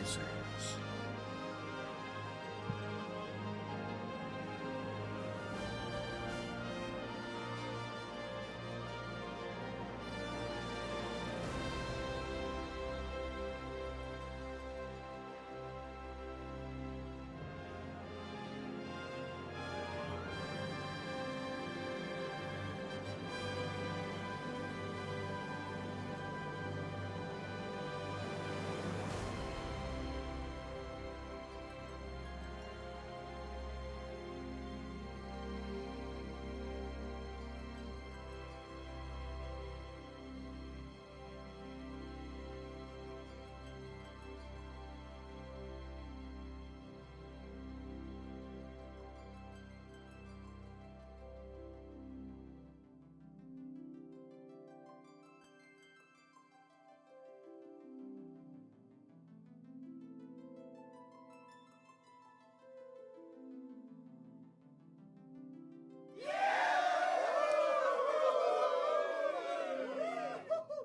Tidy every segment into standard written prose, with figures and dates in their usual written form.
deserves.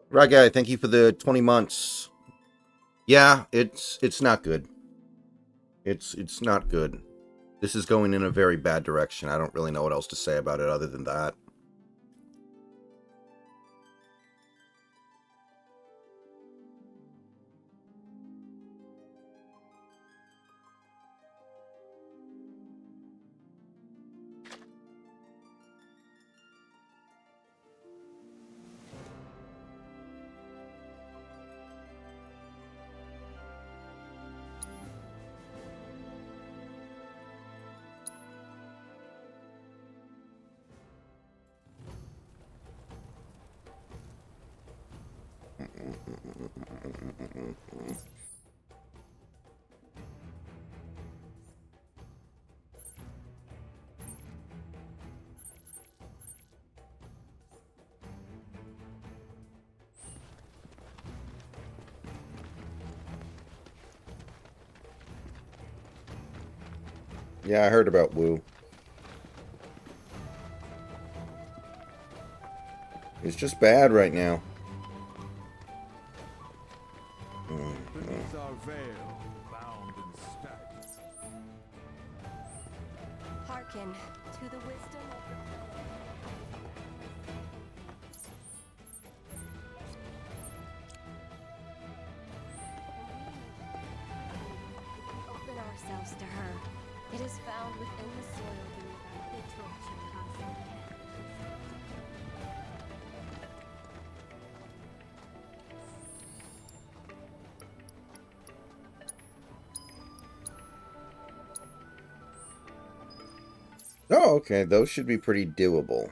Right, guy. Thank you for the 20 months. Yeah, it's not good. It's not good. This is going in a very bad direction. I don't really know what else to say about it other than that. Yeah, I heard about Wu. It's just bad right now. Beneath our veil, bound in stacks. Hearken to the wisdom of the open ourselves to her. It is found within the soil beneath our the torch of cosmic care. Oh, okay. Those should be pretty doable.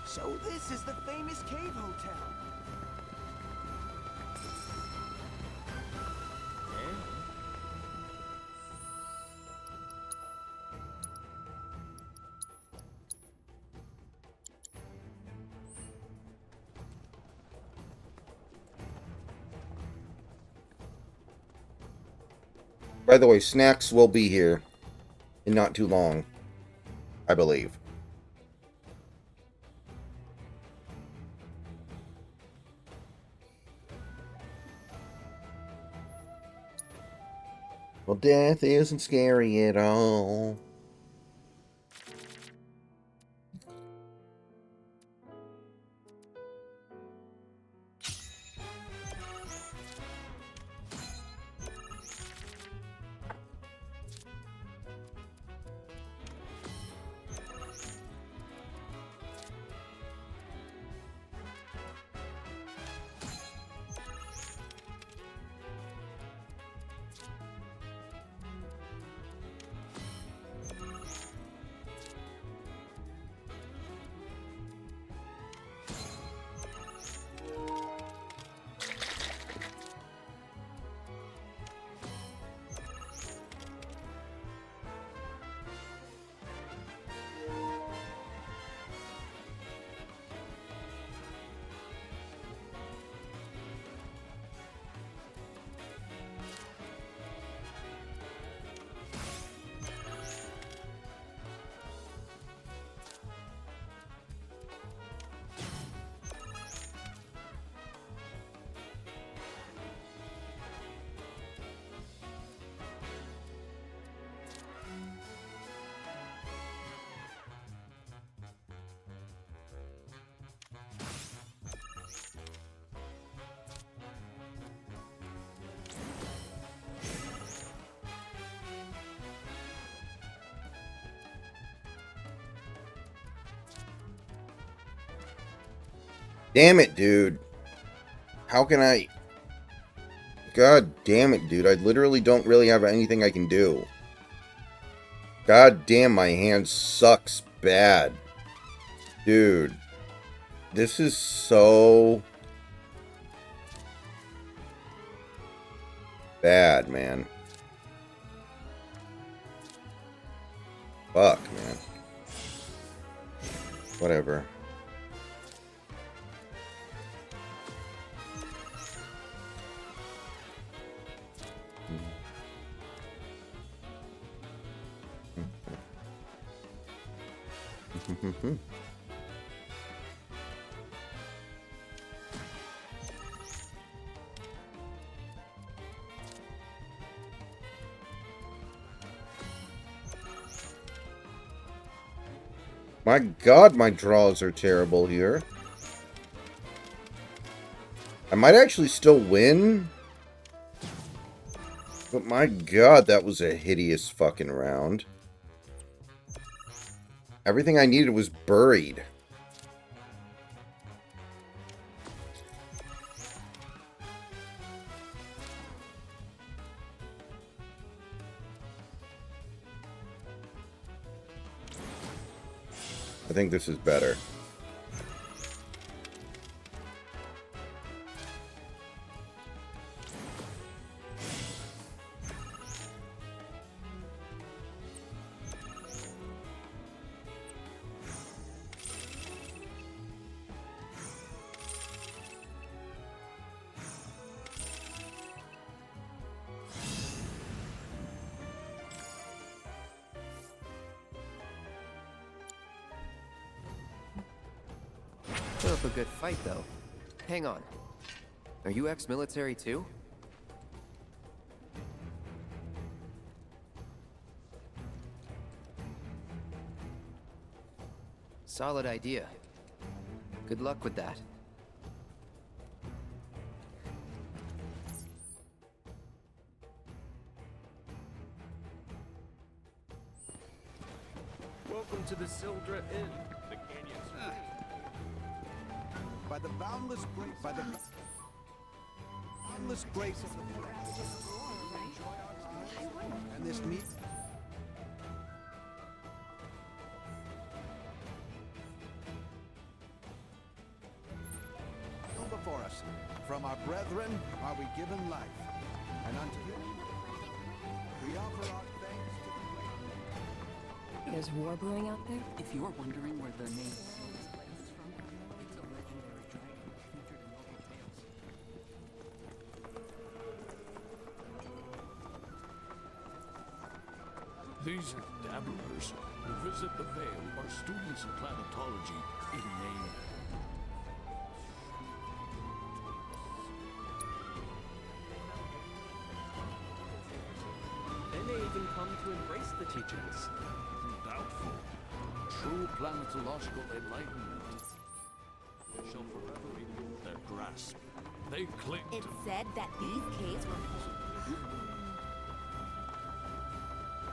So this is the famous cave hotel. By the way, snacks will be here in not too long, I believe. Well, death isn't scary at all. Damn it, dude. How can I... God damn it, dude. I literally don't really have anything I can do. God damn, my hand sucks bad. Dude. This is so... bad, man. Fuck, man. Whatever. My God, my draws are terrible here. I might actually still win. But my God, that was a hideous fucking round. Everything I needed was buried. I think this is better. Put up a good fight, though. Hang on. Are you ex-military, too? Solid idea. Good luck with that. Welcome to the Sildra Inn. The canyon's By the boundless grace, of the and this meat. Before us, from our brethren are we given life, and unto him we offer our thanks to the There's war brewing out there? If you're wondering where the name Sildra is from, it's a legendary dragon featured in local tales. These dabblers who visit the Veil are students of planetology in name. They may even come to embrace the teachings. Doubtful. True planetological enlightenment shall forever elude their grasp. They cling It to said that these caves were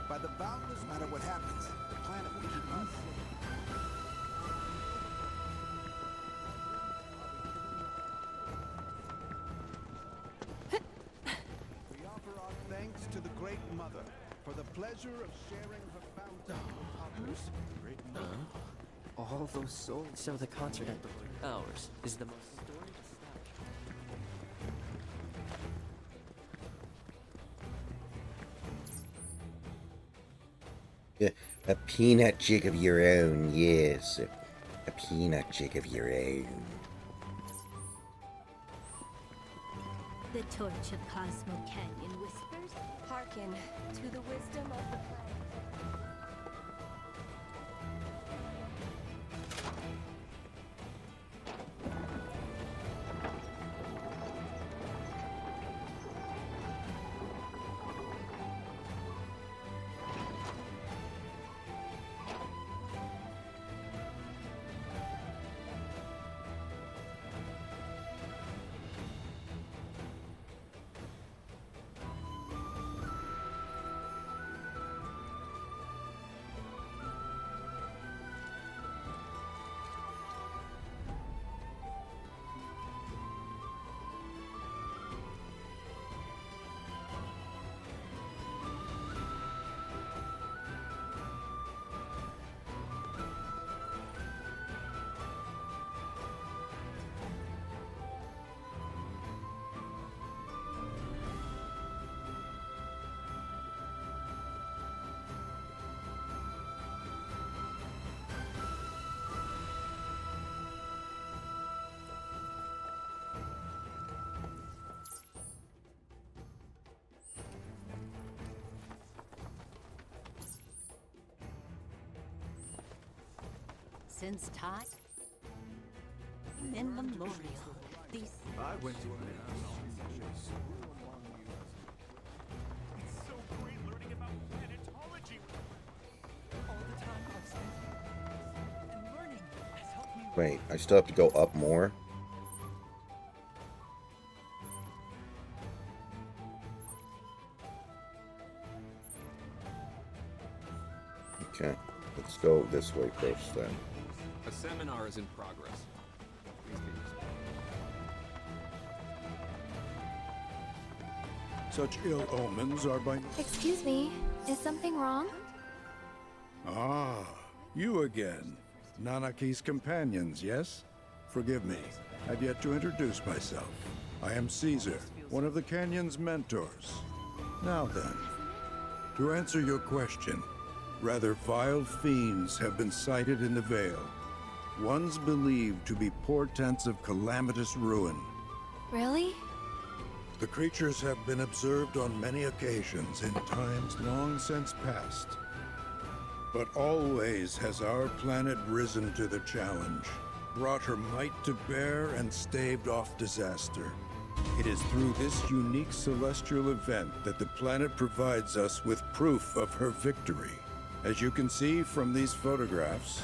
by the boundless matter what happens, the planet will keep us. We offer our thanks to the Great Mother for the pleasure of sharing her fountain with others. Great Mother. All those souls. So the concert at the ours is the most storied establishment. A peanut jig of your own, yes. A peanut jig of your own. the torch of Cosmo Canyon whispers. Hearken to the wisdom of the planet. Since time immemorial, these I went to a It's so great learning about planetology. All the time I've spent and learning has helped me. Wait, I still have to go up more? Okay, let's go this way first then. A seminar is in progress. Please be respectful. Such ill omens are by... Excuse me, is something wrong? Ah, you again. Nanaki's companions, yes? Forgive me, I've yet to introduce myself. I am Caesar, one of the Canyon's mentors. Now then, to answer your question, rather vile fiends have been sighted in the Vale. Ones believed to be portents of calamitous ruin. Really? The creatures have been observed on many occasions in times long since past. But always has our planet risen to the challenge, brought her might to bear and staved off disaster. It is through this unique celestial event that the planet provides us with proof of her victory. As you can see from these photographs,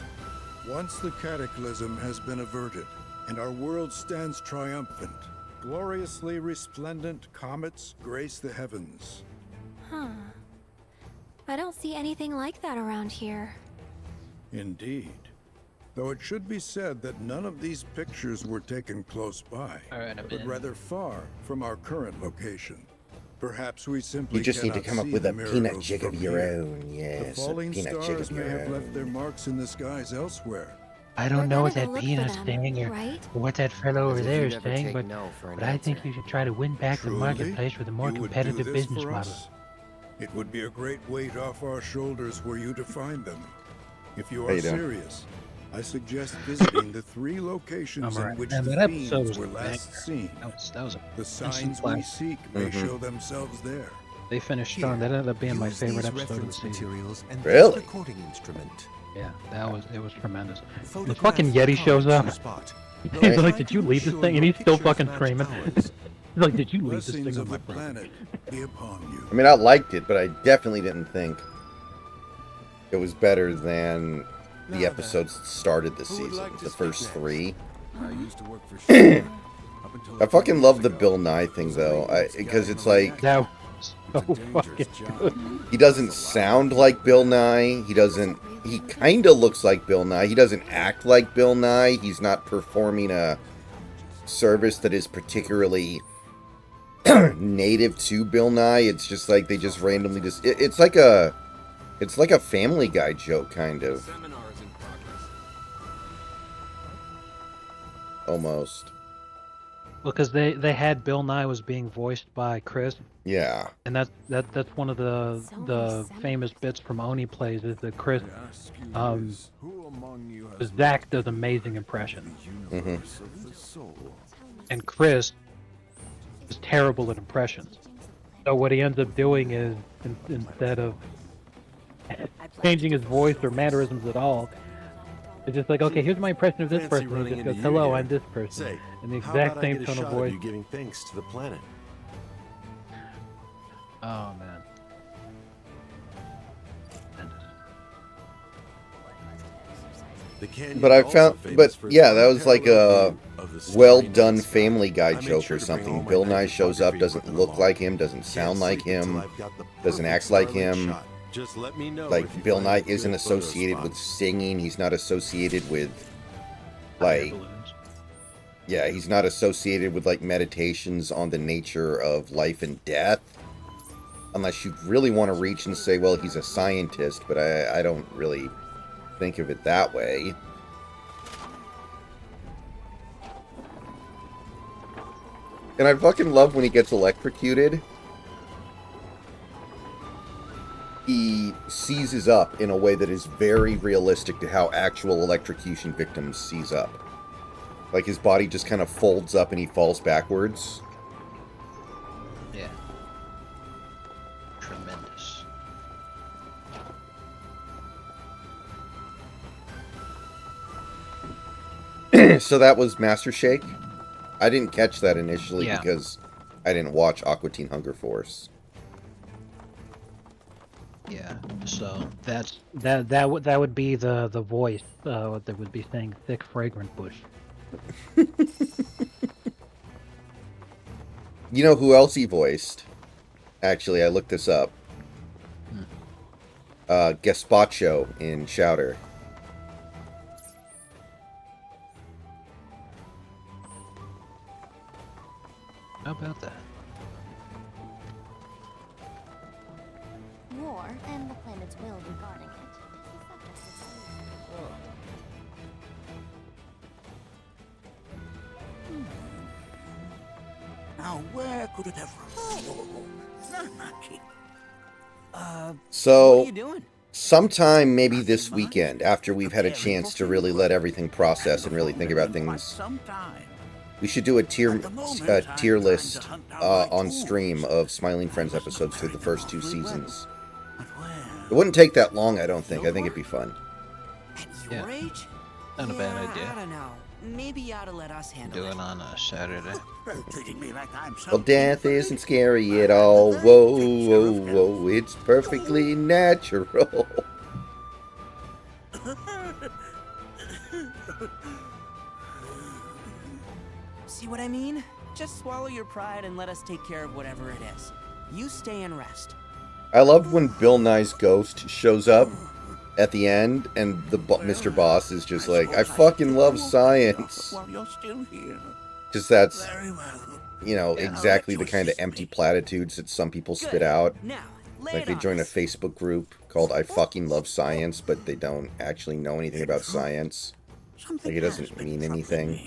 once the cataclysm has been averted and our world stands triumphant, gloriously resplendent comets grace the heavens. Huh. I don't see anything like that around here. Indeed. Though it should be said that none of these pictures were taken close by, but rather far from our current location. Perhaps we simply You just need to cannot come up see with the a peanut miracles jig of from your here. own. The Yes, a falling peanut jig stars of may your have left their own. marks in the skies elsewhere. I We're don't know gonna what go that look for peanut's them, saying or right? what that fellow over As if there you is never saying, take but, no for an but I think answer. you should try to win back the Truly? marketplace with a more You would do competitive this business for model. us? It would be a great weight off our shoulders were you to find them. If you How are you doing? serious, I suggest visiting the 3 locations I'm in alright. which Man, the that episode fiends was were a last banger. seen. That was a The instant signs we classic. seek may show themselves there. They finished strong. That ended up being my Use favorite these episode of the reference season. materials and Really? this recording instrument. Yeah, it was tremendous. The Photograph fucking the Yeti shows cards up. you spot. He's Right. like, did you leave this thing? And he's still fucking screaming. He's like, did you leave this Blessings thing on of my the property? planet be upon you. I mean, I liked it, but I definitely didn't think it was better than the episodes that started the Who would season. like to The speak first next? 3. I used to work for Shaw. Up until I a few fucking years love the ago. Bill Nye thing, though, because it's like, That was so It's a dangerous fucking job. good. he doesn't sound like Bill Nye. He kind of looks like Bill Nye. He doesn't act like Bill Nye. He's not performing a service that is particularly native to Bill Nye. It's just like they just randomly just... It's like a Family Guy joke, kind of. Seminar is in progress. Almost. Well, because they had Bill Nye was being voiced by Chris, Yeah. and that's one of the famous bits from Oni Plays is that Chris, Ask you um, this, who among you has Zach does amazing impressions, the universe of the soul? and Chris is terrible at impressions. So what he ends up doing is instead of changing his voice or mannerisms at all, it's just like, okay, here's my impression of this Fancy person. running He just goes, into you hello, here. I'm this person, Say, in the how exact about I same get a tone of shot voice. you giving thanks to the planet? Oh man. The canyon But I is also found... famous But, for yeah, its that was like a unparalleled view of the well starry done night sky. Family Guy I made joke sure or to bring all something. my Bill night Nye shows up, photography doesn't equipment look along. like him, doesn't Can't sound like sleep until him, I've got the doesn't perfect act like starlight him. shot. Just let me know Like, if you Bill find Nye a good isn't photo associated spot. with singing. He's not associated with, like... Yeah, he's not associated with, like, meditations on the nature of life and death. Unless you really want to reach and say, well, he's a scientist, but I don't really think of it that way. And I fucking love when he gets electrocuted. He seizes up in a way that is very realistic to how actual electrocution victims seize up. Like, his body just kind of folds up and he falls backwards. Yeah. Tremendous. So that was Master Shake? I didn't catch that initially Yeah. because I didn't watch Aqua Teen Hunger Force. Yeah. So that would be the voice that would be saying thick fragrant bush. You know who else he voiced? Actually, I looked this up. Gaspacho in Shouter. How about that? War and the planet's will regarding it is the subject of Now, where could it have So, what are you doing? sometime maybe this weekend, after we've had a chance to really let everything process and really think about things, we should do a tier list on stream of Smiling Friends episodes through the first 2 seasons. It wouldn't take that long, I don't think. I think it'd be fun. Yeah. Age? Not a bad idea. I don't know. Maybe you ought to let us handle Do it on a Saturday. Well, death isn't scary at all. Whoa, whoa, whoa. It's perfectly natural. See what I mean? Just swallow your pride and let us take care of whatever it is. You stay and rest. I loved when Bill Nye's ghost shows up at the end, and the Mr. Boss is just like, I fucking love science. Because that's, you know, exactly the kind of empty platitudes that some people spit out. Like they join a Facebook group called I fucking love science, but they don't actually know anything about science. Like it doesn't mean anything.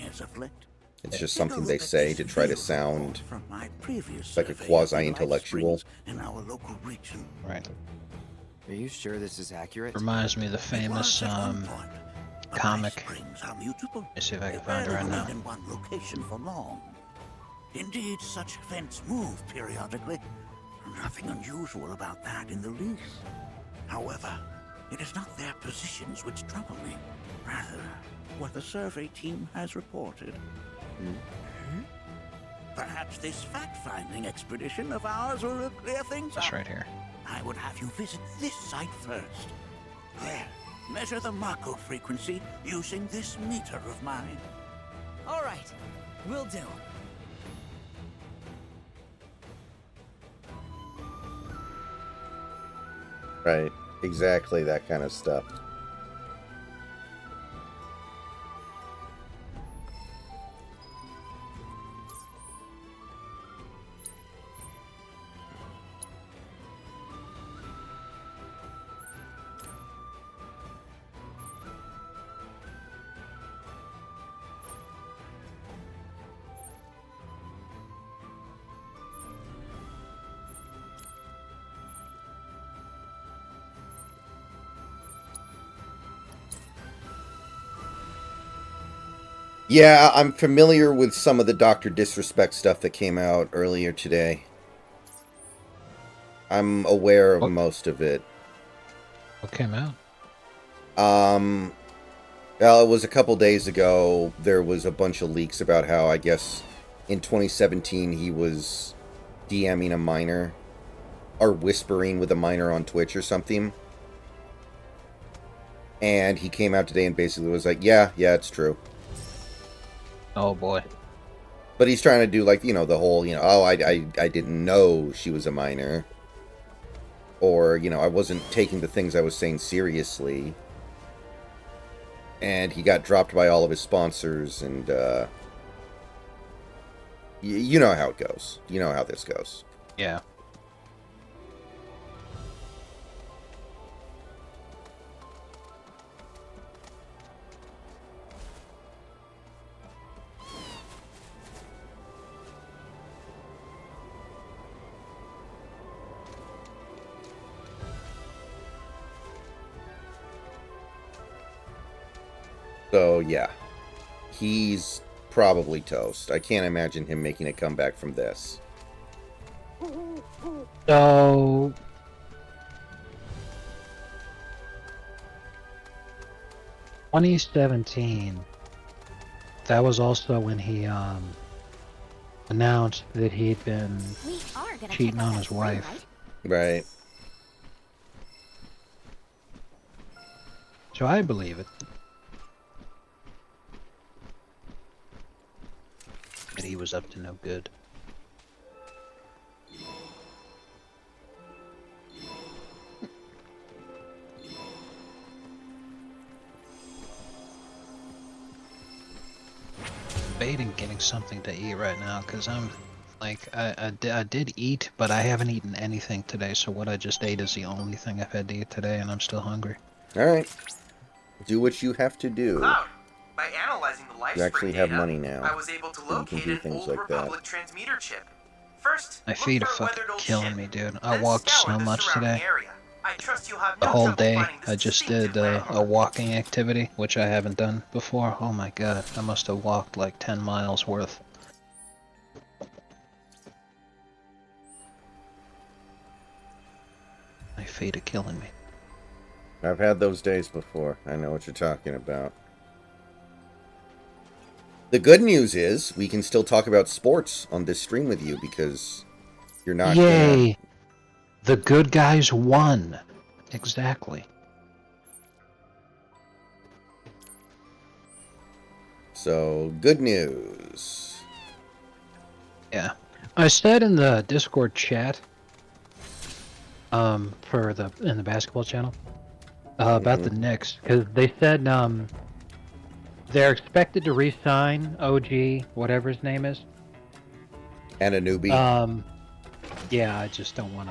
It's just something they say to try to sound like a quasi-intellectual. Right. Are you sure this is accurate? Reminds me of the famous comic. Let me see if I can find it right now. In one location for long. Indeed, such events move periodically. Nothing unusual about that in the least. However, it is not their positions which trouble me. Rather, what the survey team has reported. Perhaps this fact-finding expedition of ours will clear things up. It's right here. I would have you visit this site first. There, measure the Mako frequency using this meter of mine. All right, will do. Right, exactly that kind of stuff. Yeah, I'm familiar with some of the Dr. Disrespect stuff that came out earlier today. I'm aware of most of it. What came out? Well, it was a couple days ago. There was a bunch of leaks about how, I guess, in 2017 he was DMing a minor or whispering with a minor on Twitch or something. And he came out today and basically was like, yeah, it's true. Oh boy. But he's trying to do, like, you know, the whole, you know, oh, I didn't know she was a minor. Or, you know, I wasn't taking the things I was saying seriously. And he got dropped by all of his sponsors, and, you know how it goes. You know how this goes. Yeah. So, yeah. He's probably toast. I can't imagine him making a comeback from this. So, that was also when he announced that he'd been We are gonna cheating check on out his that wife. spring, Right. So I believe it. That he was up to no good. Debating getting something to eat right now because I'm like I did eat, but I haven't eaten anything today. So what I just ate is the only thing I've had to eat today, and I'm still hungry. All right. Do what you have to do. Cloud, by analyzing the life You actually spring have data, money now. I was able to so you can locate do an things old like that. Republic transmitter chip. First, My look feet are for a fucking weathered old killing ship. me, dude. I Then walked scour so the much surrounding today. area. I trust you'll have The no whole trouble day, finding this I just distinctive did a landmark. walking activity, which I haven't done before. Oh my god, I must have walked like 10 miles worth. My feet are killing me. I've had those days before. I know what you're talking about. The good news is we can still talk about sports on this stream with you because you're not Yay! gonna... The good guys won. Exactly. So, good news. Yeah. I said in the Discord chat, for in the basketball channel, about the Knicks, because they said, they're expected to re-sign OG, whatever his name is. And a newbie. Yeah, I just don't want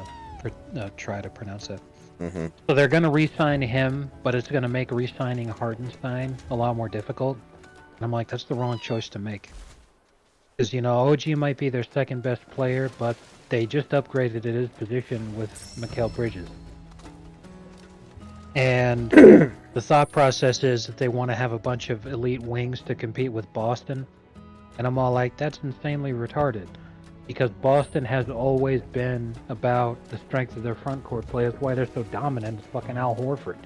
to try to pronounce it. Mm-hmm. So they're going to re-sign him, but it's going to make re-signing Hartenstein a lot more difficult. And I'm like, that's the wrong choice to make. Because, you know, OG might be their second best player, but they just upgraded at his position with Mikal Bridges. And the thought process is that they want to have a bunch of elite wings to compete with Boston. And I'm all like, that's insanely retarded. Because Boston has always been about the strength of their front court play. That's why they're so dominant. It's fucking Al Horford.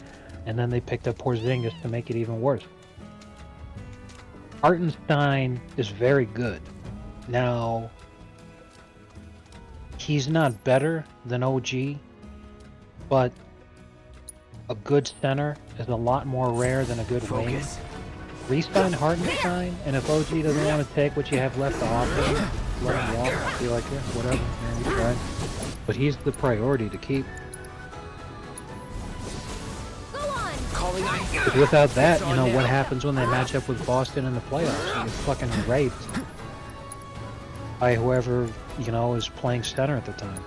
And then they picked up Porzingis to make it even worse. Hartenstein is very good. Now, he's not better than OG, but a good center is a lot more rare than a good wing. Re-sign Hartenstein, and if OG doesn't want to take what you have left to offer, let him walk. I feel like, yeah, whatever, man, we tried. But he's the priority to keep. Because without that, you know, what happens when they match up with Boston in the playoffs? They get fucking raped by whoever, you know, is playing center at the time.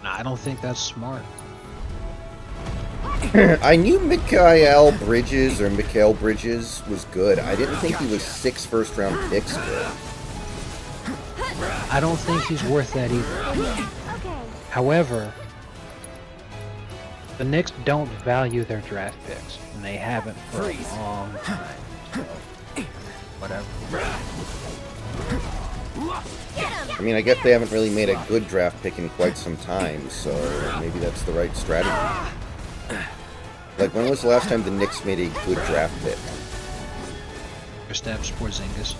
Nah, I don't think that's smart. I knew Mikal Bridges was good. I didn't think he was 6 first-round picks good. I don't think he's worth that either. However, the Knicks don't value their draft picks, and they haven't for a long time. So, whatever. I mean, I guess they haven't really made a good draft pick in quite some time, so maybe that's the right strategy. Like, when was the last time the Knicks made a good draft pick? Kristaps Porzingis.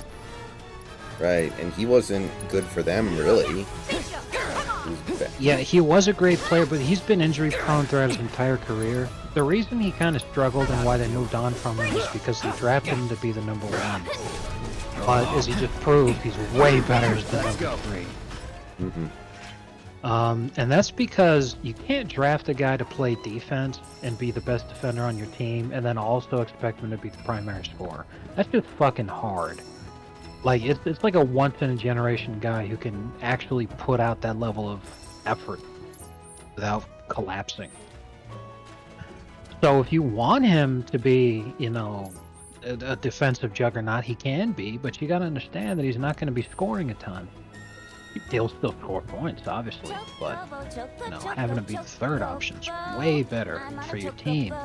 Right, and he wasn't good for them, really. Yeah, he was a great player, but he's been injury prone throughout his entire career. The reason he kind of struggled and why they moved on from him is because they drafted him to be the number 1. But as he just proved, he's way better than number 3. Mm-hmm. And that's because you can't draft a guy to play defense and be the best defender on your team and then also expect him to be the primary scorer. That's just fucking hard. Like, it's like a once-in-a-generation guy who can actually put out that level of effort without collapsing. So if you want him to be, you know, a defensive juggernaut, he can be, but you gotta understand that he's not going to be scoring a ton. He'll still score points, obviously, but, you know, having him be the third option is way better for your team.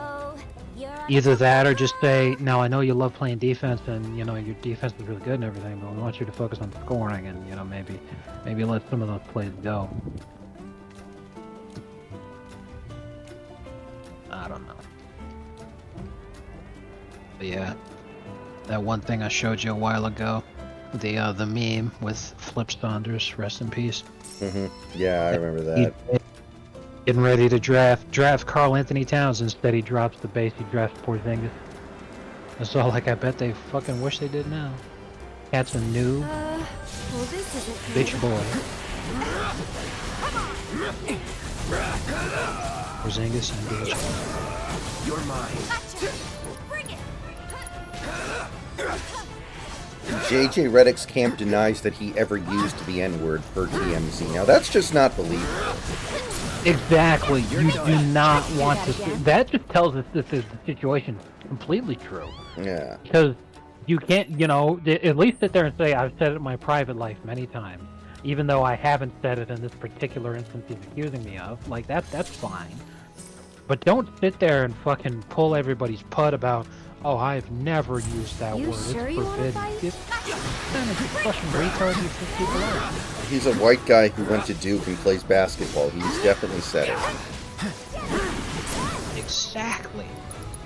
Either that or just say, now I know you love playing defense and, you know, your defense is really good and everything, but we want you to focus on scoring and, you know, maybe let some of those plays go. I don't know. But yeah, that one thing I showed you a while ago, the meme with Flip Saunders, rest in peace. Yeah, I remember that. Getting ready to draft Carl Anthony Towns. Instead, he drops the base. He drafts Porzingis. That's all. Like, I bet they fucking wish they did now. Cat's a new Well, this isn't bitch boy. Porzingis and bitch. You're mine. Bring it. JJ Redick's camp denies that he ever used the N-word per TMZ. Now, that's just not believable. Exactly. You do not want to. That just tells us that the situation is completely true. Yeah. Because you can't, at least sit there and say, I've said it in my private life many times, even though I haven't said it in this particular instance he's accusing me of. Like, that's fine. But don't sit there and fucking pull everybody's put about, oh, I've never used that You word. sure It's you wanna forbidden. fight? It's kind of fucking retard you think people are. He's a white guy who went to Duke and plays basketball. He's definitely said it. Exactly.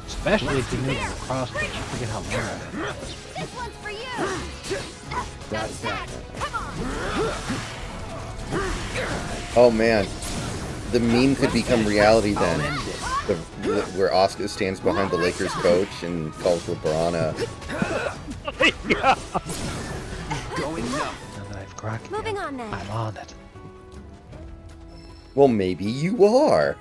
Especially if you knew the lacrosse pitch. You forget how long that is. This one's for you. That's that. Come on. Oh, man. The meme could become reality then. Where Oscar stands behind the Lakers coach and calls LeBron a... Going up. Now that I've cracked Moving on then. I'm on it. Well, maybe you are.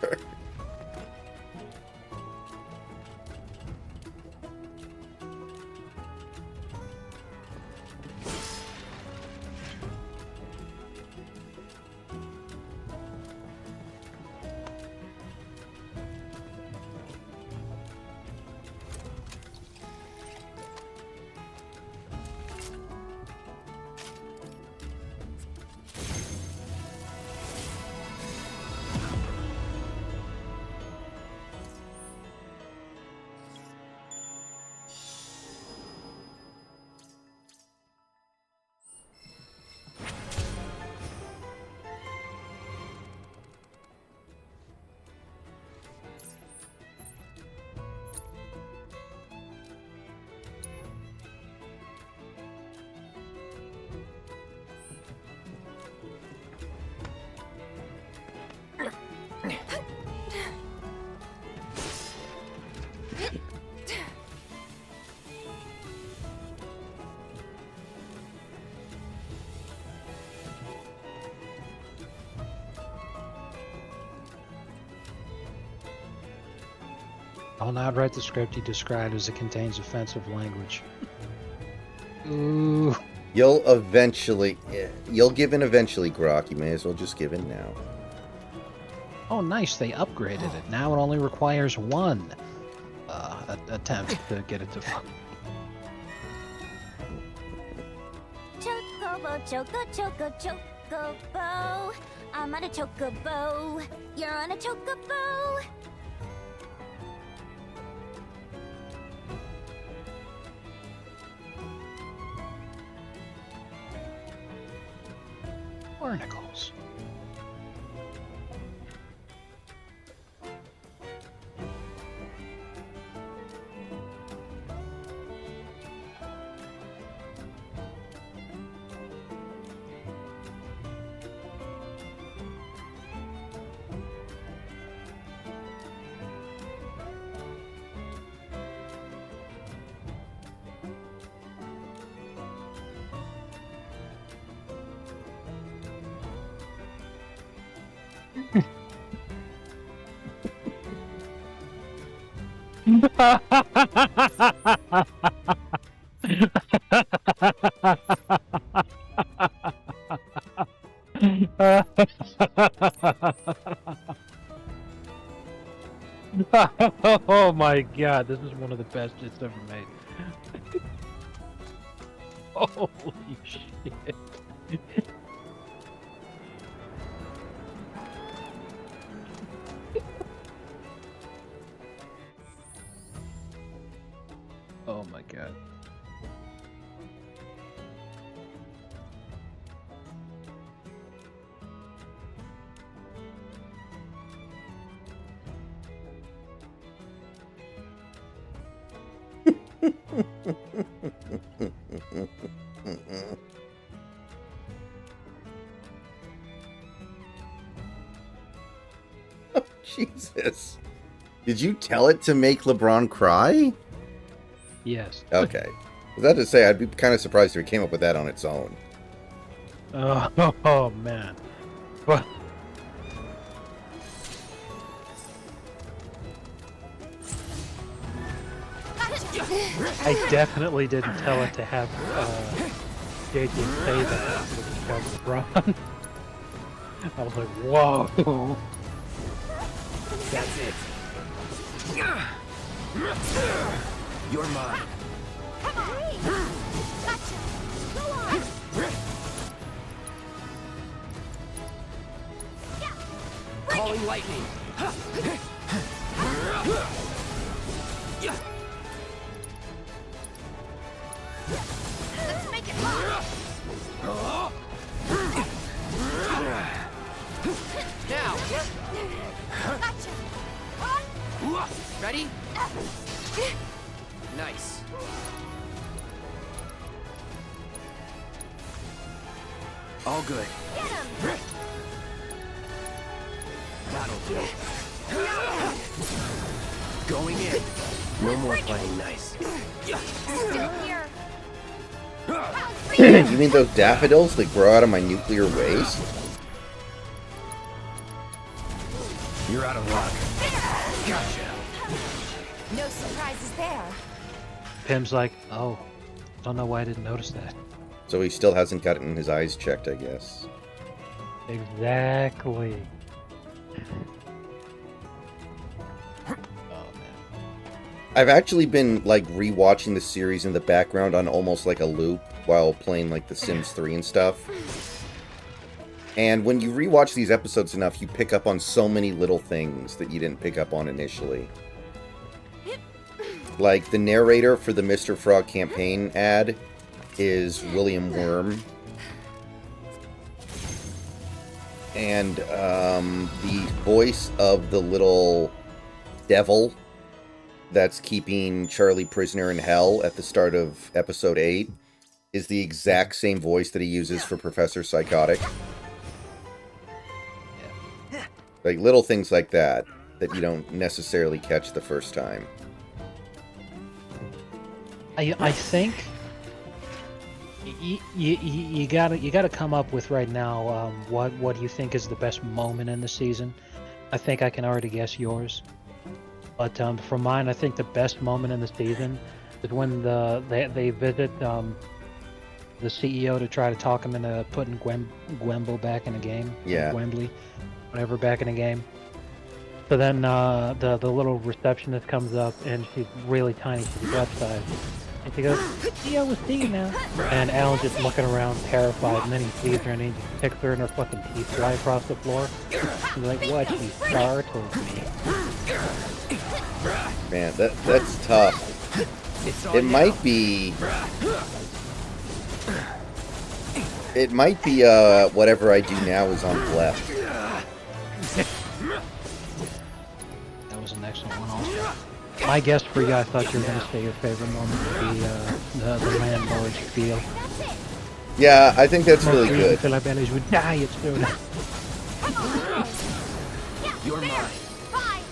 I'll not write the script he described as it contains offensive language. Ooh. You'll give in eventually, Grok. You may as well just give in now. Oh, nice. They upgraded it. Now it only requires one attempt to get it to fuck. Chocobo, choco, chocobo. I'm on a chocobo. You're on a chocobo. Barnacles. Oh my god, this is one of the best it's ever made. Holy shit. Oh my god. Oh, Jesus. Did you tell it to make LeBron cry? Yes. Okay. I was about to say, I'd be kind of surprised if it came up with that on its own. Oh man. What? I definitely didn't tell it to have JJ say that with LeBron. I was like, whoa. That's it. You're mine. Calling lightning. Let's make it hot. Now. Ready? Nice. All good. Get him. That'll do. Going in. No more playing nice. Still here. You mean those daffodils that grow out of my nuclear waste? You're out of luck. Gotcha. No surprises there. Pim's like, oh, don't know why I didn't notice that. So he still hasn't gotten his eyes checked, I guess. Exactly. I've actually been like rewatching the series in the background on almost like a loop while playing like The Sims 3 and stuff. And when you rewatch these episodes enough, you pick up on so many little things that you didn't pick up on initially. Like the narrator for the Mr. Frog campaign ad is William Worm. And the voice of the little devil that's keeping Charlie prisoner in hell at the start of episode 8 is the exact same voice that he uses for Professor Psychotic. Like little things like that that you don't necessarily catch the first time. I think you gotta come up with right now what you think is the best moment in the season. I think I can already guess yours, but for mine, I think the best moment in the season is when they visit the CEO to try to talk him into putting Gwembo back in the game. Yeah. Gwembly, whatever, back in the game. So then the little receptionist comes up and she's really tiny, she's website. And she goes, CEO will see you now. And Alan's just looking around terrified, and then he sees her and he just picks her and her fucking teeth fly across the floor. He's like, what? She startled me. Man, that's tough. It might be Whatever I Do Now is on left. That was an excellent one also. My guess for you, I thought you were going to say your favorite moment would be the landlord's spiel. Yeah, I think that's really good. Philip would die at soon. You're mine.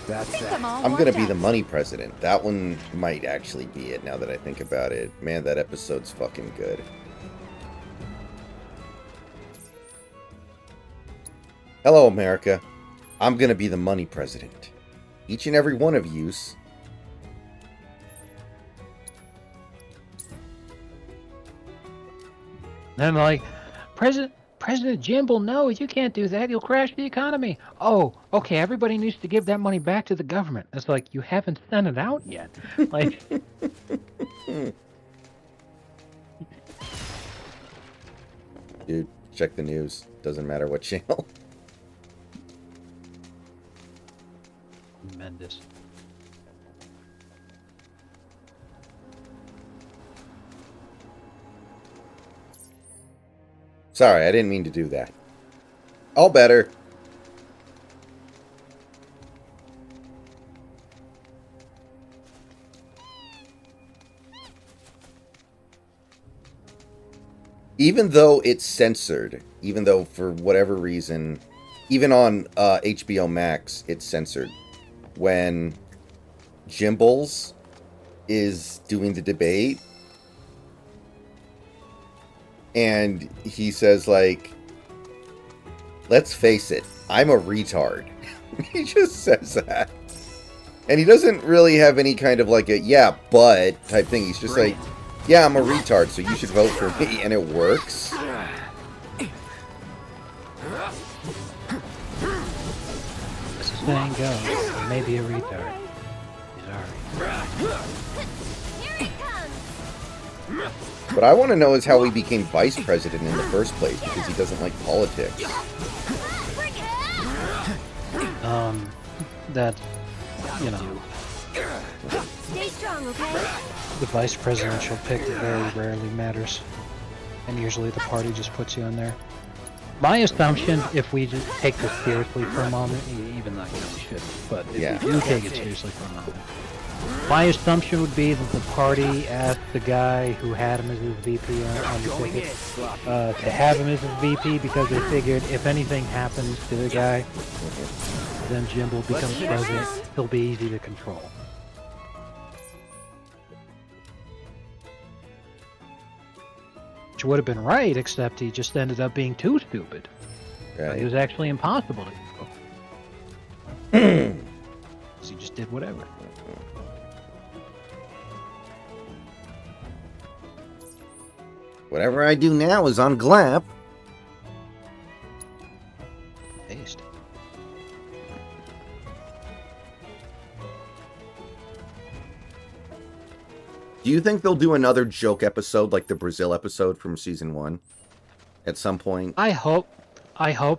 That's that. I'm gonna be the money president. That one might actually be it now that I think about it. Man, that episode's fucking good. Hello, America. I'm gonna be the money president. Each and every one of yous. And I'm like, President Jimble, no, you can't do that. You'll crash the economy. Oh, okay, everybody needs to give that money back to the government. It's like, you haven't sent it out yet. Like, dude, check the news. Doesn't matter what channel. Tremendous. Sorry, I didn't mean to do that. All better. even though it's censored, even though for whatever reason, even on HBO Max, it's censored. When Jimbles is doing the debate, and he says, like, let's face it, I'm a retard. He just says that. And he doesn't really have any kind of like a, yeah, but type thing. He's just like, yeah, I'm a retard, so you should vote for me. And it works. As the saying goes, you may be a retard. Sorry. What I want to know is how he became vice president in the first place, because he doesn't like politics. That, you know, Stay strong, okay? the vice presidential pick very rarely matters. And usually the party just puts you in there. My assumption, if we just take this seriously for a moment, even though you know we shouldn't, but if we do take it seriously for a moment, my assumption would be that the party asked the guy who had him as his VP on the ticket to have him as his VP because they figured if anything happens to the guy, then Jimbo becomes president. He'll be easy to control. Which would have been right, except he just ended up being too stupid. Right. He was actually impossible to control. He just did whatever. Whatever I do now is on Glap. Based. Do you think they'll do another joke episode like the Brazil episode from season 1 at some point? I hope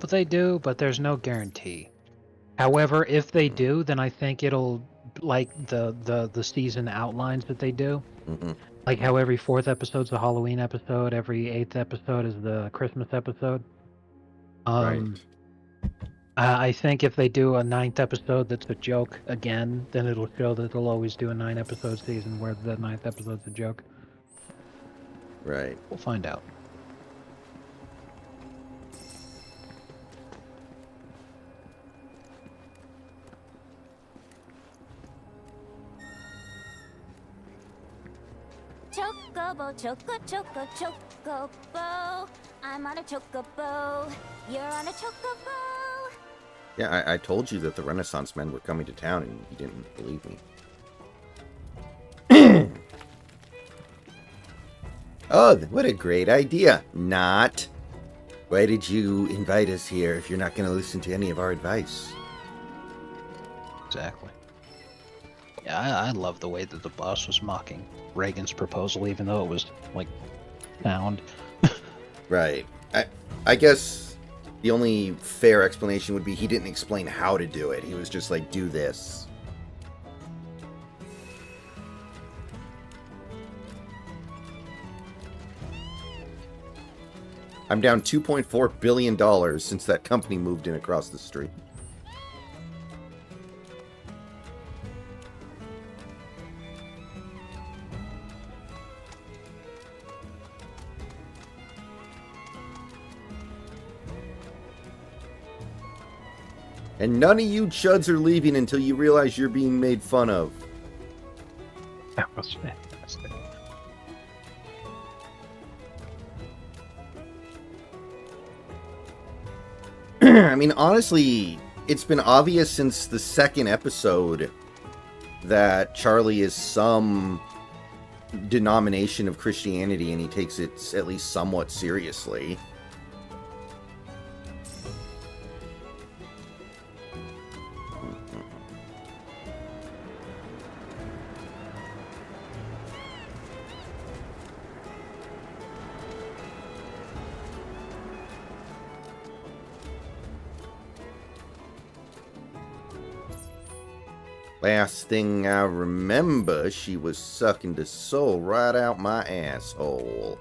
they do, but there's no guarantee. However, if they do, then I think it'll like the season outlines that they do. Mm-hmm. Like how every 4th episode's a Halloween episode, every 8th episode is the Christmas episode. Right. I think if they do a 9th episode that's a joke again, then it'll show that they'll always do a 9-episode season where the 9th episode's a joke. Right. We'll find out. Chocobo, choco, chocobo. I'm on a chocobo. You're on a chocobo. Yeah, I told you that the Renaissance men were coming to town, and you didn't believe me. Oh, what a great idea. Not. Why did you invite us here if you're not going to listen to any of our advice? Exactly. Yeah, I love the way that the boss was mocking Reagan's proposal, even though it was, like, sound. Right. I guess the only fair explanation would be he didn't explain how to do it. He was just like, do this. I'm down $2.4 billion since that company moved in across the street. And none of you chuds are leaving until you realize you're being made fun of. That was fantastic. I mean, honestly, it's been obvious since the 2nd episode that Charlie is some denomination of Christianity, and he takes it at least somewhat seriously. Last thing I remember, she was sucking the soul right out my asshole.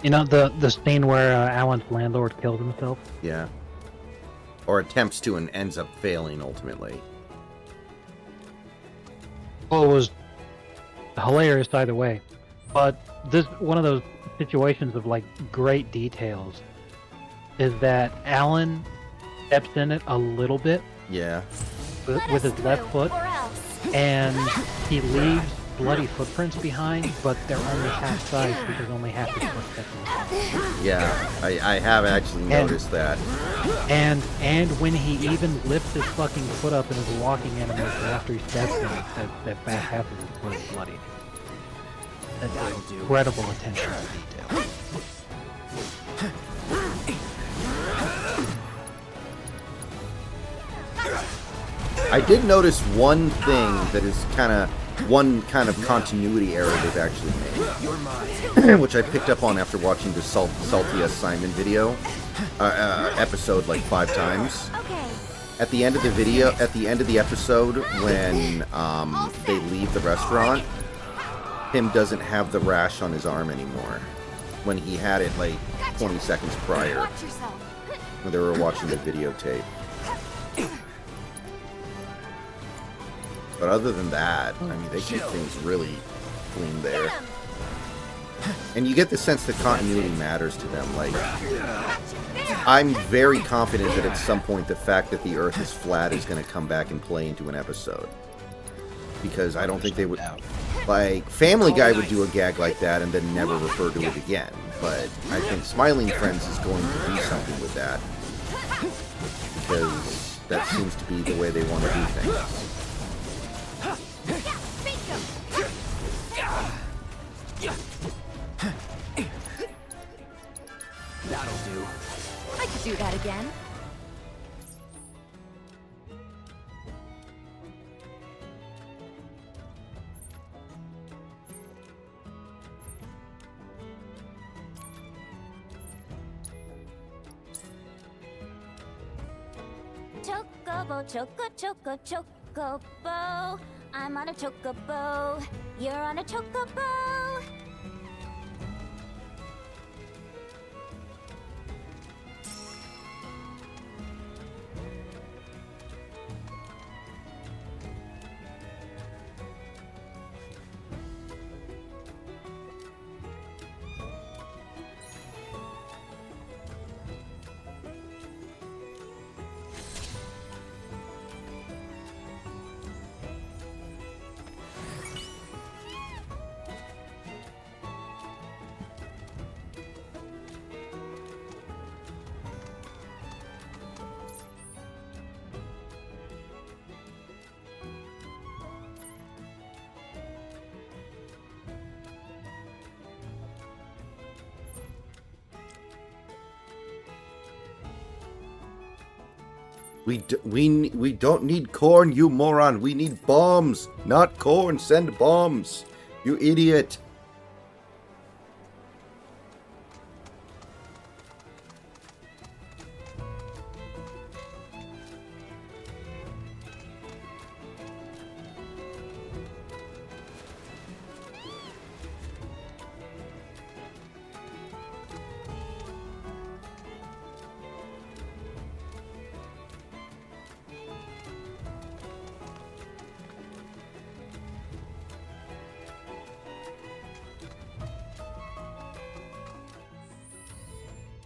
You know the scene where Alan's landlord kills himself. Yeah. Or attempts to and ends up failing ultimately. Well, it was hilarious either way, but this one of those situations of like great details is that Alan steps in it a little bit. Yeah. With his left foot, and he leaves bloody footprints behind, but they're only half size because only half his foot steps in. Yeah, I have actually noticed that. And when he even lifts his fucking foot up in his walking animation after he steps in it, that back half of his foot is bloody. That's incredible attention to detail. I did notice one thing that is one kind of continuity error they've actually made, which I picked up on after watching the Salty S. Simon video episode like 5 times. At the end of the video, at the end of the episode, when they leave the restaurant, Tim doesn't have the rash on his arm anymore. When he had it like 20 seconds prior, when they were watching the videotape. But other than that, I mean, they keep things really clean there. And you get the sense that continuity matters to them. Like, I'm very confident that at some point the fact that the Earth is flat is going to come back and play into an episode. Because I don't think they would... Like, Family Guy would do a gag like that and then never refer to it again. But I think Smiling Friends is going to do something with that. Because that seems to be the way they want to do things. That'll do. I could do that again. Chocobo, chocobo. I'm on a chocobo. You're on a chocobo. We don't need corn, you moron. We need bombs, not corn. Send bombs, you idiot.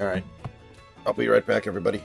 All right. I'll be right back, everybody.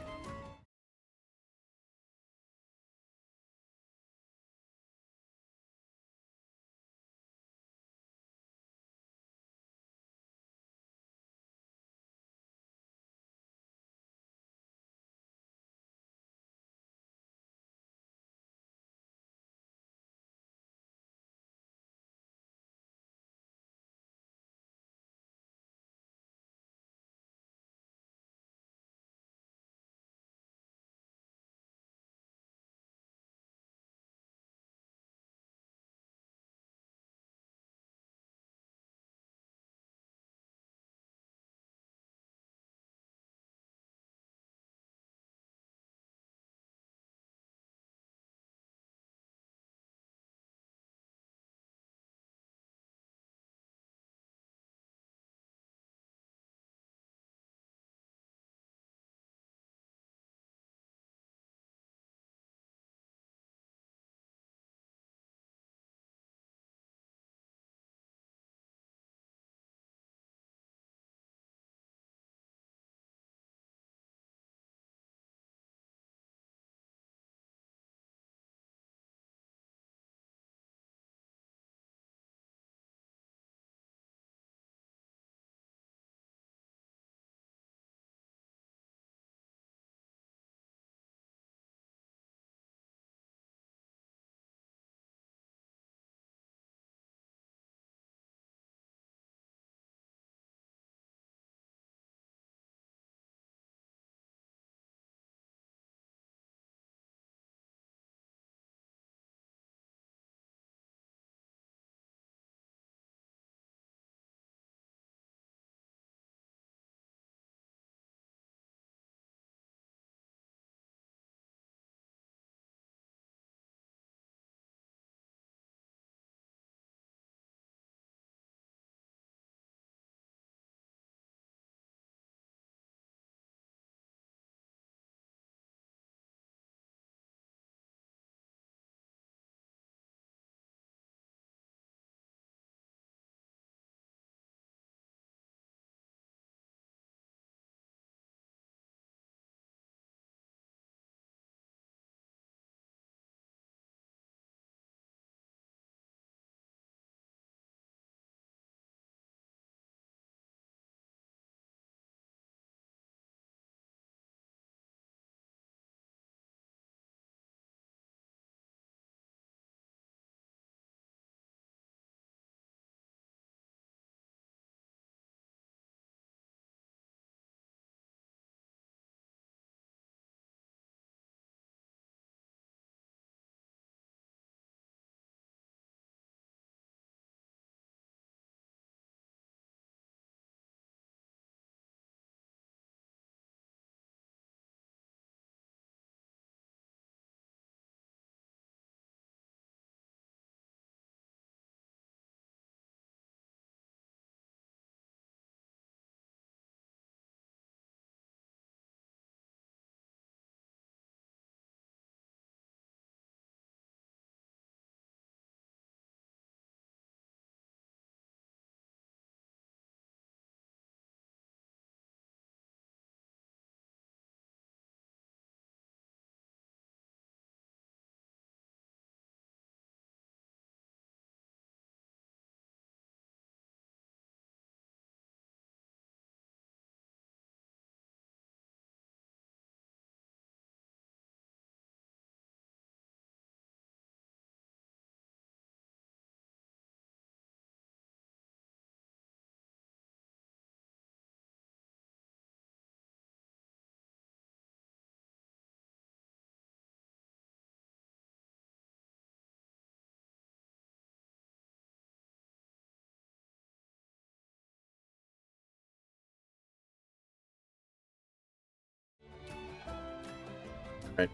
Right.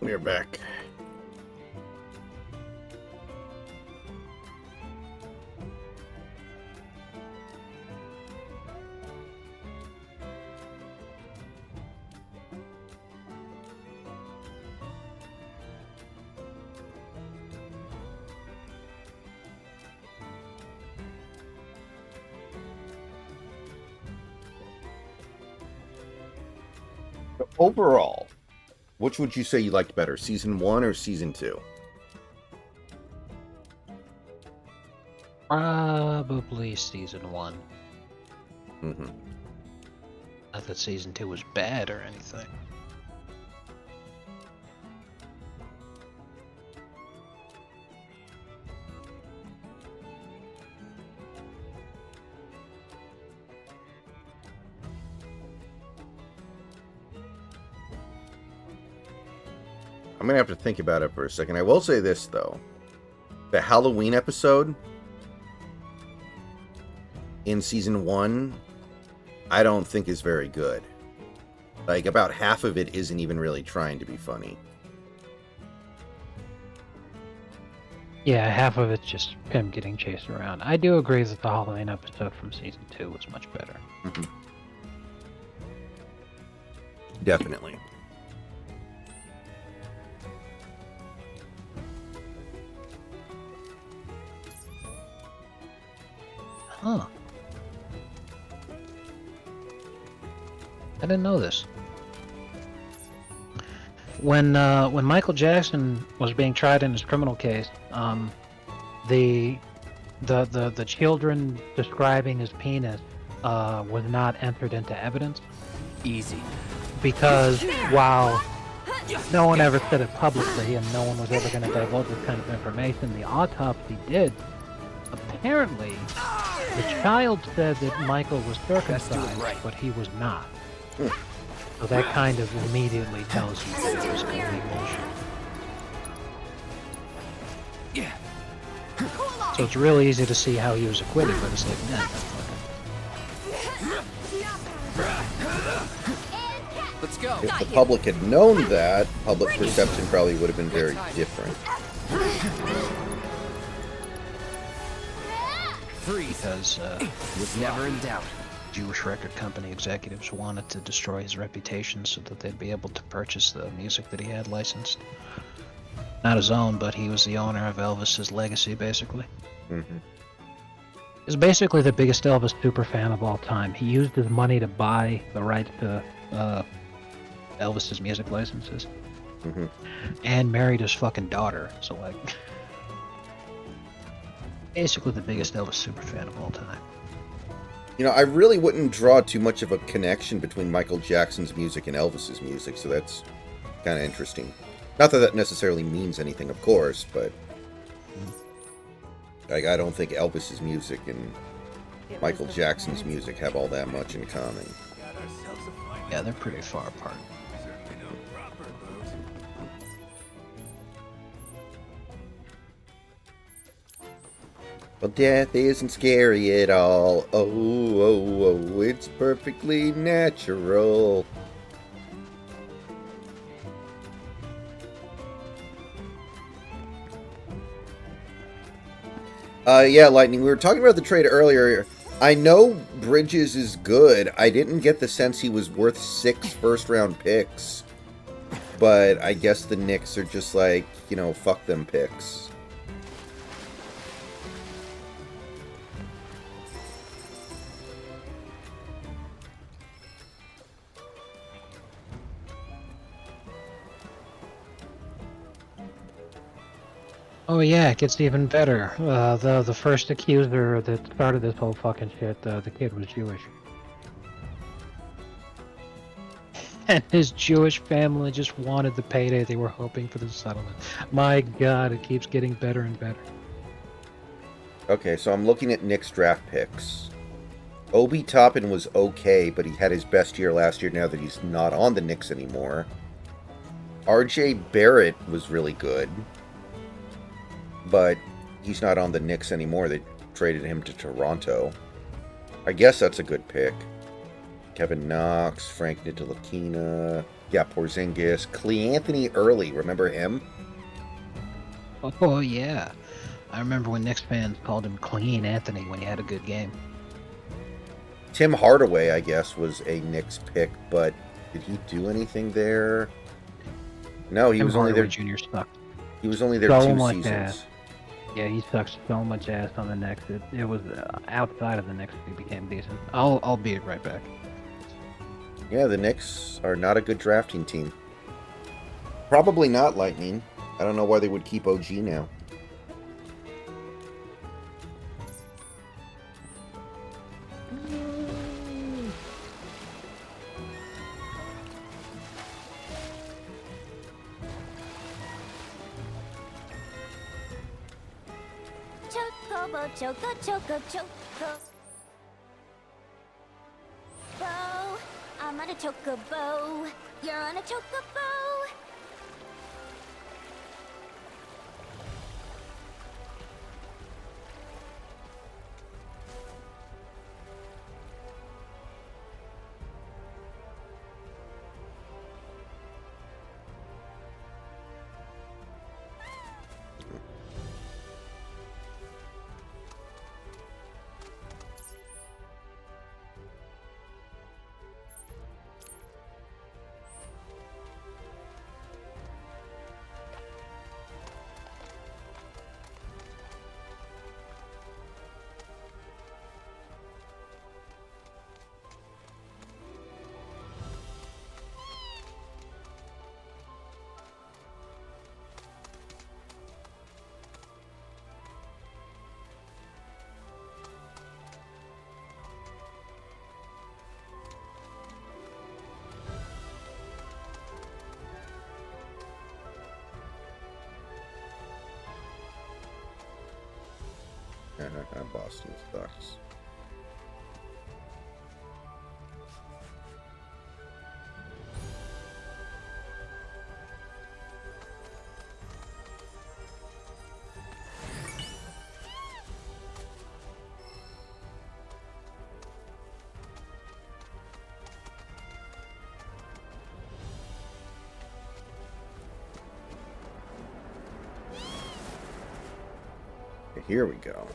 We're back. So overall, which would you say you liked better, season 1 or season 2? Probably season 1. Mm-hmm. Not that season 2 was bad or anything. I'm gonna have to think about it for a second. I will say this though. The Halloween episode in season 1, I don't think is very good. Like, about half of it isn't even really trying to be funny. Yeah, half of it's just him getting chased around. I do agree that the Halloween episode from season 2 was much better. Mm-hmm. Definitely. Huh. I didn't know this. When Michael Jackson was being tried in his criminal case, the children describing his penis was not entered into evidence. Easy. Because while no one ever said it publicly and no one was ever going to divulge this kind of information, the autopsy did. Apparently, the child said that Michael was circumcised, but he was not. So that kind of immediately tells you that it was complete bullshit. Yeah. So it's really easy to see how he was acquitted, but it's like, nah. Let's go. If the public had known that, public perception probably would have been very different. Because was never in doubt. Jewish record company executives wanted to destroy his reputation so that they'd be able to purchase the music that he had licensed. Not his own, but he was the owner of Elvis's legacy, basically. Mm-hmm. He's basically the biggest Elvis superfan of all time. He used his money to buy the rights to Elvis's music licenses. Mm-hmm. And married his fucking daughter, so like... basically the biggest Elvis superfan of all time. You know, I really wouldn't draw too much of a connection between Michael Jackson's music and Elvis's music, so that's kind of interesting. Not that that necessarily means anything, of course, but like, I don't think Elvis's music and Michael Jackson's music have all that much in common. Yeah, they're pretty far apart. Well, death isn't scary at all. Oh, it's perfectly natural. Yeah, Lightning, we were talking about the trade earlier. I know Bridges is good. I didn't get the sense he was worth 6 first-round picks. But I guess the Knicks are just like, you know, fuck them picks. Oh yeah, it gets even better. The first accuser that started this whole fucking shit, the kid was Jewish. And his Jewish family just wanted the payday. They were hoping for the settlement. My god, it keeps getting better and better. Okay, so I'm looking at Knicks draft picks. Obi Toppin was okay, but he had his best year last year now that he's not on the Knicks anymore. RJ Barrett was really good, but he's not on the Knicks anymore. They traded him to Toronto. I guess that's a good pick. Kevin Knox, Frank Ntilikina. Yeah, Porzingis. Cleanthony Early, remember him? Oh yeah, I remember when Knicks fans called him Clean Anthony when he had a good game. Tim Hardaway, I guess, was a Knicks pick, but did he do anything there? No, he Tim was only Hardaway there. Jr. sucked He was only there so 2 much seasons. ass. Yeah, he sucked so much ass on the Knicks. It was outside of the Knicks he became decent. I'll be right back. Yeah, the Knicks are not a good drafting team. Probably not Lightning. I don't know why they would keep OG now. Chocobo, choco, choco, choco. Bo, I'm on a chocobo. You're on a chocobo. Boston sucks. Here we go.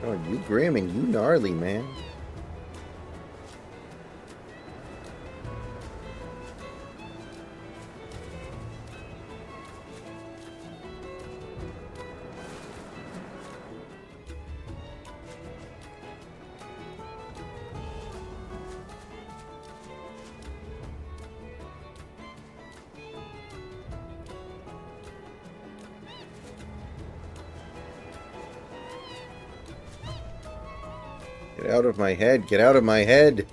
Oh, you grim and you gnarly, man. Get out of my head. Get out of my head.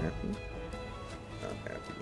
Happy? Not happy.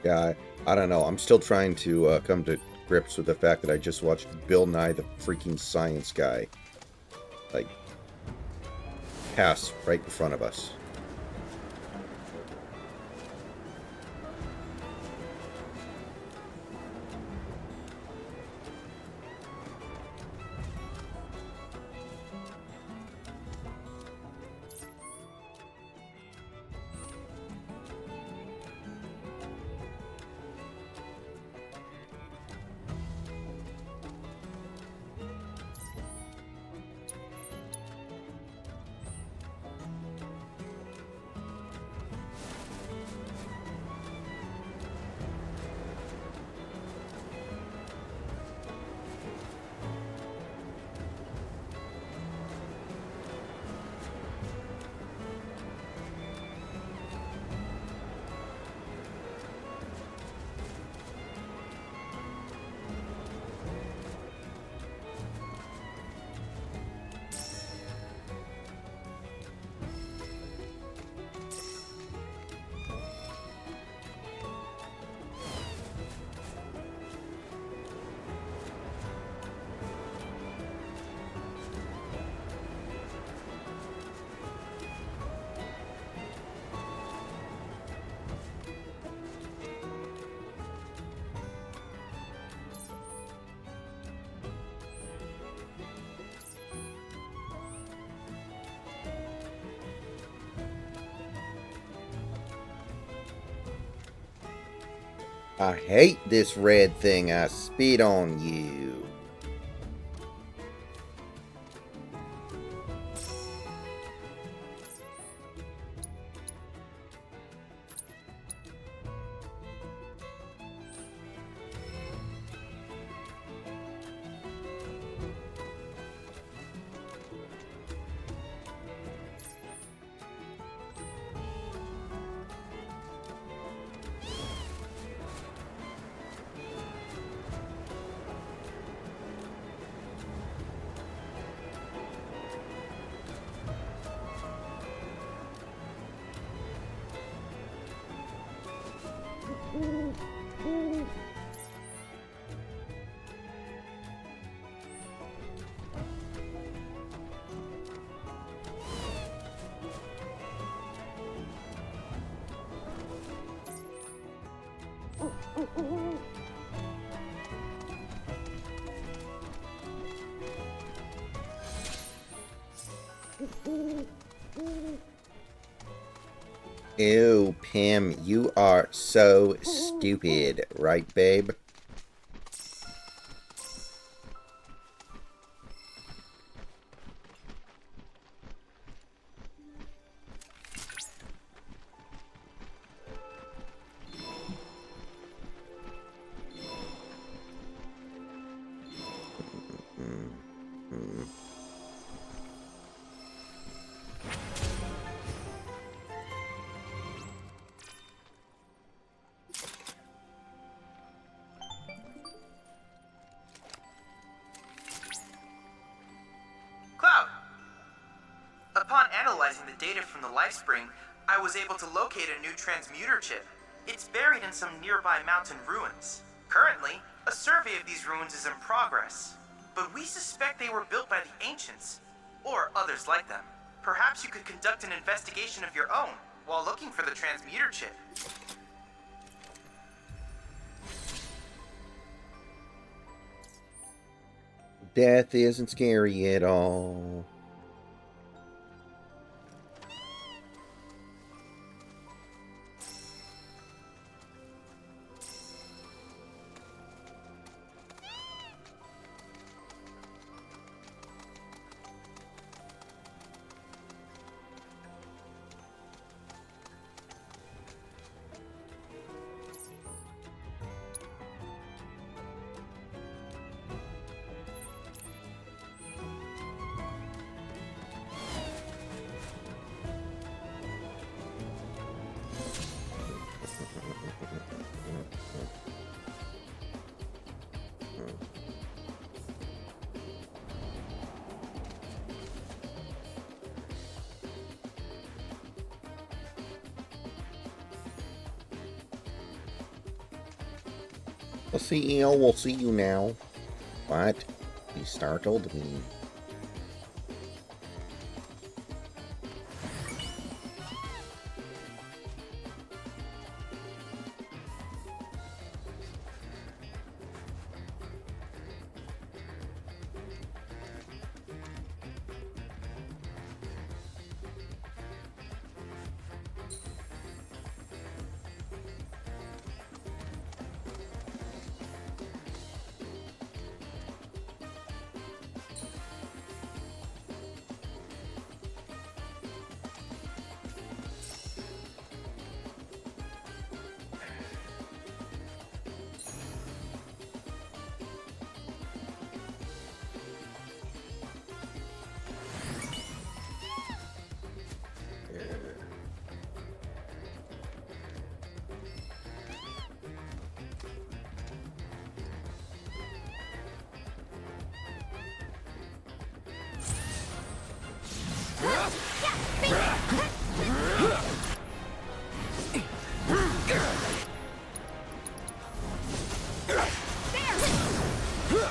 Yeah, I don't know. I'm still trying to come to grips with the fact that I just watched Bill Nye the freaking Science Guy, like, pass right in front of us. I hate this red thing. I spit on you. Ew, Pim, you are so stupid, right, babe? Cloud! Upon analyzing the data from the Lifespring, I was able to locate a new transmuter chip. It's buried in some nearby mountain ruins. Currently, a survey of these ruins is in progress, but we suspect they were built by the ancients, or others like them. Perhaps you could conduct an investigation of your own while looking for the transmuter chip. Death isn't scary at all. Well, CEO, we'll see you now. What? You startled me.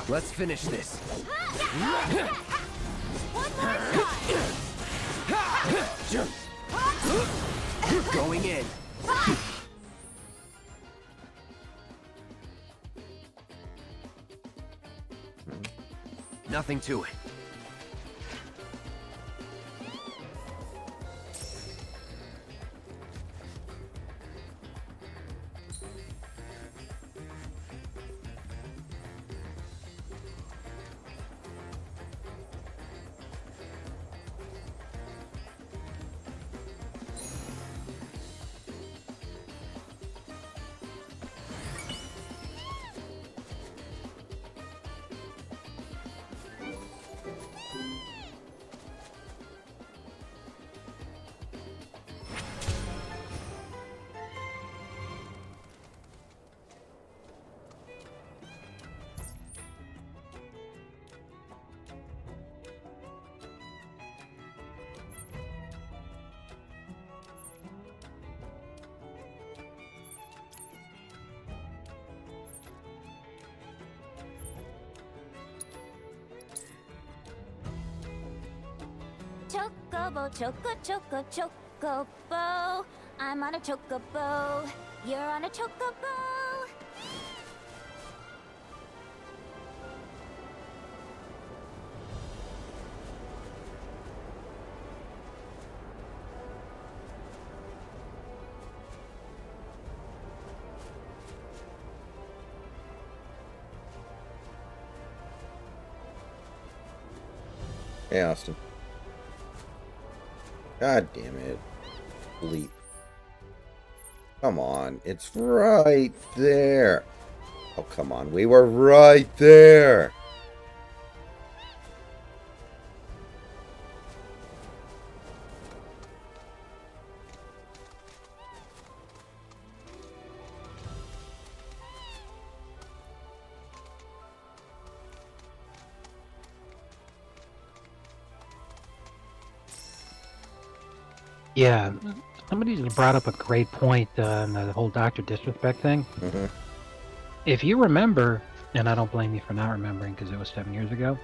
Let's finish this. Going in. Nothing to it. Chocobo, choco, chocobo. I'm on a chocobo. You're on a chocobo. Hey, Austin. God damn it. Bleep. Come on. It's right there. Oh, come on. We were right there. Yeah, somebody just brought up a great point on the whole Dr. Disrespect thing. Mm-hmm. If you remember, and I don't blame you for not remembering because it was 7 years ago,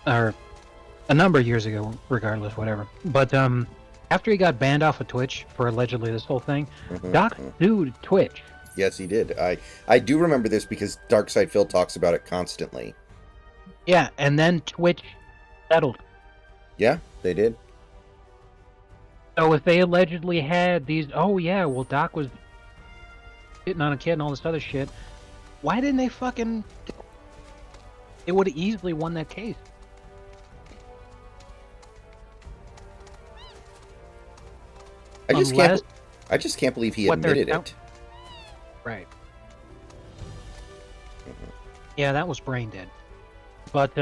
or a number of years ago, regardless, whatever. But after he got banned off of Twitch for allegedly this whole thing, Doc sued Twitch. Yes, he did. I do remember this because Darkside Phil talks about it constantly. Yeah, and then Twitch settled. Yeah, they did. So if they allegedly had these, oh yeah, well Doc was hitting on a kid and all this other shit, why didn't they fucking... They would have easily won that case. I just can't believe he admitted it. Right. Yeah, that was brain dead. But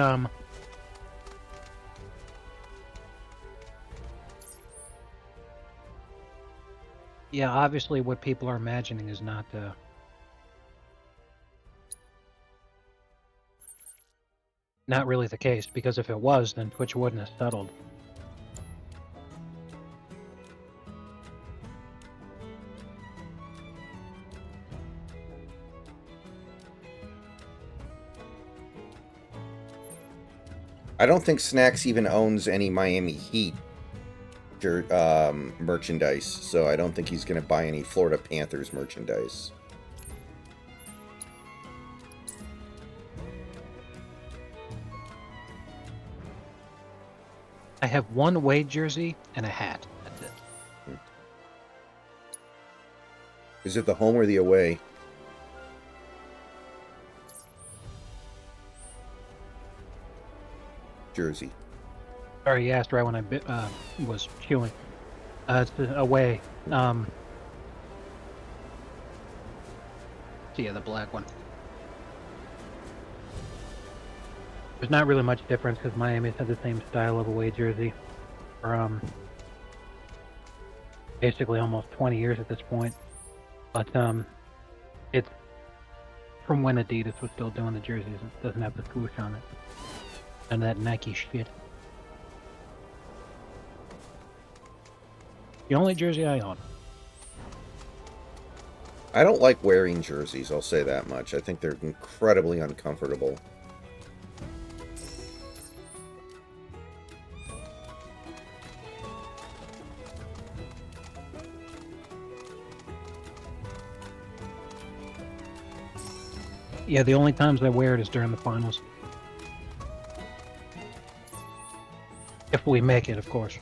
yeah, obviously what people are imagining is not really the case, because if it was, then Twitch wouldn't have settled. I don't think Snacks even owns any Miami Heat merchandise, so I don't think he's going to buy any Florida Panthers merchandise. I have one away jersey and a hat. That's it. Is it the home or the away? Jersey. Sorry, you asked right when I was chewing. It's away. So yeah, the black one. There's not really much difference because Miami's had the same style of away jersey for basically almost 20 years at this point. But it's from when Adidas was still doing the jerseys. It doesn't have the swoosh on it. And that Nike shit. The only jersey I own. I don't like wearing jerseys, I'll say that much. I think they're incredibly uncomfortable. Yeah, the only times I wear it is during the finals. If we make it, of course.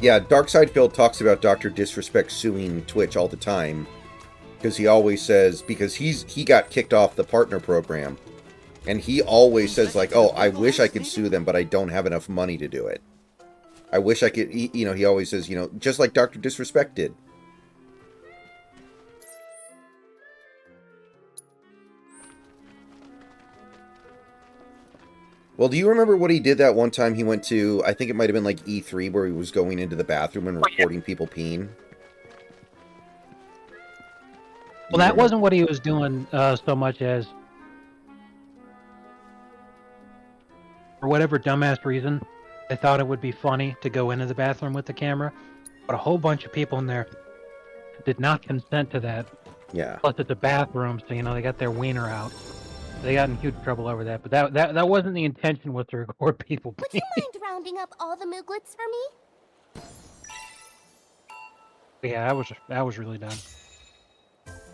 Yeah, Darksidefield talks about Dr. Disrespect suing Twitch all the time. Because he always says, because he got kicked off the partner program. And he always says, like, oh, I wish I could sue them, but I don't have enough money to do it. I wish I could, you know, he always says, you know, just like Dr. Disrespect did. Well, do you remember what he did that one time he went to, I think it might have been like E3, where he was going into the bathroom and reporting people peeing? Well, that wasn't what he was doing so much as, for whatever dumbass reason, they thought it would be funny to go into the bathroom with the camera, but a whole bunch of people in there did not consent to that. Yeah. Plus, it's a bathroom, so, you know, they got their wiener out. They got in huge trouble over that, but that wasn't the intention, was to record people. Would you mind rounding up all the Mooglets for me? Yeah, that was really dumb.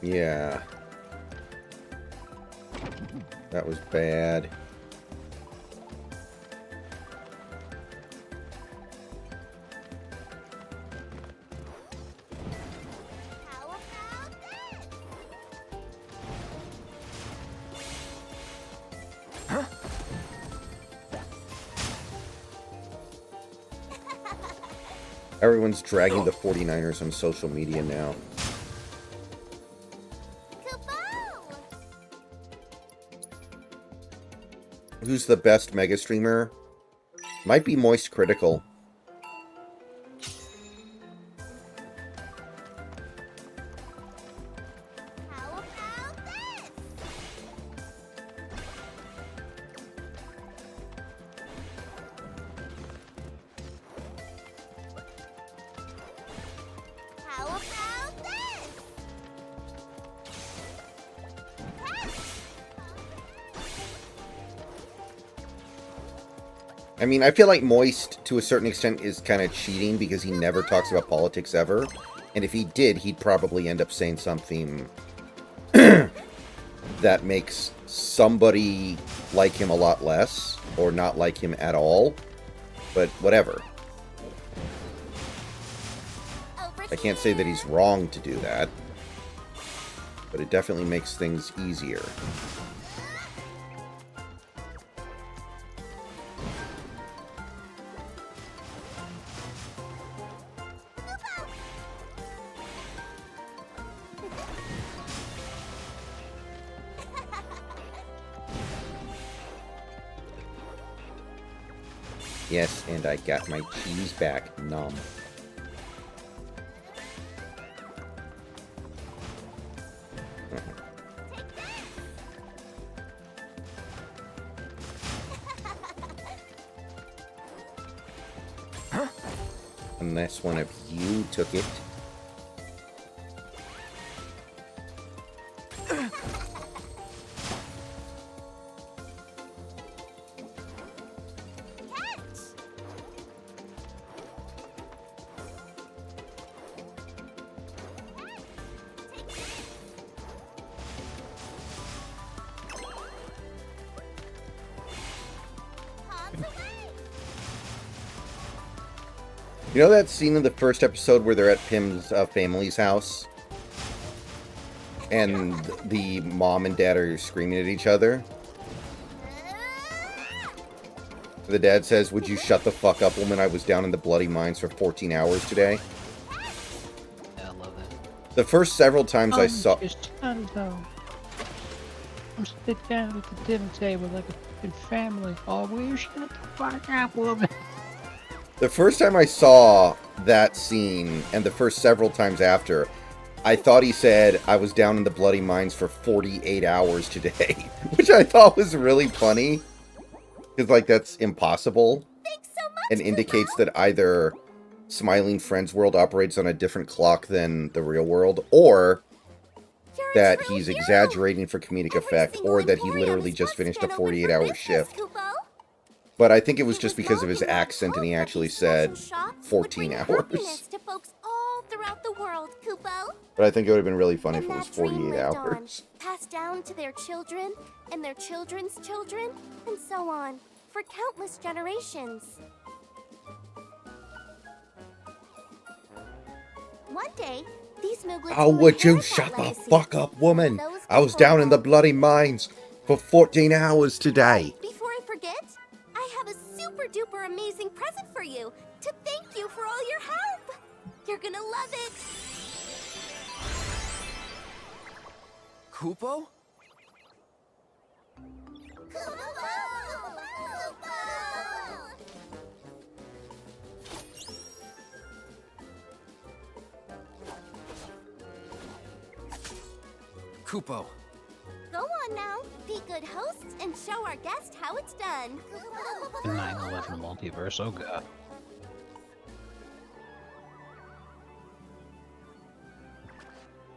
Yeah. That was bad. Everyone's dragging the 49ers on social media now. Who's the best Mega Streamer? Might be Moist Critical. I mean, I feel like Moist, to a certain extent, is kind of cheating because he never talks about politics ever. And if he did, he'd probably end up saying something that makes somebody like him a lot less, or not like him at all. But whatever. I can't say that he's wrong to do that, but it definitely makes things easier. Yes, and I got my cheese back. Nom. Unless one of you took it. You know that scene in the first episode where they're at Pim's family's house? And the mom and dad are screaming at each other? The dad says, "Would you shut the fuck up, woman? I was down in the bloody mines for 14 hours today." Yeah, I love that. The first several times I saw... I'm sit down at the dinner table like a fucking family. Oh, will you shut the fuck up, woman? The first time I saw that scene, and the first several times after, I thought he said, "I was down in the bloody mines for 48 hours today," which I thought was really funny. Because, like, that's impossible. And indicates that either Smiling Friends World operates on a different clock than the real world, or that he's exaggerating for comedic effect, or that he literally just finished a 48-hour shift. But I think it was just because of his accent, and he actually said 14 hours. To folks all throughout the world, Kupo. But I think it would have been really funny if it was 48 hours. Passed down to their children and their children's children, and so on, for countless generations. One day, these Mooglets Oh, will would you inherit that shut the legacy. fuck up, woman? I was down in the bloody mines for 14 hours today. Before I forget, I have a super duper amazing present for you to thank you for all your help. You're gonna love it. Kupo? Kupo. Go on now, be good hosts and show our guest how it's done. 9/11 multiverse, oh god.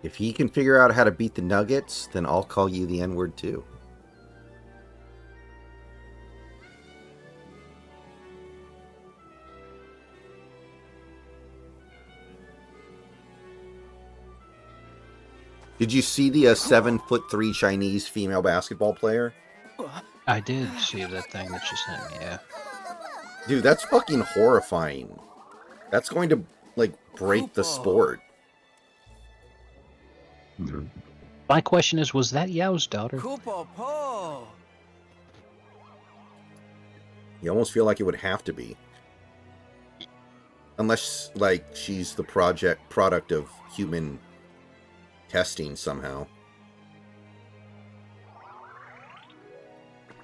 If he can figure out how to beat the Nuggets, then I'll call you the N-word too. Did you see the 7'3" Chinese female basketball player? I did see that thing that you sent me, yeah. Dude, that's fucking horrifying. That's going to, like, break the sport. My question is, was that Yao's daughter? Kupo Po. You almost feel like it would have to be. Unless, like, she's the product of human testing somehow.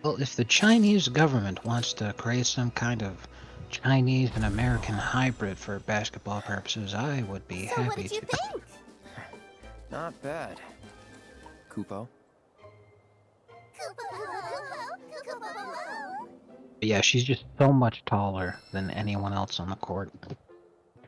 Well, if the Chinese government wants to create some kind of Chinese and American hybrid for basketball purposes, I would be happy What did you to. think? Not bad. Kupo. But yeah, she's just so much taller than anyone else on the court.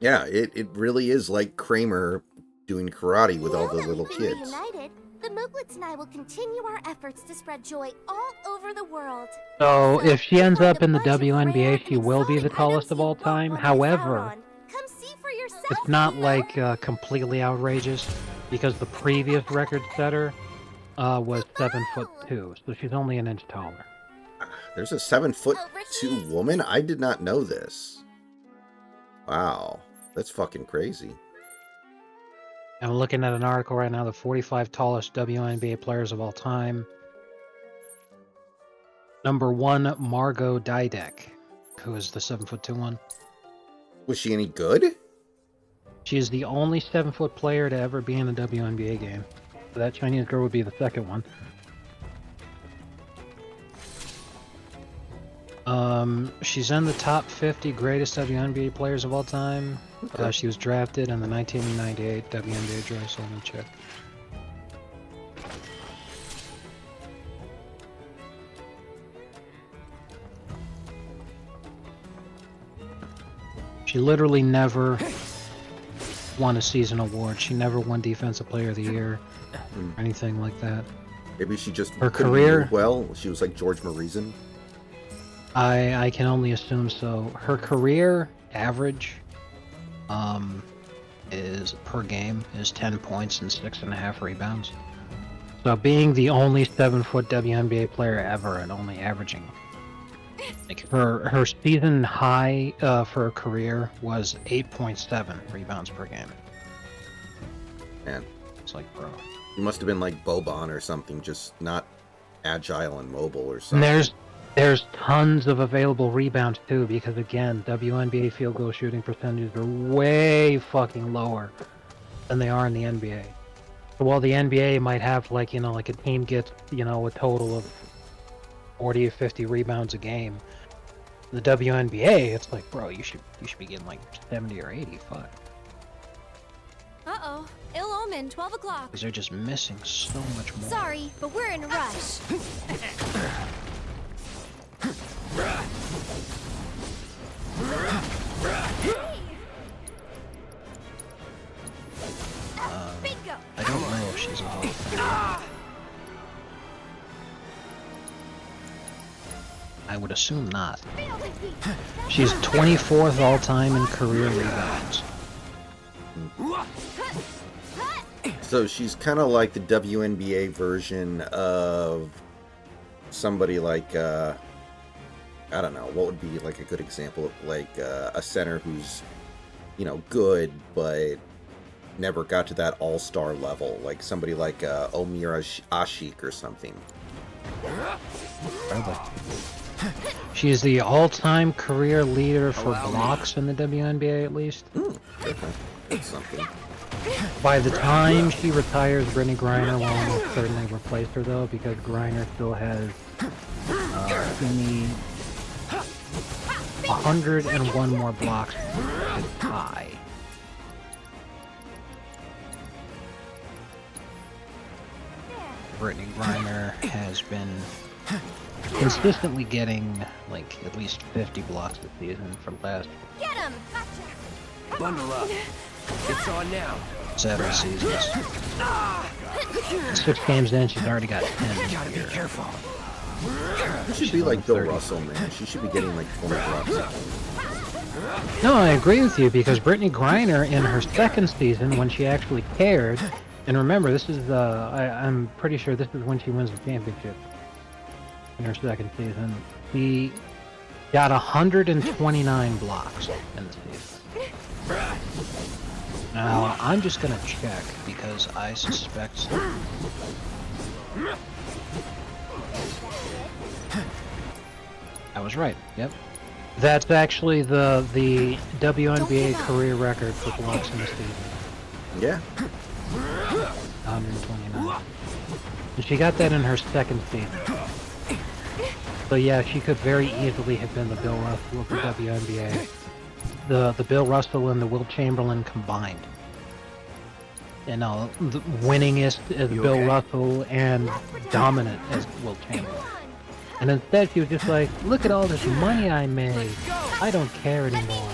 Yeah, it really is like Kramer doing karate with all the Now that little we've been kids. reunited, the Mooglets and I will continue our efforts to spread joy all over the world. So if she ends up in the WNBA, she will be the tallest of all time. However, Come see for yourself. it's not like completely outrageous because the previous record setter was 7'2", so she's only an inch taller. There's a 7'2" woman? I did not know this. Wow, that's fucking crazy. I'm looking at an article right now, the 45 tallest WNBA players of all time. Number 1, Margot Didek, who is the 7'2" one. Was she any good? She is the only 7-foot player to ever be in a WNBA game. So that Chinese girl would be the second one. She's in the top 50 greatest WNBA players of all time. Okay. She was drafted in the 1998 WNBA draft, so let me check. She literally never won a season award. She never won Defensive Player of the Year or anything like that. Maybe she just Her couldn't career- move well. She was like George Marizen. I can only assume so. Her career average is per game is 10 points and 6.5 rebounds. So being the only 7-foot WNBA player ever and only averaging like her season high for her career was 8.7 rebounds per game. Man, it's like, bro. He must have been like Boban or something, just not agile and mobile or something. And there's tons of available rebounds too, because again, WNBA field goal shooting percentages are way fucking lower than they are in the NBA. So while the NBA might have like, like a team gets, a total of 40 or 50 rebounds a game, the WNBA, it's like, bro, you should be getting like 70 or 80. Fuck. Uh-oh. Ill omen, 12 o'clock. Because they're just missing so much more. Sorry, but we're in a rush. Bingo. I don't know if she's a Hall of Famer. I would assume not. She's 24th all-time in career rebounds. So she's kind of like the WNBA version of somebody like, I don't know, what would be like a good example of like a center who's, good, but never got to that all-star level, like somebody like Omira Ashik or something. She is the all-time career leader for blocks in the WNBA, at least. Okay. That's something. By the time she retires, Brittany Griner will almost certainly replace her, though, because Griner still has 101 more blocks to tie. Brittany Griner has been consistently getting like at least 50 blocks a season for the last Get him! Bundle up. It's on now. 7 seasons. 6 games in, she's already got 10. Gotta be careful. She should be like Bill Russell, man. She should be getting like 20 blocks. No, I agree with you, because Brittany Griner in her second season, when she actually cared, and remember, this is I'm pretty sure this is when she wins the championship. In her second season, she got 129 blocks in the season. Now, I'm just gonna check because I suspect. I was right. Yep. That's actually the WNBA career record for blocks in the season. Yeah. 129. And she got that in her second season. So yeah, she could very easily have been the Bill Russell of the WNBA. The Bill Russell and the Wilt Chamberlain combined. The winningest as Bill Russell and dominant as Wilt Chamberlain. And instead she was just like, look at all this money I made. I don't care anymore.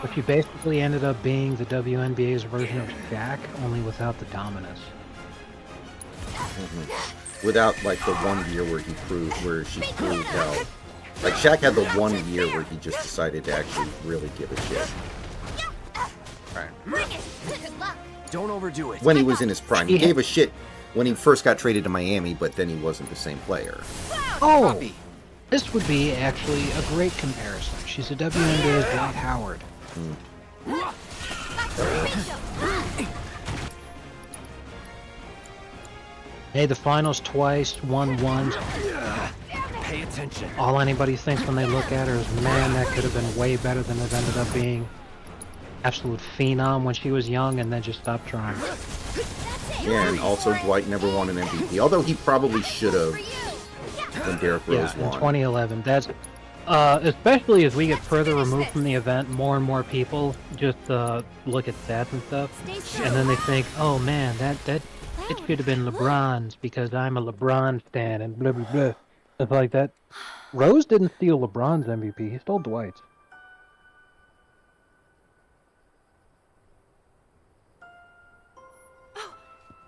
But she basically ended up being the WNBA's version of Shaq, only without the dominance. Without like the 1 year where she proved how, like Shaq had the 1 year where he just decided to actually really give a shit. Right. Don't overdo it. When he was in his prime, he gave a shit when he first got traded to Miami, but then he wasn't the same player. Oh, this would be actually a great comparison. She's a WNBA's Dwight Howard. Hey, the finals twice, won once. Pay attention. All anybody thinks when they look at her is, man, that could have been way better than it ended up being. Absolute phenom when she was young and then just stopped trying. Yeah, and also Dwight never won an MVP, although he probably should have when Derrick Rose in won. 2011. That's especially as we get further removed from the event, more and more people just look at stats and stuff, and then they think, "Oh man, that it should have been LeBron's because I'm a LeBron stan," and blah blah blah. It's like that. Rose didn't steal LeBron's MVP; he stole Dwight's.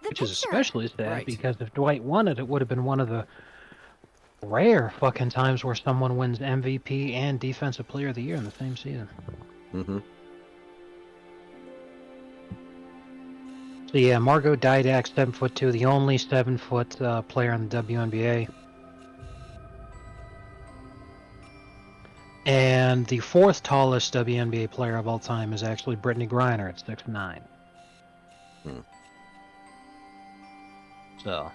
Which is especially sad because if Dwight won it, it would have been one of the rare fucking times where someone wins MVP and Defensive Player of the Year in the same season. Mm-hmm. So yeah, Margot Didak, 7'2", the only 7-foot player in the WNBA. And the fourth tallest WNBA player of all time is actually Brittany Griner at 6'9". So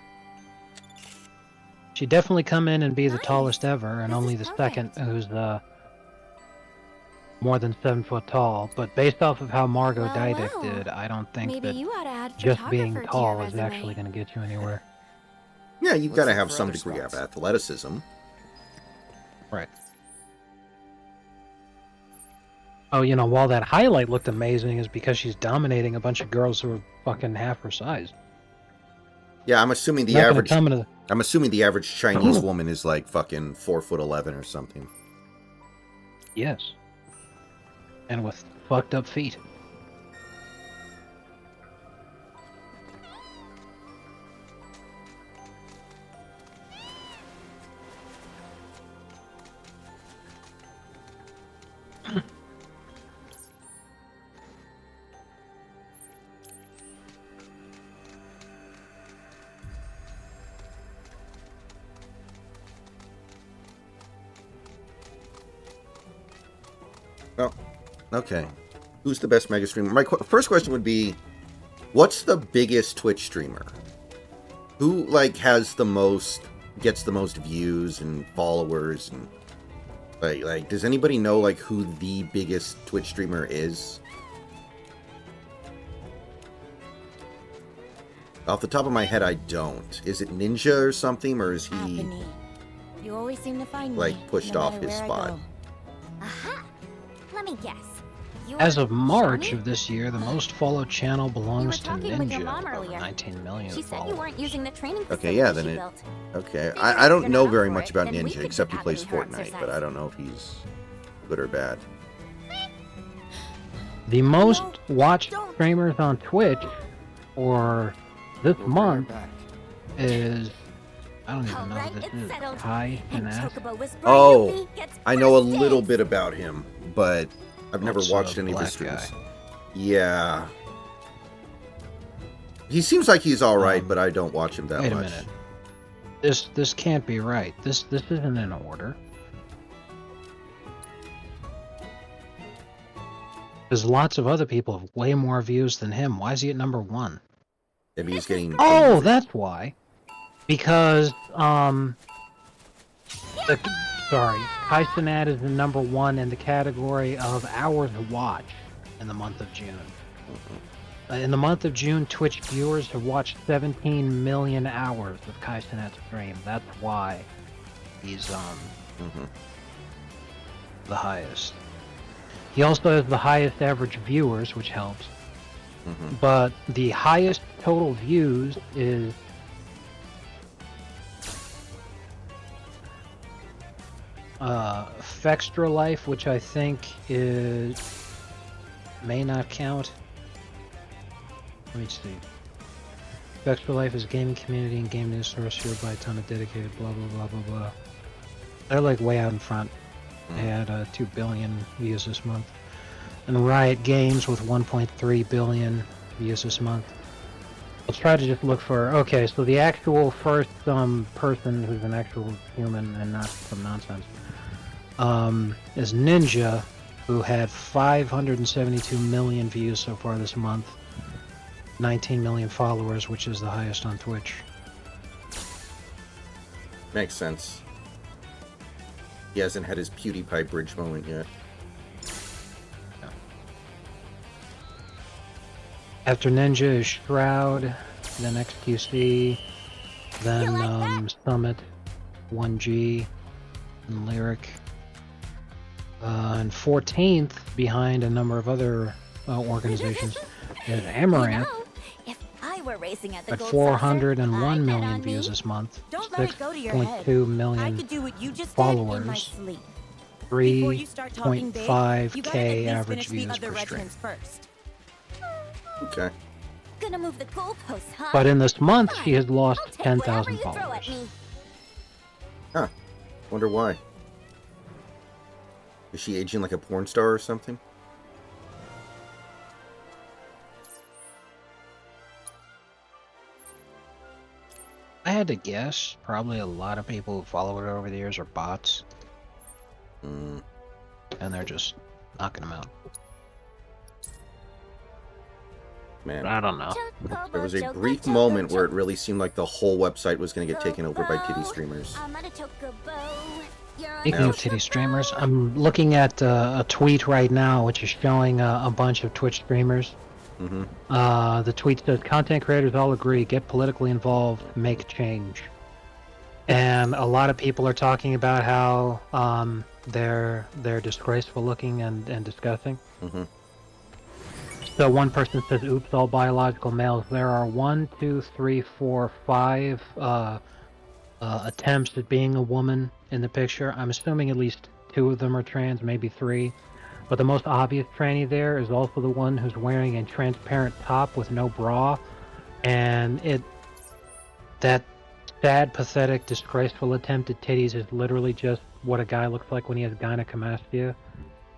she'd definitely come in and be the tallest ever, and only the second who's more than 7 foot tall. But based off of how Margot Didak did, I don't think that just being tall is actually going to get you anywhere. Yeah, you've got to have some degree of athleticism. Right. Oh, you know, while that highlight looked amazing is because she's dominating a bunch of girls who are fucking half her size. Yeah, I'm assuming the average. I'm assuming the average Chinese woman is like fucking 4'11" or something. Yes. And with fucked up feet. Oh, okay. Who's the best mega streamer? My first question would be, what's the biggest Twitch streamer? Who like has the most, gets the most views and followers, and like does anybody know like who the biggest Twitch streamer is? Off the top of my head, I don't. Is it Ninja or something, or is he You always seem to find like me, pushed no off matter his where I spot? go. Aha! Let me guess. As of March of this year, the most followed channel belongs to talking with your Ninja, mom with over earlier. 19 million She said followers. you weren't using the training facility Okay, yeah, then she it. built. Okay, I don't know very much about then we Ninja could except he get plays Avenue her Fortnite, but exercise. I don't know if he's good or bad. The most watched streamers on Twitch for this month is, I don't even know who this is, Kai Finesse. Oh, I know a little bit about him, but I've never It's a watched any of his black streams. Yeah. He seems like he's alright, but I don't watch him that Wait a much. minute. This can't be right. This isn't in order. There's lots of other people with way more views than him. Why is he at number 1? Maybe he's getting... Oh, that's why. Because, sorry, Kai Cenat is the number 1 in the category of hours watched in the month of June. In the month of June, Twitch viewers have watched 17 million hours of Kai Cenat's stream. That's why he's, the highest. He also has the highest average viewers, which helps. But the highest total views is Fextra Life, which I think may not count. Let me see. Fextra Life is a gaming community and game news source fueled by a ton of dedicated blah blah blah blah blah. They're like way out in front. They had 2 billion views this month. And Riot Games with 1.3 billion views this month. Let's try to just look for... Okay, so the actual first person who's an actual human and not some nonsense is Ninja, who had 572 million views so far this month. 19 million followers, which is the highest on Twitch. Makes sense. He hasn't had his PewDiePie bridge moment yet. After Ninja is Shroud, then XQC, then Summit, 1G, and Lyric. And 14th, behind a number of other organizations, is Amaranth. If I were racing at the At Gold 401 million views this month, Don't let it go to your head. 6.2 I million could do what you just did in my followers, sleep. Before you start talking big, you gotta at 3.5k least average finish the views other per stream. regiments first. Okay. Gonna move the goalposts, huh? But in this month, she has lost I'll take 10,000 whatever you throw at followers. me. Huh. Wonder why. Is she aging like a porn star or something? I had to guess, probably a lot of people who follow her over the years are bots. Mm. And they're just knocking them out. Man. I don't know. There was a brief moment where it really seemed like the whole website was going to get taken over by titty streamers. Speaking of titty streamers, I'm looking at a tweet right now which is showing a bunch of Twitch streamers. Mm-hmm. The tweet says, content creators all agree, get politically involved, make change. And a lot of people are talking about how they're disgraceful looking and disgusting. Mm-hmm. So one person says, oops, all biological males. There are 1, 2, 3, 4, 5 attempts at being a woman in the picture. I'm assuming at least 2 of them are trans, maybe 3. But the most obvious tranny there is also the one who's wearing a transparent top with no bra. And that sad, pathetic, disgraceful attempt at titties is literally just what a guy looks like when he has gynecomastia.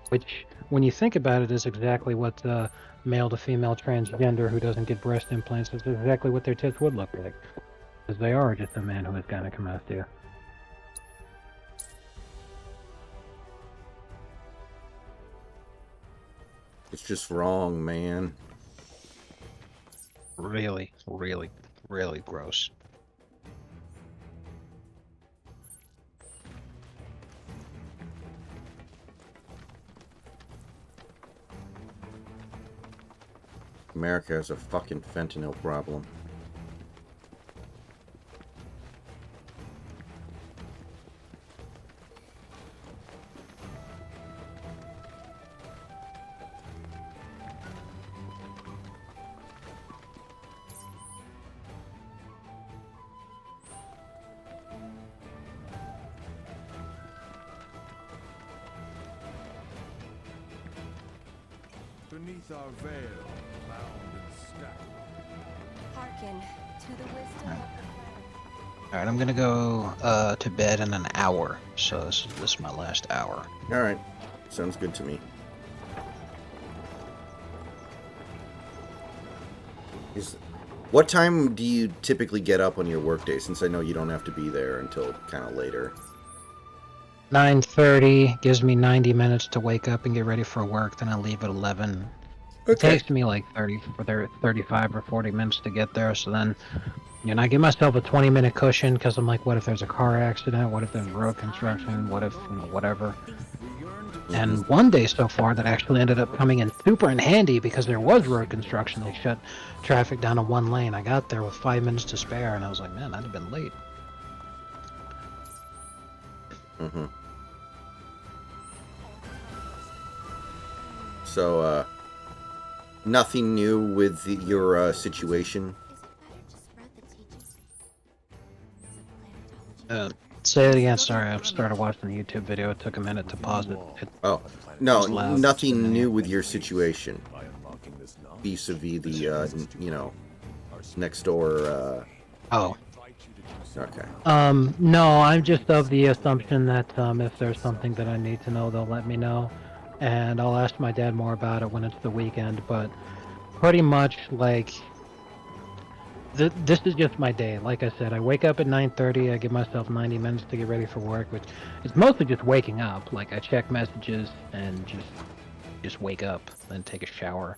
Which, when you think about it, is exactly what male to female transgender who doesn't get breast implants is exactly what their tits would look like. Because they are just a man who has gynecomastia. It's just wrong, man. Really, really, really gross. America has a fucking fentanyl problem. Beneath our veil, bound and stacked. Hearken to the wisdom of the Alright, I'm gonna go to bed in an hour. So this is my last hour. Alright. Sounds good to me. What time do you typically get up on your workday, since I know you don't have to be there until kind of later? 9:30 gives me 90 minutes to wake up and get ready for work, then I leave at 11. It takes me like 35 or 40 minutes to get there, so then, you know, I give myself a 20-minute cushion because I'm like, what if there's a car accident? What if there's road construction? What if, you know, whatever. And one day so far that actually ended up coming in super handy because there was road construction. They shut traffic down to one lane. I got there with 5 minutes to spare, and I was like, man, I'd have been late. Mm-hmm. So, nothing new with your situation? Say it again, sorry, I started watching the YouTube video, it took a minute to pause it. Oh, no, nothing new with your situation. Vis-a-vis the, you know, next door, Oh. Okay. No, I'm just of the assumption that, if there's something that I need to know, they'll let me know. And I'll ask my dad more about it when it's the weekend, but pretty much, like, this is just my day. Like I said, I wake up at 9:30, I give myself 90 minutes to get ready for work, which is mostly just waking up. Like, I check messages and just wake up, then take a shower,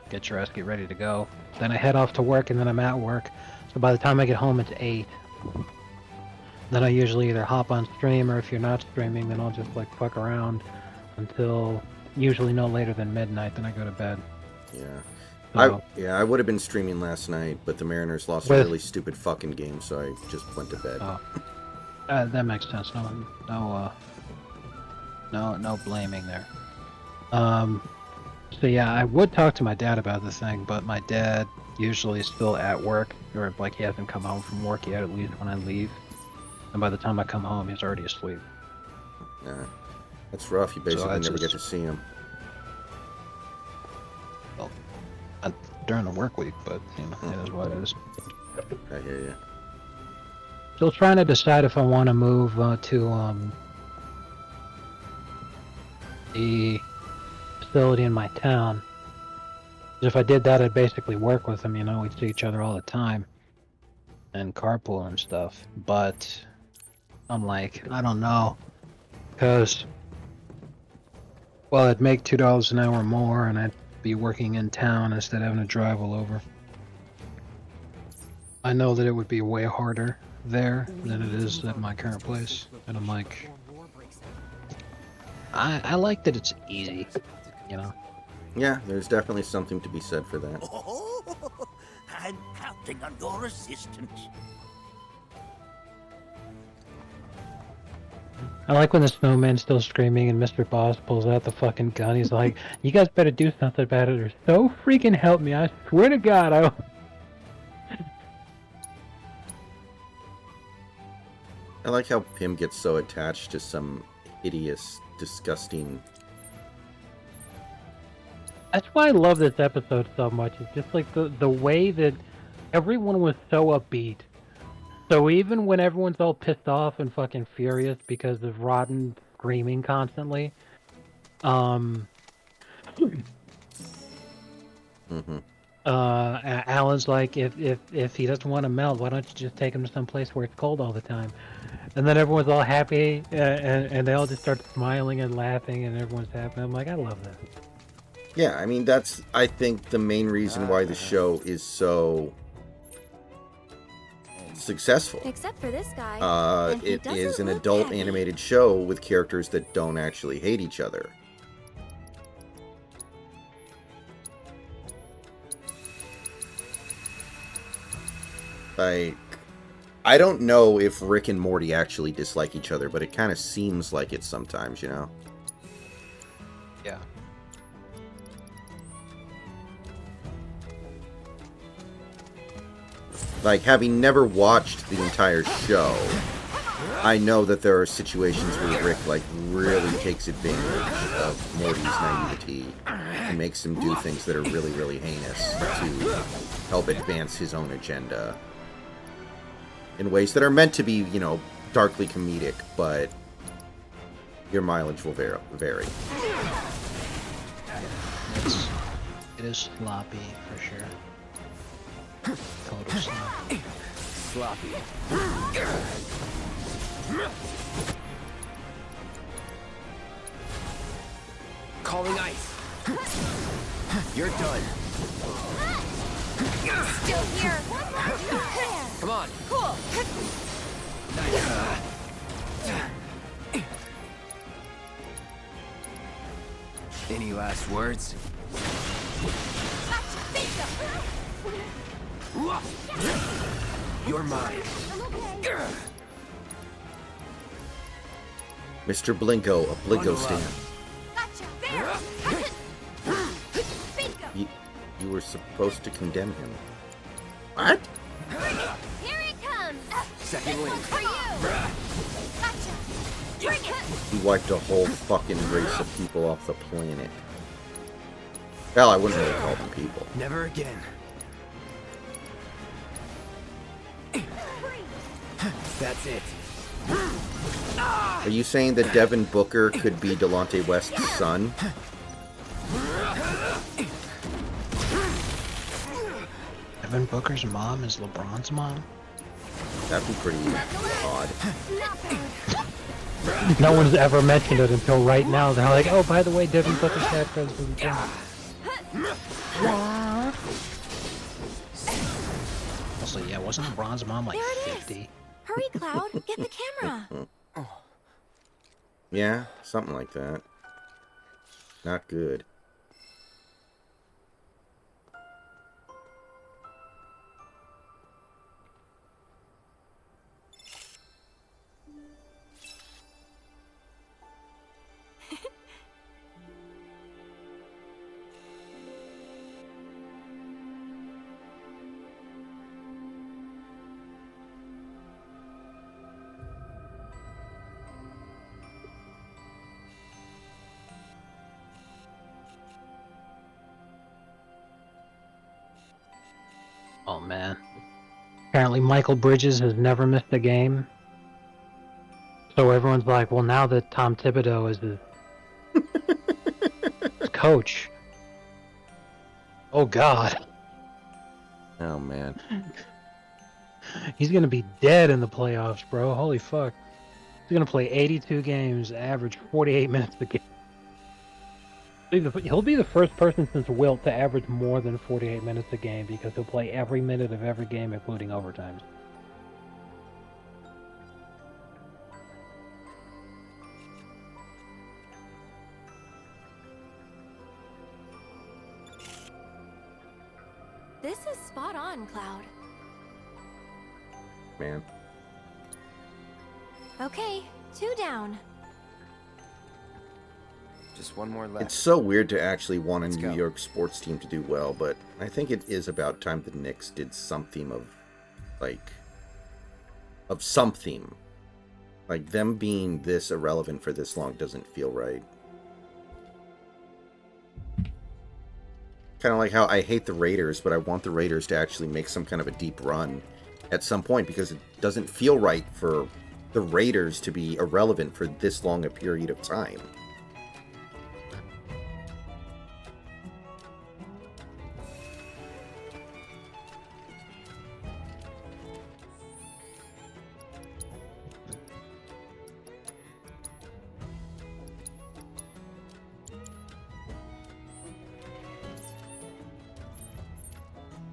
get dressed, get ready to go. Then I head off to work, and then I'm at work. So by the time I get home, it's 8. Then I usually either hop on stream, or if you're not streaming, then I'll just, like, fuck around until usually no later than midnight, then I go to bed. Yeah. So I would have been streaming last night, but the Mariners lost a With- really stupid fucking game, so I just went to bed. Oh, that makes sense. No blaming there. So yeah, I would talk to my dad about this thing, but my dad usually is still at work, or like he hasn't come home from work yet, at least when I leave. And by the time I come home, he's already asleep. Yeah, that's rough. You basically I never just- get to see him. Well, not during the work week, but you know, it is what it is. I hear you. Still trying to decide if I want to move to the facility in my town. 'Cause if I did that, I'd basically work with him. You know, we'd see each other all the time and carpool and stuff. But I'm like, I don't know, because well, I'd make $2 an hour more, and I'd be working in town instead of having to drive all over. I know that it would be way harder there than it is at my current place, and I'm like, I like that it's easy, you know. Yeah, there's definitely something to be said for that. Oh, I'm counting on your assistance. I like when the snowman's still screaming and Mr. Boss pulls out the fucking gun. He's like, "You guys better do something about it, or so freaking help me! I swear to God, I." I like how Pym gets so attached to some hideous, disgusting. That's why I love this episode so much. It's just like the way that everyone was so upbeat. So even when everyone's all pissed off and fucking furious because of Rodden screaming constantly, Alan's like, if he doesn't want to melt, why don't you just take him to some place where it's cold all the time? And then everyone's all happy, and they all just start smiling and laughing, and everyone's happy. I'm like, I love that. Yeah, I mean, that's, I think, the main reason why the show is so successful. Except for this guy. and he It is doesn't an look adult happy. animated show with characters that don't actually hate each other. Like, I don't know if Rick and Morty actually dislike each other, but it kind of seems like it sometimes, you know? Yeah. Like, having never watched the entire show, I know that there are situations where Rick, like, really takes advantage of Morty's naivety and makes him do things that are really, really heinous to help advance his own agenda. In ways that are meant to be, you know, darkly comedic, but your mileage will vary. It is sloppy, for sure. Total sloppy. Sloppy. Calling ice. You're done. Still here. One more. Come on. Cool. Any last words? You're mine. Mr. Blinko, a Blinko stand. You were supposed to condemn him. What? Here it comes. Second link. For you. Gotcha. Bring it. He wiped a whole fucking race of people off the planet. Well, I wouldn't really call them people. Never again. That's it. Are you saying that Devin Booker could be Delonte West's son? Devin Booker's mom is LeBron's mom? That'd be pretty odd. No one's ever mentioned it until right now. They're like, oh, by the way, Devin Booker's dad president. Also, yeah, wasn't LeBron's mom like There it is. 50? Hurry, Cloud. Get the camera. Yeah, something like that. Not good. Oh man. Apparently Michael Bridges has never missed a game. So everyone's like, well, now that Tom Thibodeau is his coach. Oh God. Oh man. He's gonna be dead in the playoffs, bro. Holy fuck. He's gonna play 82 games, average 48 minutes a game. He'll be the first person since Wilt to average more than 48 minutes a game because he'll play every minute of every game, including overtimes. This is spot on, Cloud. Man. Okay, 2 down. Just one more left. It's so weird to actually want a Let's New go. York sports team to do well, but I think it is about time the Knicks did something of, like, of something. Like, them being this irrelevant for this long doesn't feel right. Kind of like how I hate the Raiders, but I want the Raiders to actually make some kind of a deep run at some point, because it doesn't feel right for the Raiders to be irrelevant for this long a period of time.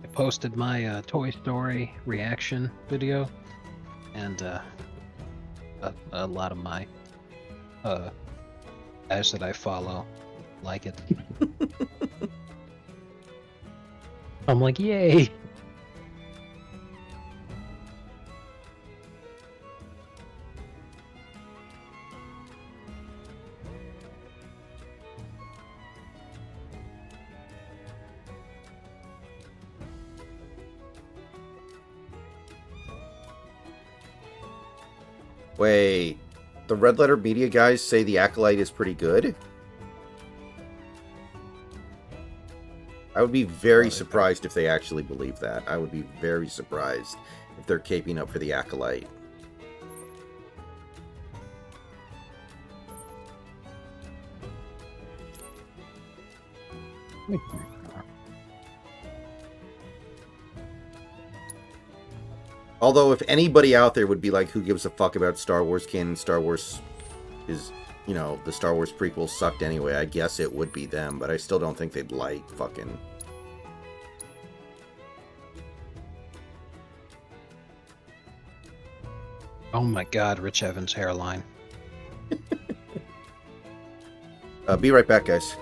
I posted my Toy Story reaction video, and a lot of my guys that I follow like it. I'm like, yay! Wait, the Red Letter Media guys say the Acolyte is pretty good? I would be very surprised if they actually believe that. I would be very surprised if they're caping up for the Acolyte. Although, if anybody out there would be like, who gives a fuck about Star Wars canon? Star Wars is, you know, the Star Wars prequels sucked anyway. I guess it would be them, but I still don't think they'd like fucking... Oh my god, Rich Evans' hairline. Be right back, guys.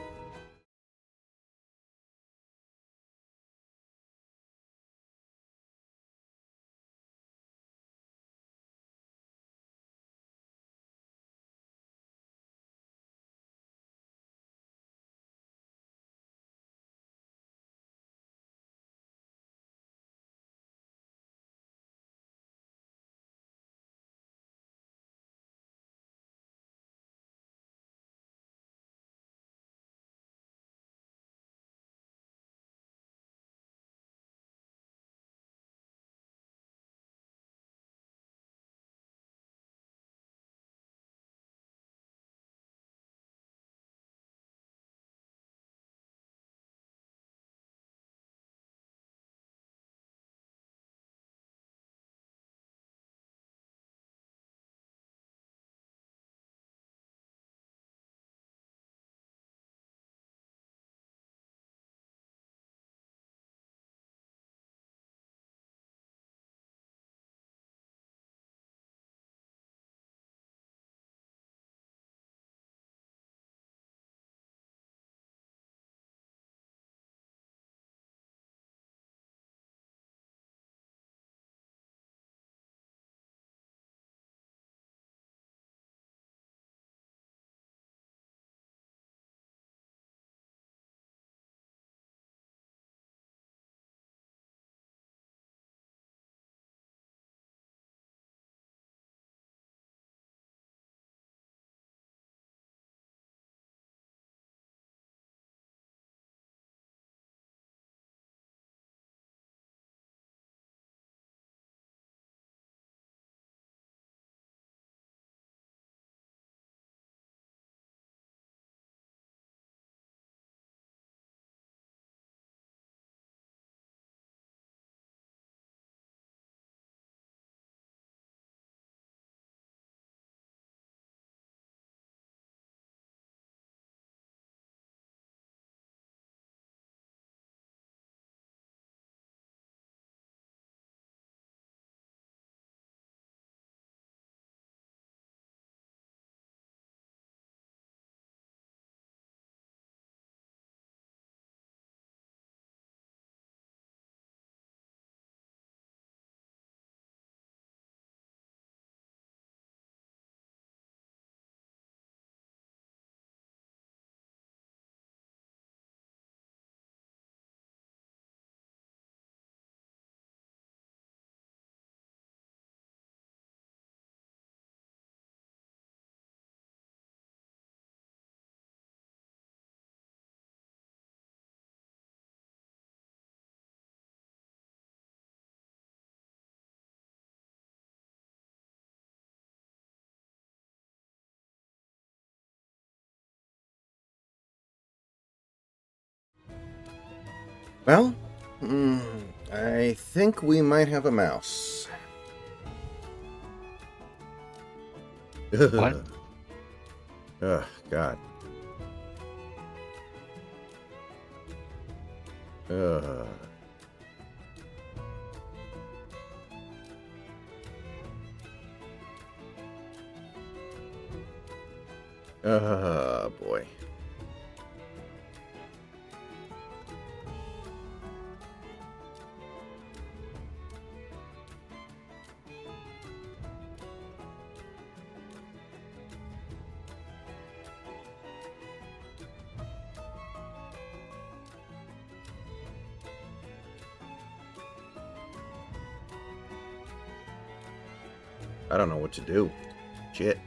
Well, I think we might have a mouse. What? Oh, God. Boy. I don't know what to do. Shit.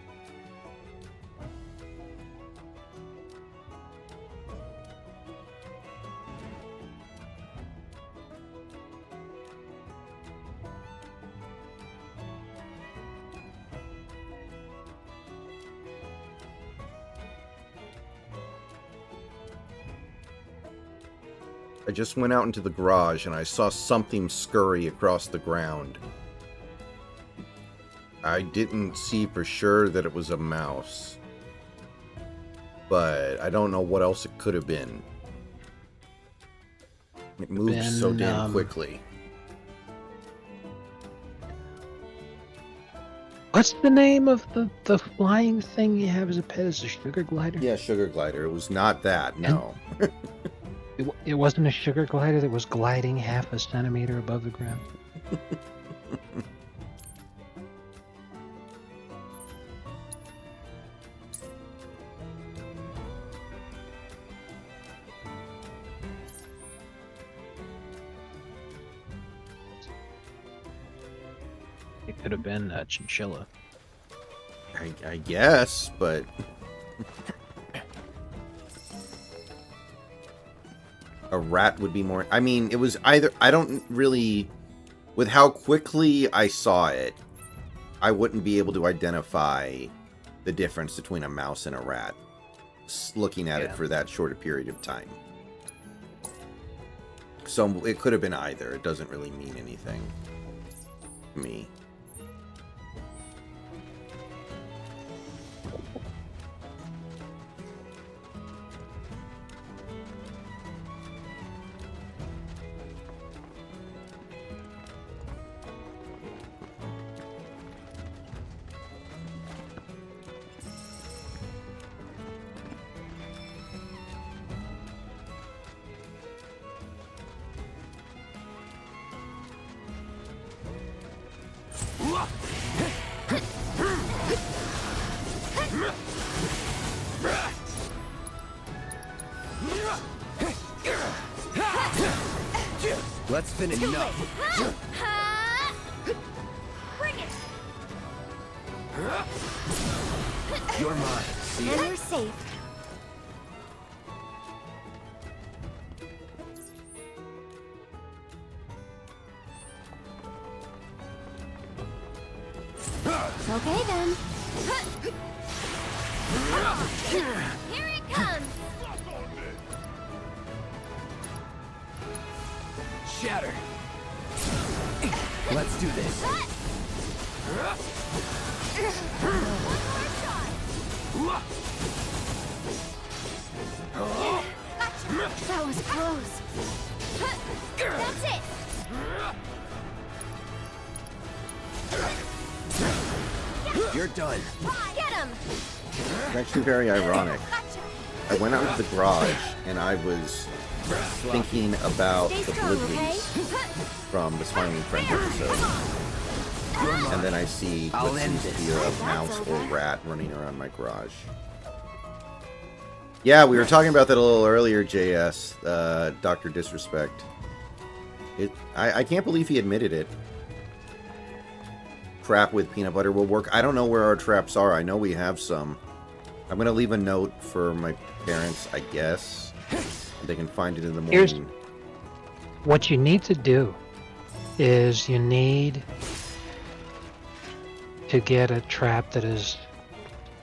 I just went out into the garage and I saw something scurry across the ground. I didn't see for sure that it was a mouse, but I don't know what else it could have been. It moves so damn quickly. What's the name of the flying thing you have as a pet? Is a sugar glider? Yeah, sugar glider. It was not that, no. It wasn't a sugar glider that was gliding half a centimeter above the ground. It could have been a chinchilla. I guess, but... A rat would be more... I mean, it was either... I don't really... With how quickly I saw it, I wouldn't be able to identify the difference between a mouse and a rat, looking at it for that short a period of time. So it could have been either. It doesn't really mean anything to me. Let's finish enough. Bring it. You're mine. See And ya. you're safe. Okay then. Here it comes. Shatter. Let's do this. Gotcha. That was close. That's it. You're done. Get him. It's actually very ironic. I went out to the garage and I was thinking about the Blibblies from the Spiny Friends episode. And then I see what seems to be a mouse or rat running around my garage. Yeah, we were talking about that a little earlier, JS, Dr. Disrespect. I can't believe he admitted it. Trap with peanut butter will work. I don't know where our traps are. I know we have some. I'm going to leave a note for my parents, I guess. They can find it in the morning. What you need to do is you need to get a trap that is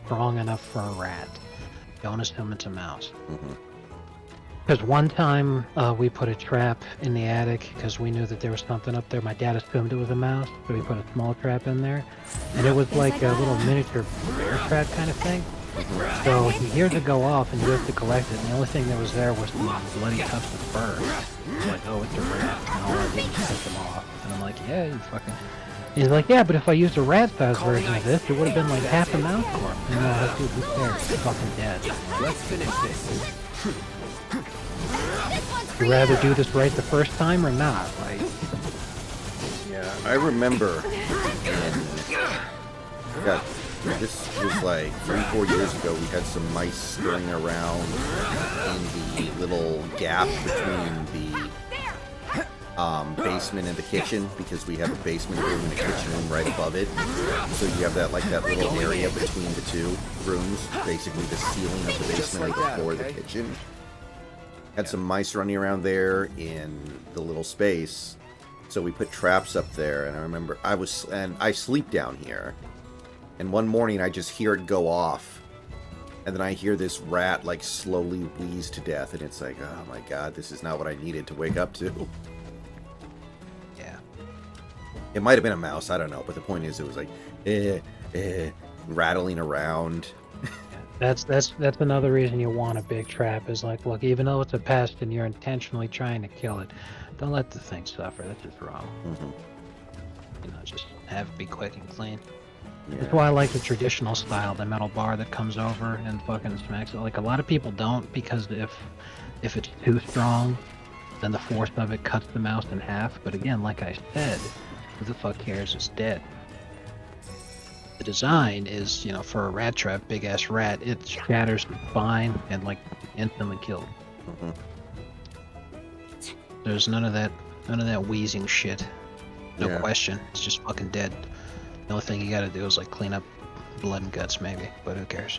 strong enough for a rat. Don't assume it's a mouse. Because one time we put a trap in the attic because we knew that there was something up there. My dad assumed it was a mouse, so we put a small trap in there. And it was like a little miniature bear trap kind of thing. So he hears it go off and he goes to collect it, and the only thing that was there was some bloody tufts of fur. He's like, oh, it's a rat. And all I did was pick them off. And I'm like, yeah, you fucking... He's like, yeah, but if I used a rat-sized version of this, it would have been like half a mouse corpse. And dude, who cares? It's fucking dead. Let's finish this. Would you rather do this right the first time or not? Like, Yeah, I remember. God, this was like 3-4 years ago. We had some mice scurrying around in the little gap between the basement and the kitchen, because we have a basement room and a kitchen room right above it. So you have that little area between the two rooms, basically the ceiling of the basement or the floor of the kitchen. Had some mice running around there in the little space, so we put traps up there. And I remember I sleep down here, and one morning I just hear it go off, and then I hear this rat like slowly wheeze to death, and it's like, oh my god, this is not what I needed to wake up to. yeah. It might have been a mouse, I don't know, but the point is, it was like, rattling around. That's another reason you want a big trap, is like, look, even though it's a pest and you're intentionally trying to kill it, don't let the thing suffer. That's just wrong. You know, just have it be quick and clean. Yeah. That's why I like the traditional style, the metal bar that comes over and fucking smacks it. Like, a lot of people don't, because if it's too strong, then the force of it cuts the mouse in half. But again, like I said, who the fuck cares? It's dead. The design is, you know, for a rat trap, big ass rat, it shatters the spine and like instantly killed. There's none of that wheezing shit. No question. It's just fucking dead. The only thing you gotta do is like clean up blood and guts maybe, but who cares?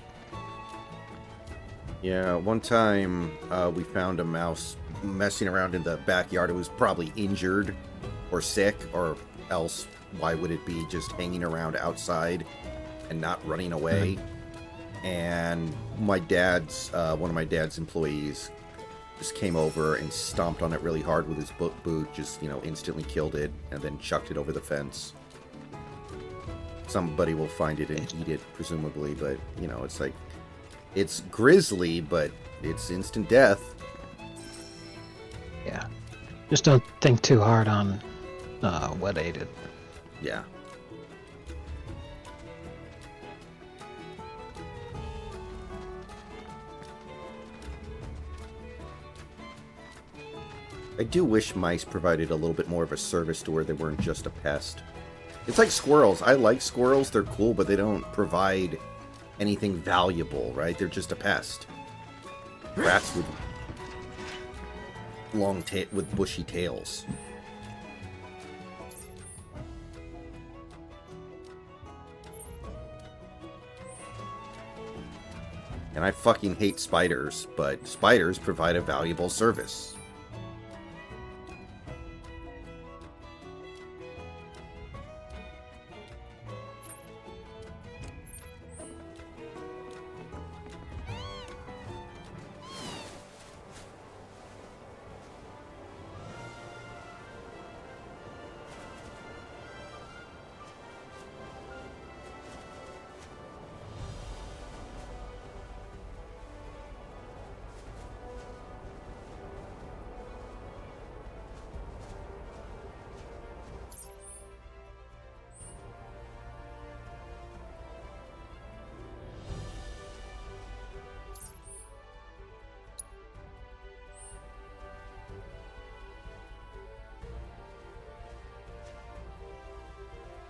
Yeah, one time we found a mouse messing around in the backyard. It was probably injured or sick, or else why would it be just hanging around outside and not running away? And my dad's one of my dad's employees just came over and stomped on it really hard with his boot, just, you know, instantly killed it, and then chucked it over the fence. Somebody will find it and eat it, presumably, but, you know, it's like, it's grisly, but it's instant death. Yeah. Just don't think too hard on what ate it. Yeah. I do wish mice provided a little bit more of a service to where they weren't just a pest. It's like squirrels. I like squirrels. They're cool, but they don't provide anything valuable, right? They're just a pest. Rats with with bushy tails. And I fucking hate spiders, but spiders provide a valuable service.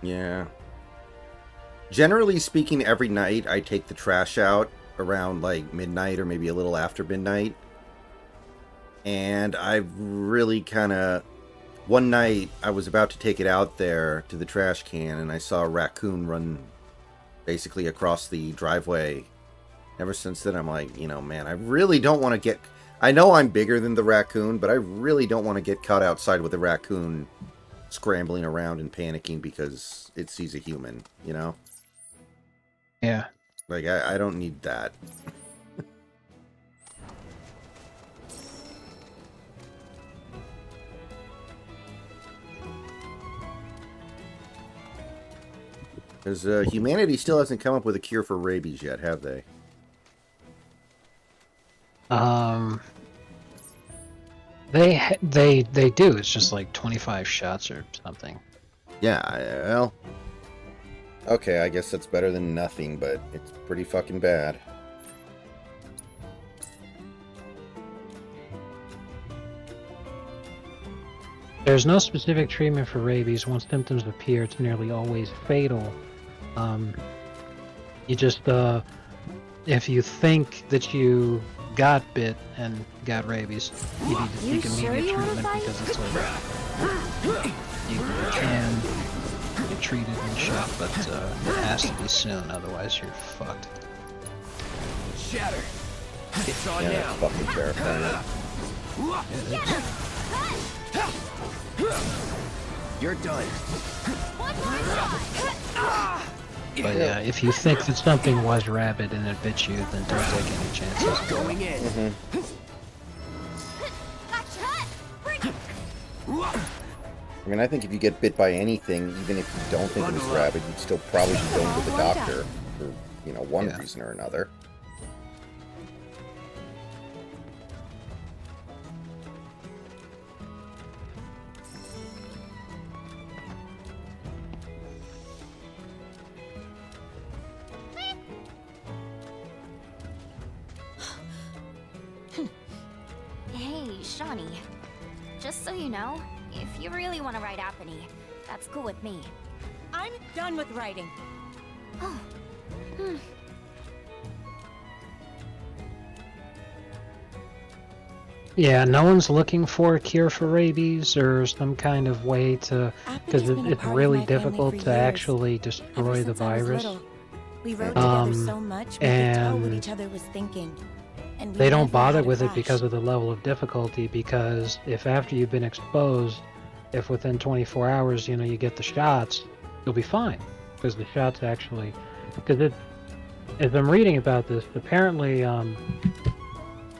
Yeah. Generally speaking, every night I take the trash out around like midnight or maybe a little after midnight. And I've really kind of... One night I was about to take it out there to the trash can, and I saw a raccoon run basically across the driveway. Ever since then, I'm like, you know, man, I really don't want to get... I know I'm bigger than the raccoon, but I really don't want to get caught outside with a raccoon scrambling around and panicking because it sees a human, you know? Yeah. Like, I don't need that. Because humanity still hasn't come up with a cure for rabies yet, have they? They do. It's just like 25 shots or something. Yeah, well... Okay, I guess that's better than nothing, but it's pretty fucking bad. There's no specific treatment for rabies. Once symptoms appear, it's nearly always fatal. You just, if you think that you got bit and got rabies, you need to seek immediate treatment because it's like, you can get treated and shot, but it has to be soon, otherwise you're fucked. Shatter. It's on Yeah, now. that's fucking terrifying. You're done. But yeah, if you think that something was rabid and it bit you, then don't take any chances. Going in. I mean, I think if you get bit by anything, even if you don't think it was rabid, you'd still probably be going to the doctor for, you know, one reason or another. Hey, Shawnee. Just so you know, if you really want to write Apony, that's cool with me. I'm done with writing. Oh. Yeah, no one's looking for a cure for rabies or some kind of way to, because it's really difficult to actually destroy the virus. We wrote together so much, we could tell what each other was thinking. And we they don't never bother had a with it crash. because of the level of difficulty, because if after you've been exposed, if within 24 hours, you know, you get the shots, you'll be fine. Because the shots actually, because it, as I'm reading about this, apparently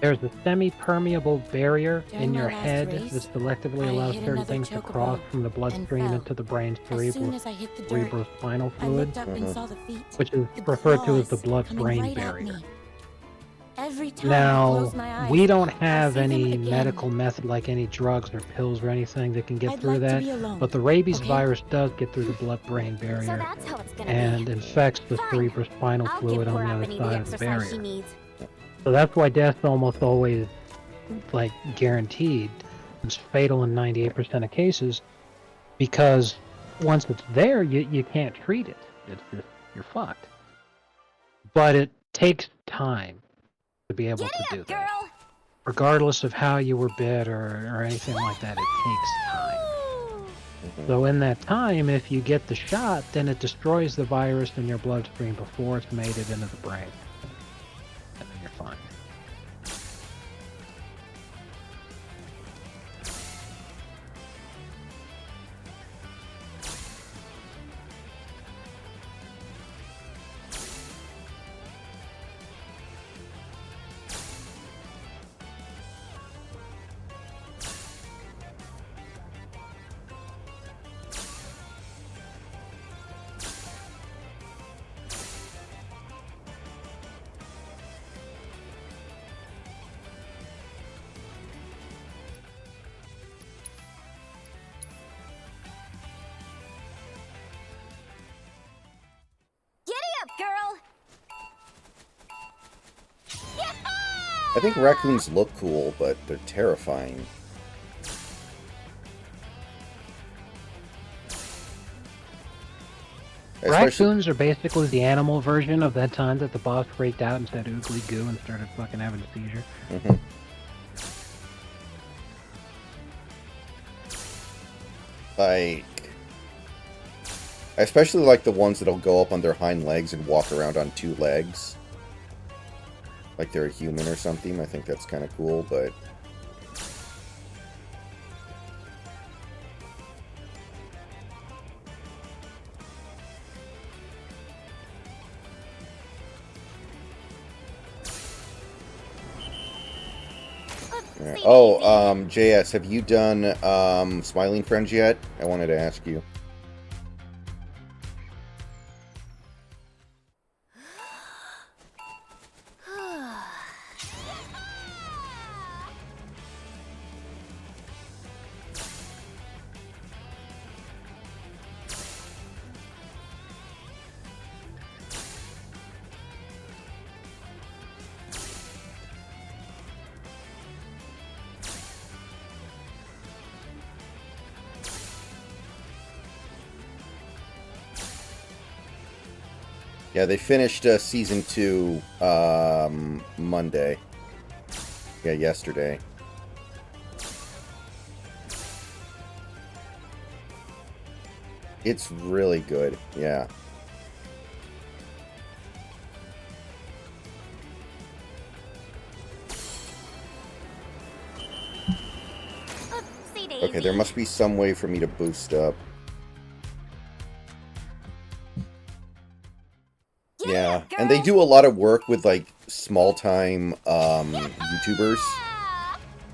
there's a semi-permeable barrier in your head that selectively allows certain things to cross from the bloodstream into the brain's cerebrospinal fluid, which is referred to as the blood-brain barrier. Every time I Now, close my eyes, we don't I have see them any again. medical method like any drugs or pills or anything that can get I'd through like to that, be alone, but the rabies okay? virus does get through the blood-brain barrier that's how it's gonna and be. infects the cerebrospinal I'll fluid give on poor the other Apony side the of the exercise she barrier. needs. So that's why death's almost always, like, guaranteed. It's fatal in 98% of cases, because once it's there, you can't treat it. It's just, you're fucked. But it takes time to be able to do that. Regardless of how you were bit or anything like that, it takes time. So in that time, if you get the shot, then it destroys the virus in your bloodstream before it's made it into the brain. And then you're fine. Girl! I think raccoons look cool, but they're terrifying. Raccoons are basically the animal version of that time that the boss freaked out and said oogly goo and started fucking having a seizure. Like, I especially like the ones that'll go up on their hind legs and walk around on two legs. Like they're a human or something. I think that's kind of cool, but... Yeah. Oh, JS, have you done Smiling Friends yet? I wanted to ask you. Yeah, they finished season 2 Monday. Yeah, yesterday. It's really good, yeah. Okay, there must be some way for me to boost up. Yeah, and they do a lot of work with, like, small-time YouTubers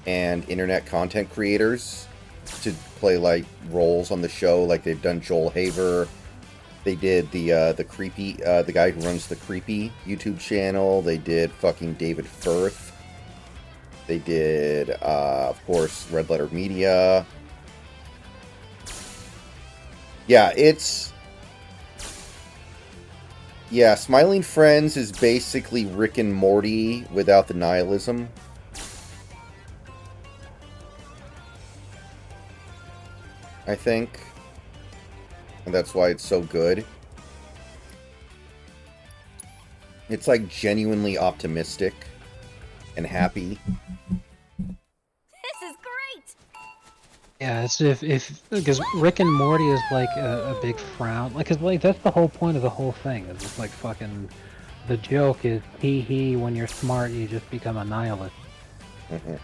and internet content creators to play, like, roles on the show. Like, they've done Joel Haver. They did the Creepy, the guy who runs the Creepy YouTube channel. They did fucking David Firth. They did, of course, Red Letter Media. Yeah, it's... Yeah, Smiling Friends is basically Rick and Morty without the nihilism. I think. And that's why it's so good. It's like genuinely optimistic and happy. This is great. Yeah, it's if because Rick and Morty is like a big frown, like, 'cause like that's the whole point of the whole thing. Is it's like fucking, the joke is hee when you're smart you just become a nihilist. Mm-hmm.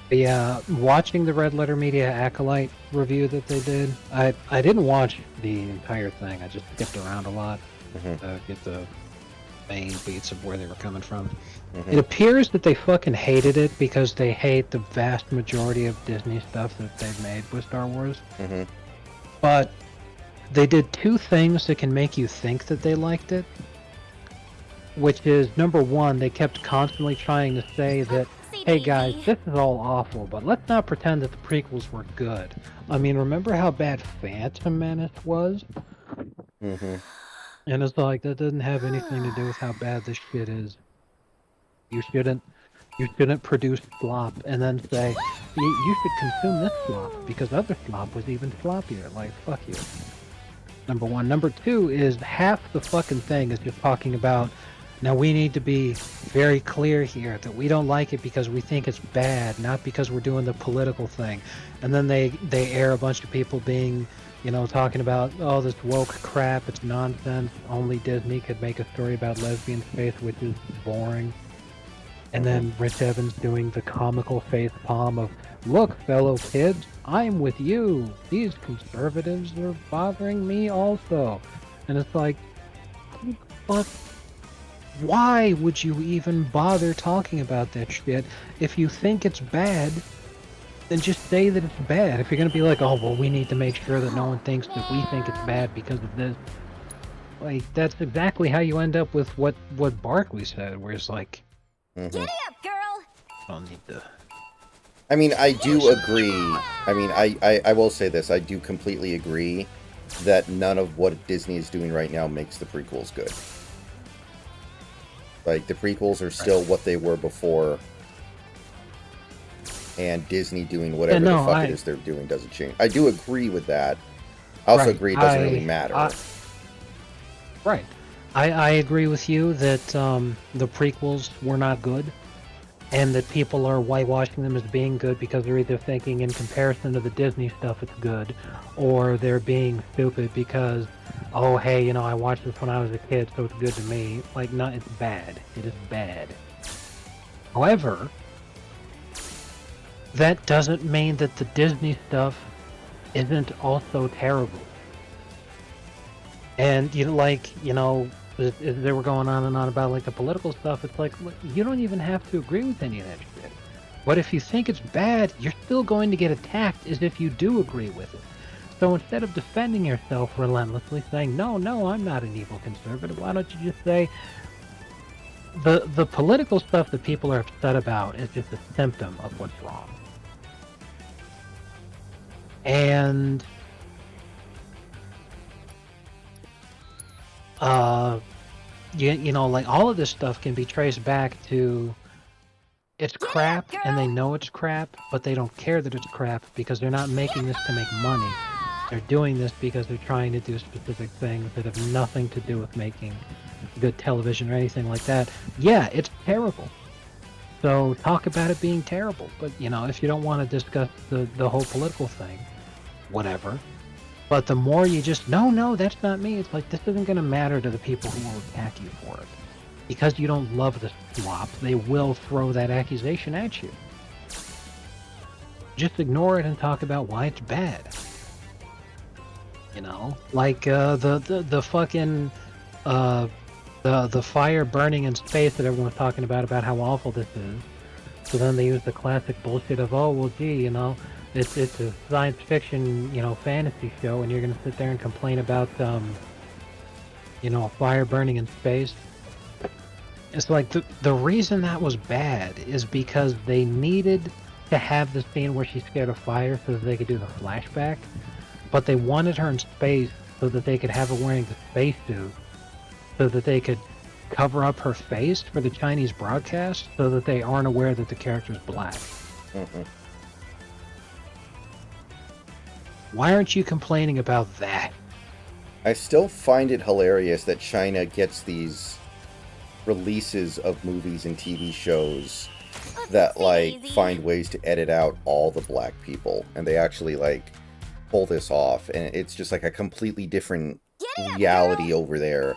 But yeah, watching the Red Letter Media Acolyte review that they did, I didn't watch the entire thing. I just skipped around a lot to get the main beats of where they were coming from. It appears that they fucking hated it because they hate the vast majority of Disney stuff that they've made with Star Wars. But they did two things that can make you think that they liked it. Which is, number one, they kept constantly trying to say that, hey guys, this is all awful, but let's not pretend that the prequels were good. I mean, remember how bad Phantom Menace was? And it's like, that doesn't have anything to do with how bad this shit is. You shouldn't produce slop and then say, you should consume this slop because other slop was even sloppier. Like, fuck you. Number one. Number two is half the fucking thing is just talking about, now we need to be very clear here that we don't like it because we think it's bad, not because we're doing the political thing. And then they air a bunch of people being, you know, talking about, oh, this woke crap, it's nonsense, only Disney could make a story about lesbian faith, which is boring. And then Rich Evans doing the comical face palm of, look, fellow kids, I'm with you. These conservatives are bothering me also. And it's like, but why would you even bother talking about that shit? If you think it's bad, then just say that it's bad. If you're gonna be like, oh, well, we need to make sure that no one thinks that we think it's bad because of this. Like, that's exactly how you end up with what Barkley said, where it's like, Giddy up, girl! don't need to... I mean, I do agree. I mean, I will say this. I do completely agree that none of what Disney is doing right now makes the prequels good. Like, the prequels are still what they were before. And Disney doing whatever the fuck it is they're doing doesn't change. I do agree with that. I also agree it doesn't really matter. Right. I agree with you that the prequels were not good. And that people are whitewashing them as being good because they're either thinking in comparison to the Disney stuff it's good, or they're being stupid because, oh hey, you know, I watched this when I was a kid, so it's good to me. Like, no, it's bad. It is bad. However, that doesn't mean that the Disney stuff isn't also terrible. And, you know, like, you know, they were going on and on about, like, the political stuff. It's like, look, you don't even have to agree with any of that shit. But if you think it's bad, you're still going to get attacked as if you do agree with it. So instead of defending yourself relentlessly, saying, no, I'm not an evil conservative, why don't you just say, the political stuff that people are upset about is just a symptom of what's wrong. And you know, like, all of this stuff can be traced back to it's crap, and they know it's crap, but they don't care that it's crap because they're not making this to make money. They're doing this because they're trying to do specific things that have nothing to do with making good television or anything like that. Yeah, it's terrible. So talk about it being terrible. But, you know, if you don't want to discuss the whole political thing, whatever. But the more you just, no, that's not me. It's like, this isn't going to matter to the people who will attack you for it. Because you don't love the swap, they will throw that accusation at you. Just ignore it and talk about why it's bad. You know, like the fucking the fire burning in space that everyone's talking about how awful this is. So then they use the classic bullshit of, oh well, gee, you know, it's a science fiction, you know, fantasy show, and you're gonna sit there and complain about you know, a fire burning in space. It's like the reason that was bad is because they needed to have the scene where she's scared of fire so that they could do the flashback, but they wanted her in space so that they could have her wearing the spacesuit so that they could cover up her face for the Chinese broadcast so that they aren't aware that the character's black. Mm-hmm. Why aren't you complaining about that? I still find it hilarious that China gets these releases of movies and TV shows that like find ways to edit out all the black people, and they actually like pull this off, and it's just like a completely different reality over there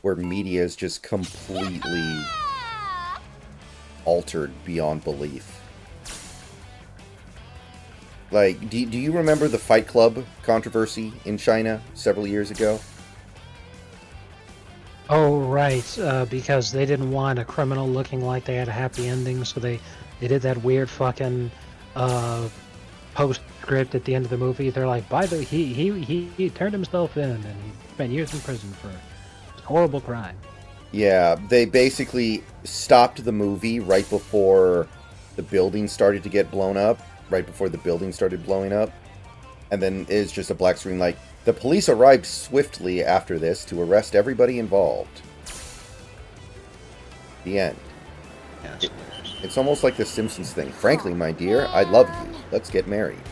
where media is just completely altered beyond belief. Like, do you remember the Fight Club controversy in China several years ago? Oh, right, because they didn't want a criminal looking like they had a happy ending, so they did that weird fucking postscript at the end of the movie. They're like, by the way, he turned himself in, and he spent years in prison for a horrible crime. Yeah, they basically stopped the movie right before the building started to get blown up, right before the building started blowing up, and then it's just a black screen like, the police arrived swiftly after this to arrest everybody involved. The end. It's almost like the Simpsons thing. Frankly, my dear, I love you. Let's get married.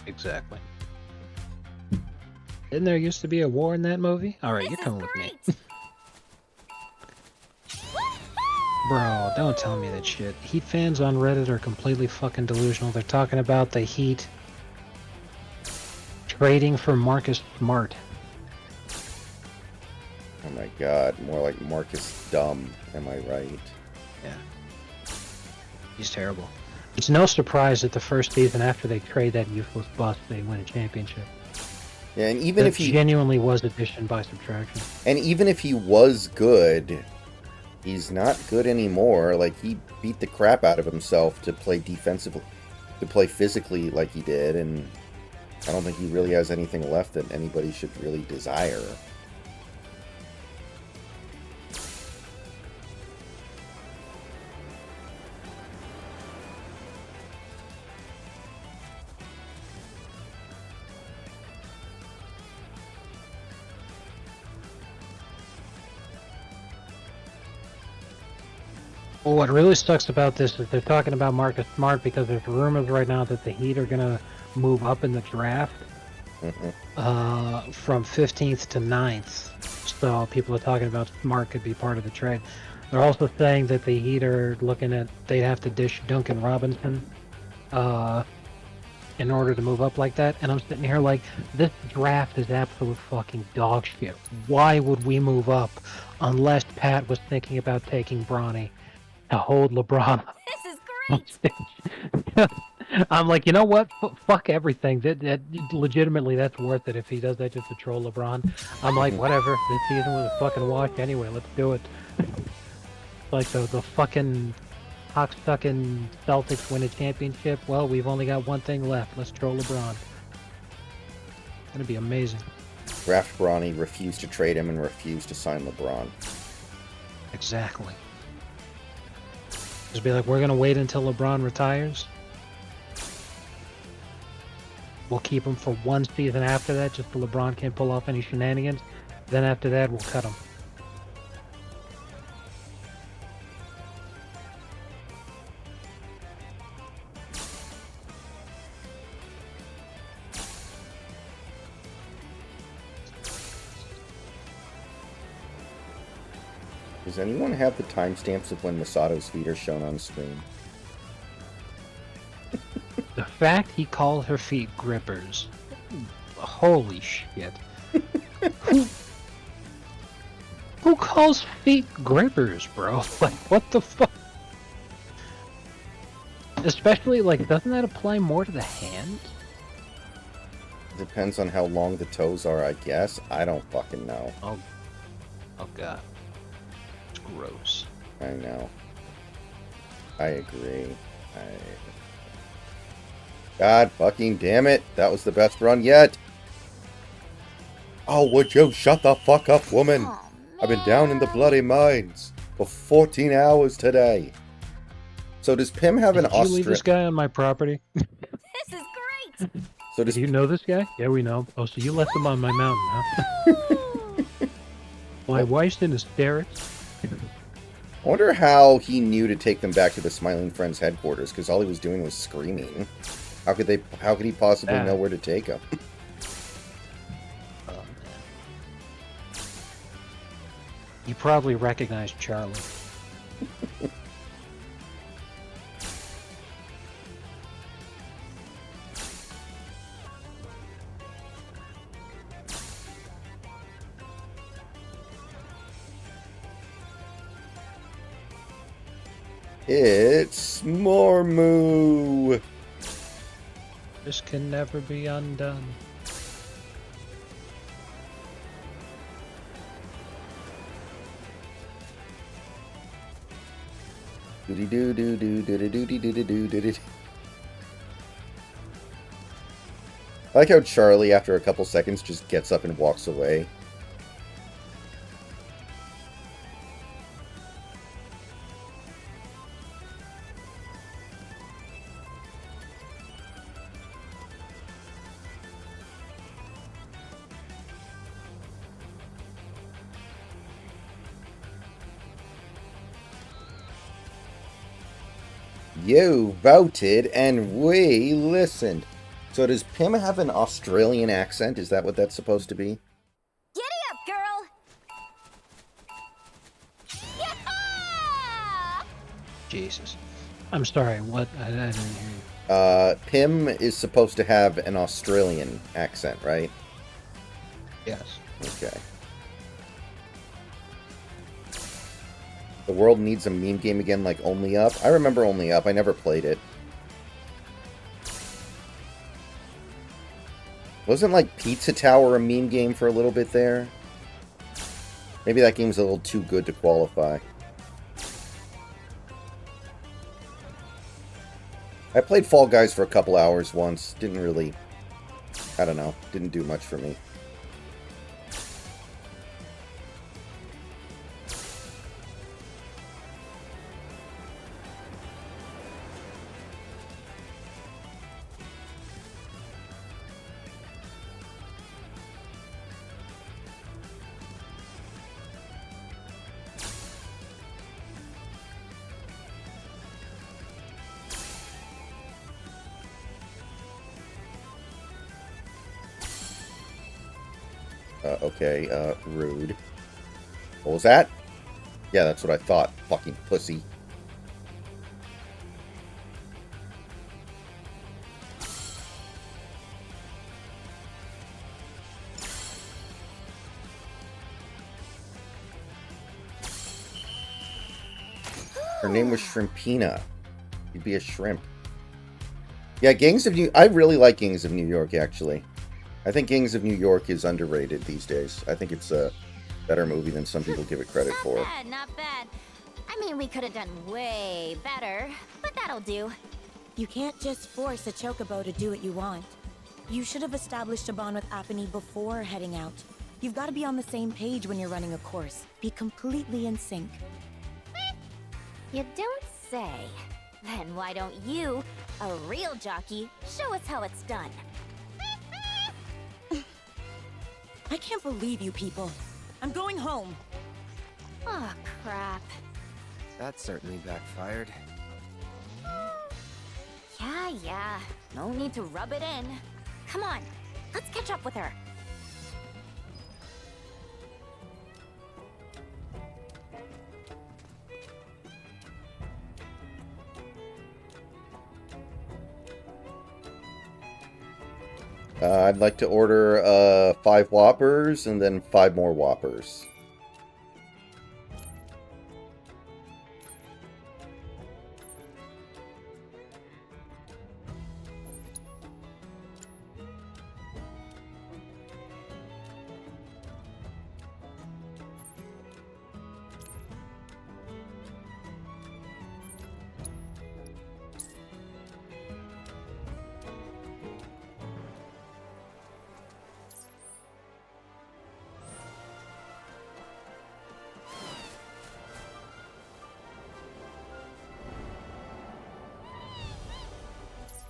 Exactly. Didn't there used to be a war in that movie? Alright, you're coming with me. Bro, don't tell me that shit. Heat fans on Reddit are completely fucking delusional. They're talking about the Heat trading for Marcus Smart. Oh my god, more like Marcus Dumb, am I right? Yeah. He's terrible. It's no surprise that the first season after they trade that useless bust, they win a championship. Yeah, and even if he genuinely was addition by subtraction. And even if he was good, he's not good anymore. Like, he beat the crap out of himself to play defensively, to play physically like he did, and I don't think he really has anything left that anybody should really desire. Well, what really sucks about this is they're talking about Marcus Smart because there's rumors right now that the Heat are going to move up in the draft from 15th to 9th. So people are talking about Smart could be part of the trade. They're also saying that the Heat are looking at, they'd have to dish Duncan Robinson in order to move up like that. And I'm sitting here like, this draft is absolute fucking dog shit. Why would we move up unless Pat was thinking about taking Bronny to hold LeBron? This is great. I'm like, you know what? Fuck everything. That legitimately, that's worth it if he does that just to troll LeBron. I'm like, whatever. This season was a fucking wash anyway. Let's do it. Like the fucking cocksucking Celtics win a championship. Well, we've only got one thing left. Let's troll LeBron. It's gonna be amazing. Draft Bronny, refused to trade him, and refused to sign LeBron. Exactly. Just be like, we're gonna wait until LeBron retires. We'll keep him for one season after that, just so LeBron can't pull off any shenanigans. Then after that, we'll cut him. Does anyone have the timestamps of when Masato's feet are shown on screen? The fact he called her feet grippers. Holy shit. Who calls feet grippers, bro? Like, what the fuck? Especially, like, doesn't that apply more to the hand? Depends on how long the toes are, I guess. I don't fucking know. Oh god. It's gross. I know. I agree. God fucking damn it. That was the best run yet. Oh, would you shut the fuck up, woman? I've been down in the bloody mines for 14 hours today. So does Pim have an Did you leave this guy on my property? This is great! So does Do you know this guy? Yeah, we know. Oh, so you left him on my mountain, huh? My wife's in hysterics. I wonder how he knew to take them back to the Smiling Friends headquarters, because all he was doing was screaming. How could he possibly know where to take them? Oh, man. You probably recognized Charlie. It's Mormu! This can never be undone. Doody doo doo doo doo doo doo doo doo doo doo. I like how Charlie, after a couple seconds, just gets up and walks away. You voted and we listened. So does Pim have an Australian accent? Is that what that's supposed to be? Giddy up, girl! Yeah! Jesus. I'm sorry, what? I didn't hear you. Pim is supposed to have an Australian accent, right? Yes. Okay. The world needs a meme game again like Only Up. I remember Only Up. I never played it. Wasn't like Pizza Tower a meme game for a little bit there? Maybe that game's a little too good to qualify. I played Fall Guys for a couple hours once. Didn't really... I don't know. Didn't do much for me. Okay, rude. What was that? Yeah, that's what I thought. Fucking pussy. Her name was Shrimpina. You'd be a shrimp. Yeah, Gangs of New... I really like Gangs of New York, actually. I think Gangs of New York is underrated these days. I think it's a better movie than some people give it credit for. Not bad, not bad. I mean, we could have done way better, but that'll do. You can't just force a chocobo to do what you want. You should have established a bond with Apony before heading out. You've got to be on the same page when you're running a course. Be completely in sync. You don't say. Then why don't you, a real jockey, show us how it's done? I can't believe you people. I'm going home. Oh, crap. That certainly backfired. Yeah. No need to rub it in. Come on, let's catch up with her. I'd like to order 5 Whoppers and then 5 more Whoppers.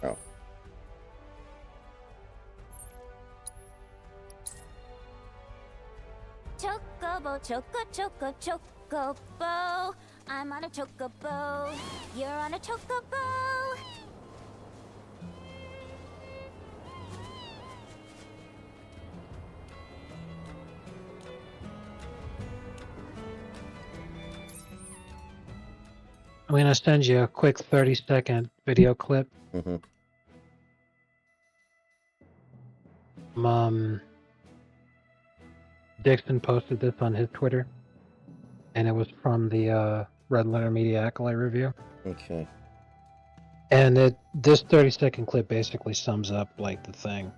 Oh. Chocobo, chocobo. I'm on a chocobo. You're on a chocobo. I'm gonna send you a quick 30-second video clip. Mm-hmm. Dixon posted this on his Twitter, and it was from the Red Letter Media Acolyte review. Okay. And this 30-second clip basically sums up like the thing.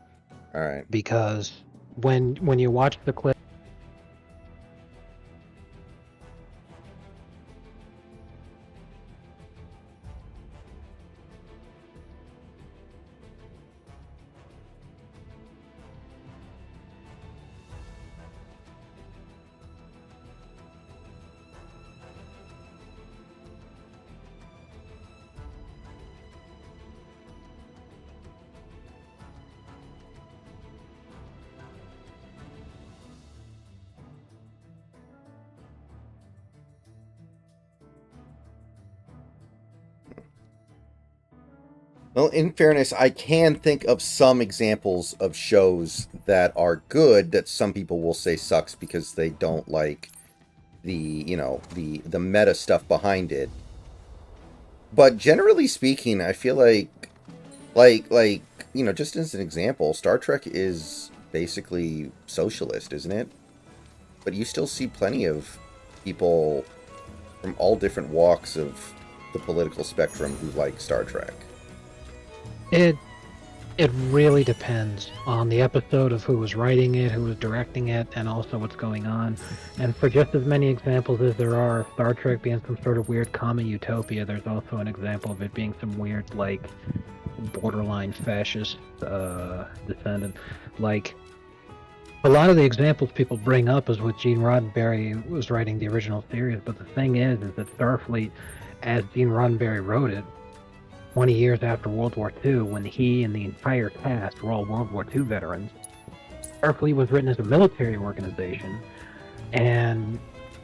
All right. Because when you watch the clip, well, in fairness, I can think of some examples of shows that are good that some people will say sucks because they don't like the meta stuff behind it. But generally speaking, I feel like just as an example, Star Trek is basically socialist, isn't it? But you still see plenty of people from all different walks of the political spectrum who like Star Trek. it really depends on the episode, of who was writing it, who was directing it, and also what's going on. And for just as many examples as there are of Star Trek being some sort of weird common utopia, there's also an example of it being some weird, like, borderline fascist descendant. Like, a lot of the examples people bring up is what Gene Roddenberry was writing the original series, but the thing is that Starfleet, as Gene Roddenberry wrote it, 20 years after World War II, when he and the entire cast were all World War II veterans, Starfleet was written as a military organization, and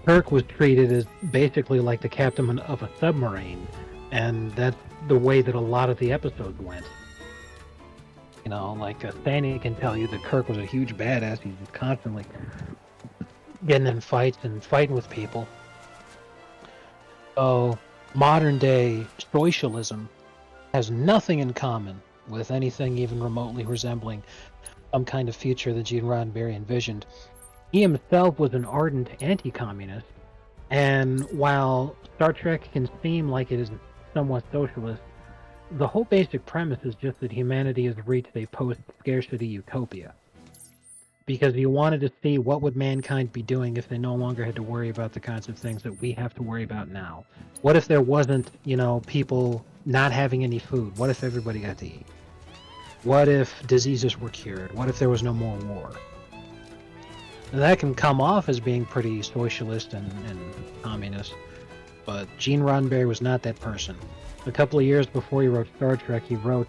Kirk was treated as basically like the captain of a submarine, and that's the way that a lot of the episodes went. You know, like Stanley can tell you that Kirk was a huge badass. He's just constantly getting in fights and fighting with people. So, modern day socialism has nothing in common with anything even remotely resembling some kind of future that Gene Roddenberry envisioned. He himself was an ardent anti-communist, and while Star Trek can seem like it is somewhat socialist, the whole basic premise is just that humanity has reached a post-scarcity utopia. Because you wanted to see what would mankind be doing if they no longer had to worry about the kinds of things that we have to worry about now. What if there wasn't, people not having any food? What if everybody got to eat? What if diseases were cured? What if there was no more war? And that can come off as being pretty socialist and communist, but Gene Roddenberry was not that person. A couple of years before he wrote Star Trek, he wrote,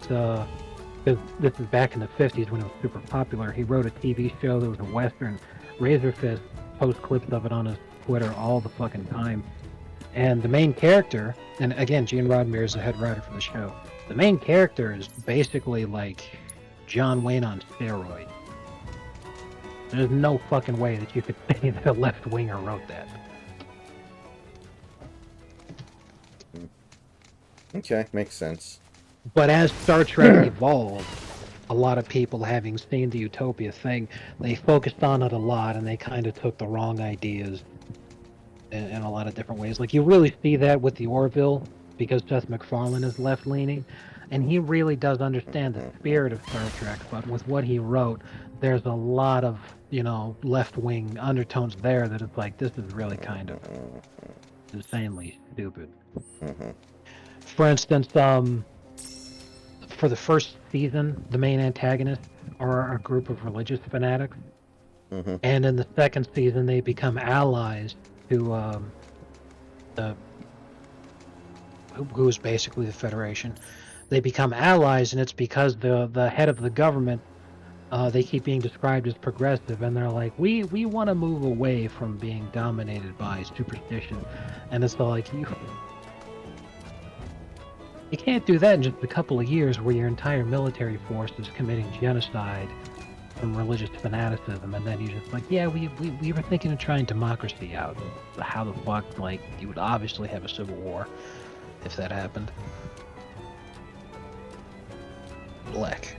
this is back in the 50s when it was super popular, he wrote a TV show that was a Western. Razorfist posts clips of it on his Twitter all the fucking time. And the main character, and again, Gene Roddenberry is the head writer for the show, the main character is basically like John Wayne on steroids. There's no fucking way that you could say that a left-winger wrote that. Okay, makes sense. But as Star Trek evolved, a lot of people, having seen the Utopia thing, they focused on it a lot, and they kind of took the wrong ideas in a lot of different ways. Like, you really see that with the Orville, because Seth MacFarlane is left-leaning, and he really does understand the spirit of Star Trek, but with what he wrote, there's a lot of, you know, left-wing undertones there that it's like, this is really kind of insanely stupid. For instance, for the first season, the main antagonists are a group of religious fanatics, and in the second season, they become allies to who is basically the Federation. They become allies, and it's because the head of the government, they keep being described as progressive, and they're like, we want to move away from being dominated by superstition, and it's like, you can't do that in just a couple of years where your entire military force is committing genocide from religious fanaticism, and then you just like, yeah, we were thinking of trying democracy out. How the fuck, like, you would obviously have a civil war if that happened. Black.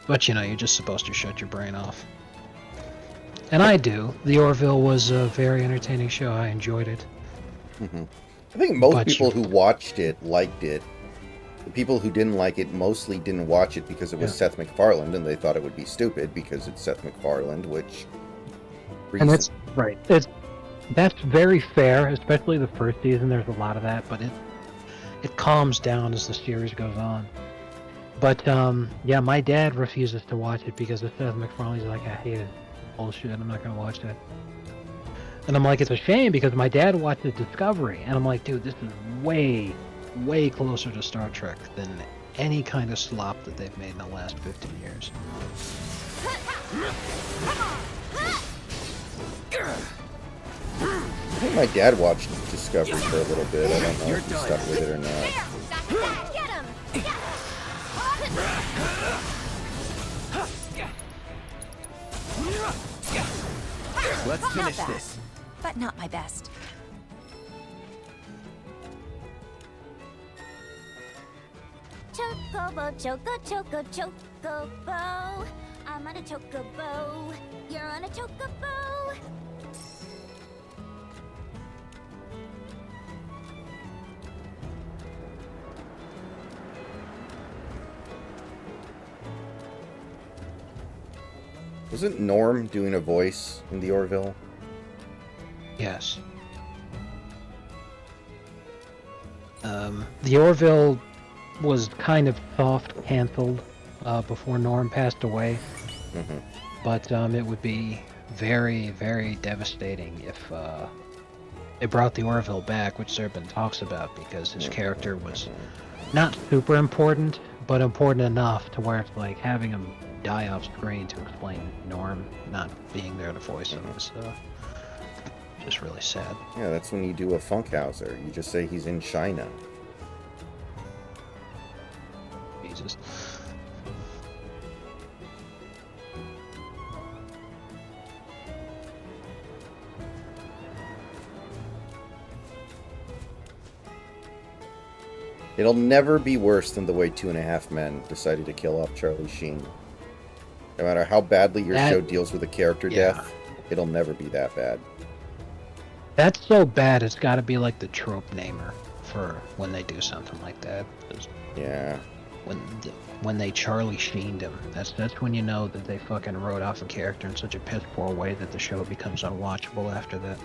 But you know, you're just supposed to shut your brain off. And I do. The Orville was a very entertaining show. I enjoyed it. I think most people who watched it liked it. The people who didn't like it mostly didn't watch it because it was Seth MacFarlane, and they thought it would be stupid because it's Seth MacFarlane, which... And that's right. That's very fair, especially the first season. There's a lot of that, but it calms down as the series goes on. But yeah, my dad refuses to watch it because of Seth MacFarlane. He's like, I hate it. Bullshit. I'm not gonna watch that. And I'm like, it's a shame because my dad watched Discovery, and I'm like, dude, this is way closer to Star Trek than any kind of slop that they've made in the last 15 years. I think my dad watched Discovery for a little bit. I don't know if he stuck with it or not. Get him! Let's Not finish bad, this. but not my best. Chocobo, choco, chocobo. I'm on a chocobo. You're on a chocobo. Wasn't Norm doing a voice in the Orville? Yes. The Orville was kind of soft canceled before Norm passed away. But it would be very, very devastating if they brought the Orville back, which there have been talks about, because his character was not super important, but important enough to where it's like having him die off screen to explain Norm not being there to voice him was just really sad. Yeah, that's when you do a Funkhauser. You just say he's in China. Jesus. It'll never be worse than the way 2.5 Men decided to kill off Charlie Sheen. No matter how badly your show deals with a character death, it'll never be that bad. That's so bad, it's got to be like the trope namer for when they do something like that. Yeah. When they Charlie Sheened him, that's when you know that they fucking wrote off a character in such a piss poor way that the show becomes unwatchable after that.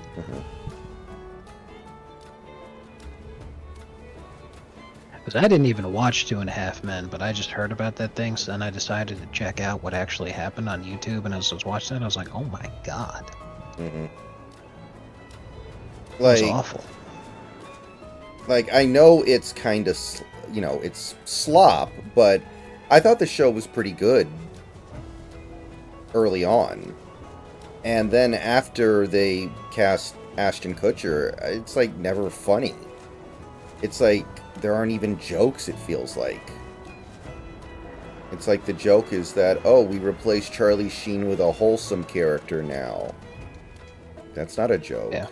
Because I didn't even watch 2.5 Men, but I just heard about that thing, and I decided to check out what actually happened on YouTube, and as I was watching that, I was like, oh my god. It was awful. Like, I know it's kind of, you know, it's slop, but I thought the show was pretty good early on. And then after they cast Ashton Kutcher, it's like never funny. It's like there aren't even jokes, it feels like. It's like the joke is that, oh, we replaced Charlie Sheen with a wholesome character now. That's not a joke. Yeah.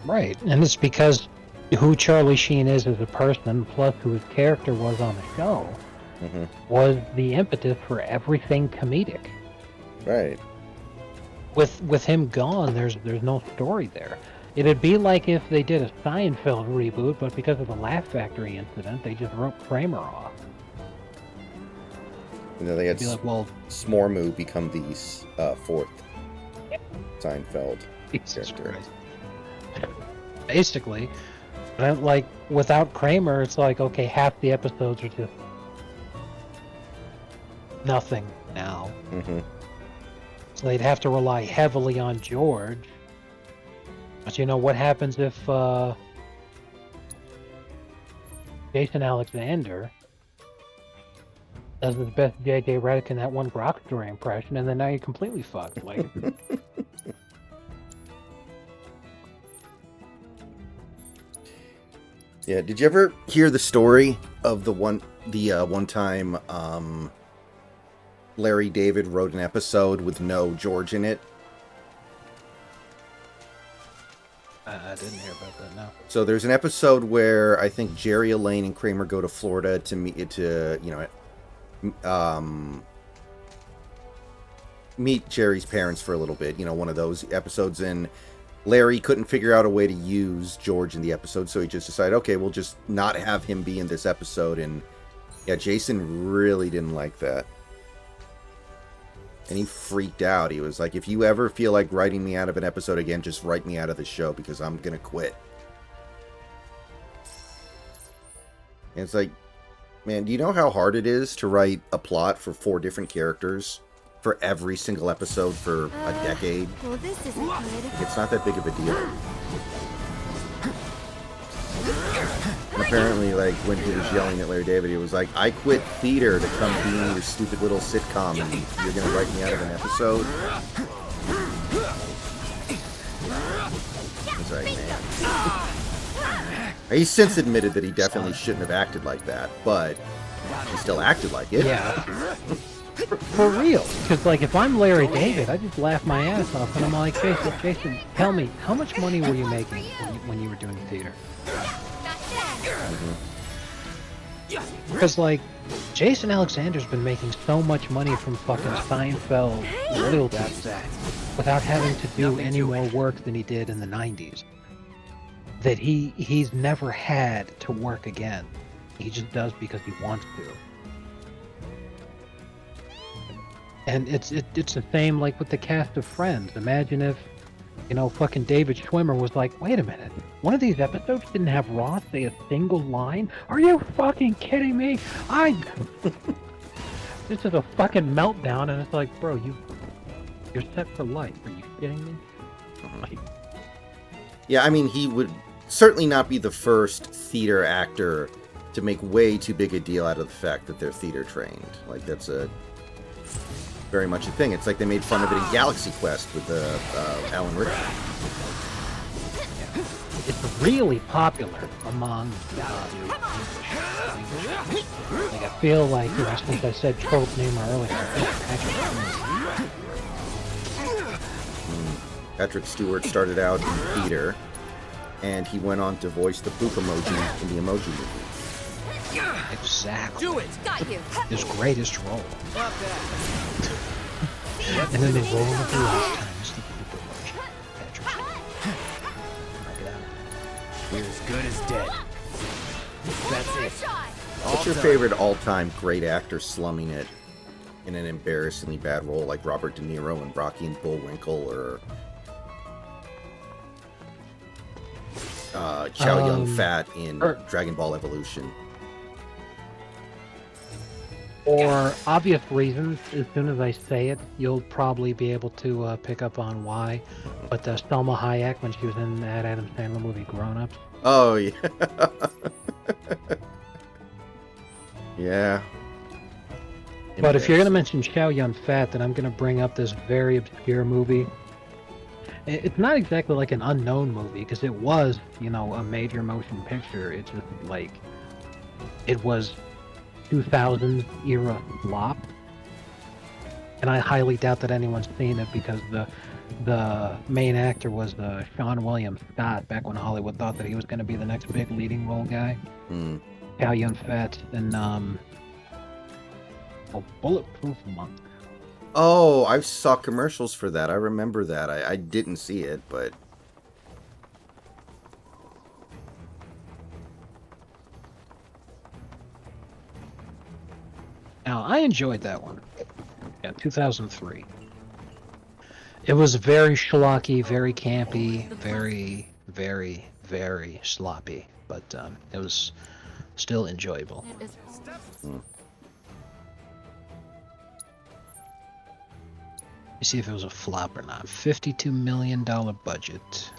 Right, and it's because who Charlie Sheen is as a person, plus who his character was on the show, was the impetus for everything comedic. Right. With him gone, there's no story there. It'd be like if they did a Seinfeld reboot, but because of the Laugh Factory incident, they just wrote Kramer off. You know, they had Be like, well, Smormu become the fourth Seinfeld Jesus character. Christ. Basically, but like without Kramer, it's like okay, half the episodes are just nothing now. So they'd have to rely heavily on George. But you know what happens if Jason Alexander does his best J.J. Redick in that one Brock Story impression, and then now you're completely fucked. Like, yeah. Did you ever hear the story of the one time Larry David wrote an episode with no George in it? I didn't hear about that. No. So there's an episode where I think Jerry, Elaine, and Kramer go to Florida to meet Jerry's parents for a little bit. You know, one of those episodes, and Larry couldn't figure out a way to use George in the episode, so he just decided, okay, we'll just not have him be in this episode. And yeah, Jason really didn't like that. And he freaked out. He was like, if you ever feel like writing me out of an episode again, just write me out of the show because I'm going to quit. And it's like, man, do you know how hard it is to write a plot for 4 different characters for every single episode for a decade? Well, this isn't good. It's not that big of a deal. And apparently, like, when he was yelling at Larry David, he was like, I quit theater to come be in your stupid little sitcom, and you're going to write me out of an episode? It's like, man. He's since admitted that he definitely shouldn't have acted like that, but he still acted like it. Yeah. For real. Because, like, if I'm Larry David, I just laugh my ass off, and I'm like, Jason, tell me, how much money were you making when you were doing theater? Because, like, Jason Alexander's been making so much money from fucking Seinfeld royalties without having to do any more work than he did in the 90s. That he's never had to work again. He just does because he wants to. And it's the same like with the cast of Friends. Imagine if, you know, fucking David Schwimmer was like, wait a minute, one of these episodes didn't have Ross say a single line? Are you fucking kidding me? This is a fucking meltdown, and it's like, bro, you're set for life. Are you kidding me? Like, yeah, I mean, he would certainly not be the first theater actor to make way too big a deal out of the fact that they're theater trained. Like, that's very much a thing. It's like they made fun of it in Galaxy Quest with Alan Rickman. It's really popular among like I feel like, you know, since I said trope name earlier, Patrick Stewart started out in theater, and he went on to voice the poop emoji in the Emoji Movie. Exactly. Do it! Got you. His greatest role. Love that. And then they roll him through lifetimes to keep the emoji. Patrick. Knock it out. You're as good as dead. That's it. What's your favorite all-time great actor slumming it in an embarrassingly bad role like Robert De Niro in Rocky and Bullwinkle, or Chow Yun-Fat in Dragon Ball Evolution? For obvious reasons, as soon as I say it, you'll probably be able to pick up on why. But Selma Hayek, when she was in that Adam Sandler movie Grown Ups. Oh, yeah. Yeah. But if you're going to mention Chow Yun-Fat, then I'm going to bring up this very obscure movie. It's not exactly like an unknown movie, because it was, you know, a major motion picture. It's just like, it was 2000s era flop, and I highly doubt that anyone's seen it because the main actor was Sean William Scott back when Hollywood thought that he was going to be the next big leading role guy. Chow Yun-Fat, and Oh, Bulletproof Monk. Oh, I saw commercials for that. I remember that. I didn't see it, but... Now, I enjoyed that one. Yeah, 2003. It was very schlocky, very campy, very, very, very sloppy, but it was still enjoyable. You see if it was a flop or not. $52 million budget.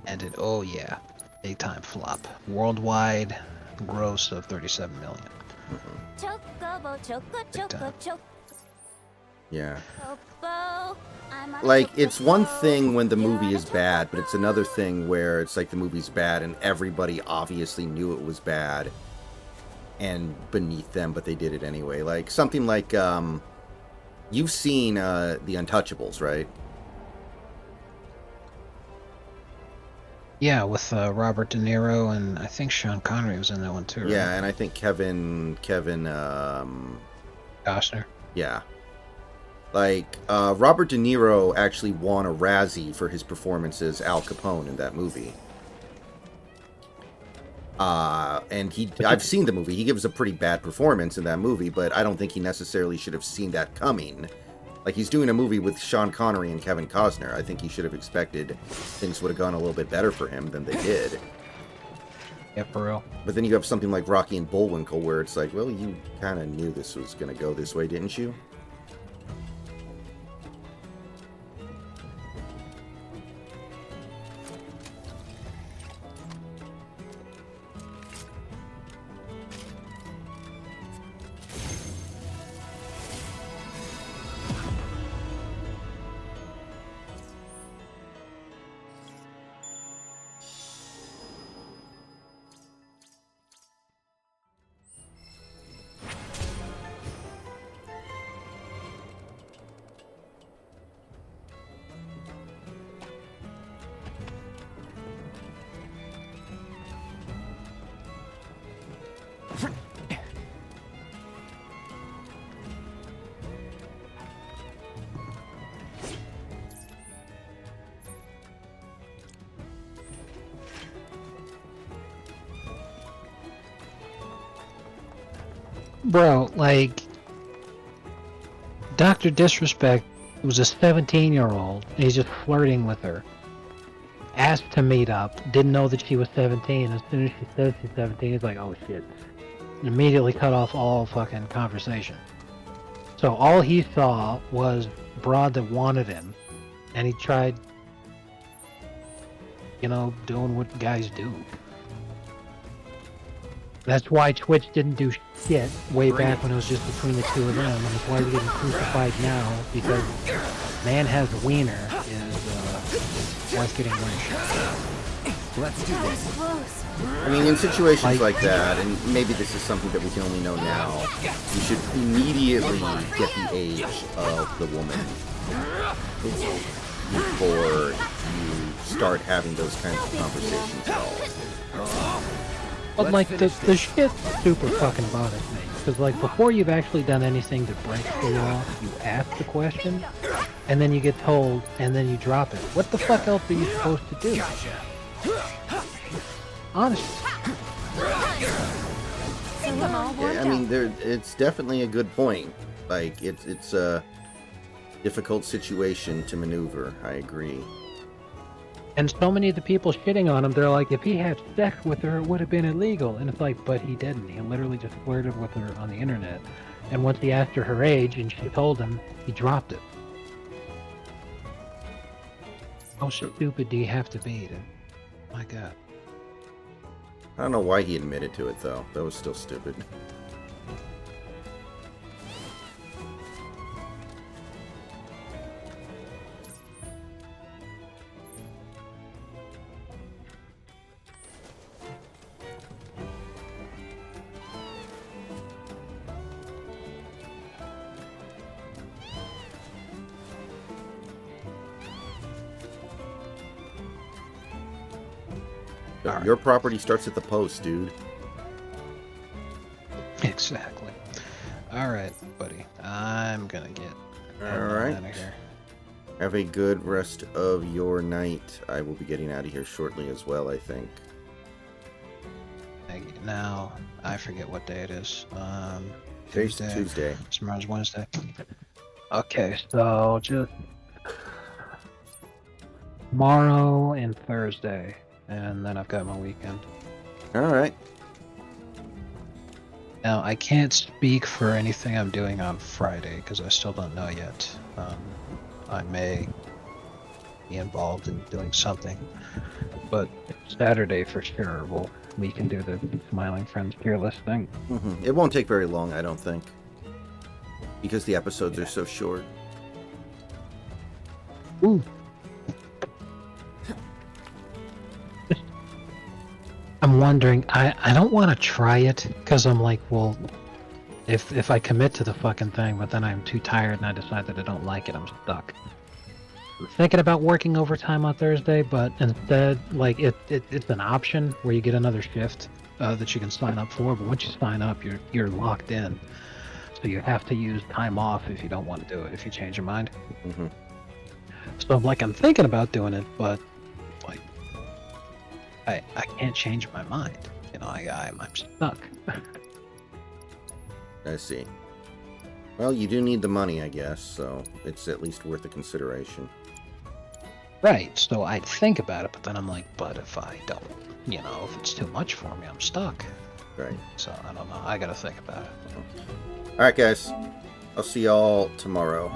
And it, oh yeah, big time flop. Worldwide gross of $37 million. Chocobo, choco, choco, choco. Yeah. Chocobo. I'm a Like, it's one chocobo. thing when the movie is bad, but it's another thing where it's like the movie's bad and everybody obviously knew it was bad and beneath them, but they did it anyway. Like, something like, you've seen The Untouchables, right? Yeah, with Robert De Niro, and I think Sean Connery was in that one too. Yeah, right? and I think Kevin, Costner. Yeah. Like, Robert De Niro actually won a Razzie for his performance as Al Capone in that movie. And I've seen the movie. He gives a pretty bad performance in that movie, but I don't think he necessarily should have seen that coming. Like, he's doing a movie with Sean Connery and Kevin Costner. I think he should have expected things would have gone a little bit better for him than they did. Yeah, for real. But then you have something like Rocky and Bullwinkle where it's like, well, you kind of knew this was going to go this way, didn't you? Bro, like, Dr. Disrespect was a 17-year-old, and he's just flirting with her. Asked to meet up, didn't know that she was 17. As soon as she says she's 17, he's like, oh shit. And immediately cut off all fucking conversation. So all he saw was broad that wanted him, and he tried, you know, doing what guys do. That's why Twitch didn't do shit way back when it was just between the two of them, and it's why they're getting crucified now, because man has a wiener is worth getting lynched. Let's do this. I mean, in situations like that, and maybe this is something that we can only know now, you should immediately get the age of the woman before you start having those kinds of conversations at all. But like, the shit super fucking bothers me. Because like, before you've actually done anything to break the law, you ask the question, and then you get told, and then you drop it. What the fuck else are you supposed to do? Honestly. Yeah, I mean, it's definitely a good point. Like, it's a difficult situation to maneuver. I agree. And so many of the people shitting on him, they're like, if he had sex with her, it would have been illegal. And it's like, but he didn't. He literally just flirted with her on the internet. And once he asked her her age and she told him, he dropped it. How stupid do you have to be? My God. I don't know why he admitted to it, though. That was still stupid. Your property starts at the post, dude. Exactly. Alright, buddy. I'm gonna get Alright. out of here. Have a good rest of your night. I will be getting out of here shortly as well, I think. Now, I forget what day it is. Today's Tuesday. Tomorrow's Wednesday. Okay, so just tomorrow and Thursday, and then I've got my weekend. Alright. Now, I can't speak for anything I'm doing on Friday, because I still don't know yet. I may be involved in doing something, but Saturday for sure, we can do the Smiling Friends tier list thing. It won't take very long, I don't think, because the episodes are so short. Ooh. I'm wondering, I don't want to try it, because I'm like, well, if I commit to the fucking thing, but then I'm too tired and I decide that I don't like it, I'm stuck. I'm thinking about working overtime on Thursday, but instead, like, it's an option where you get another shift that you can sign up for, but once you sign up, you're locked in. So you have to use time off if you don't want to do it, if you change your mind. So I'm thinking about doing it, but like, I can't change my mind. You know, I'm stuck. I see. Well, you do need the money, I guess, so it's at least worth a consideration. Right, so I think about it, but then I'm like, but if I don't, you know, if it's too much for me, I'm stuck. Right. So I don't know, I gotta think about it. Alright, guys. I'll see y'all tomorrow.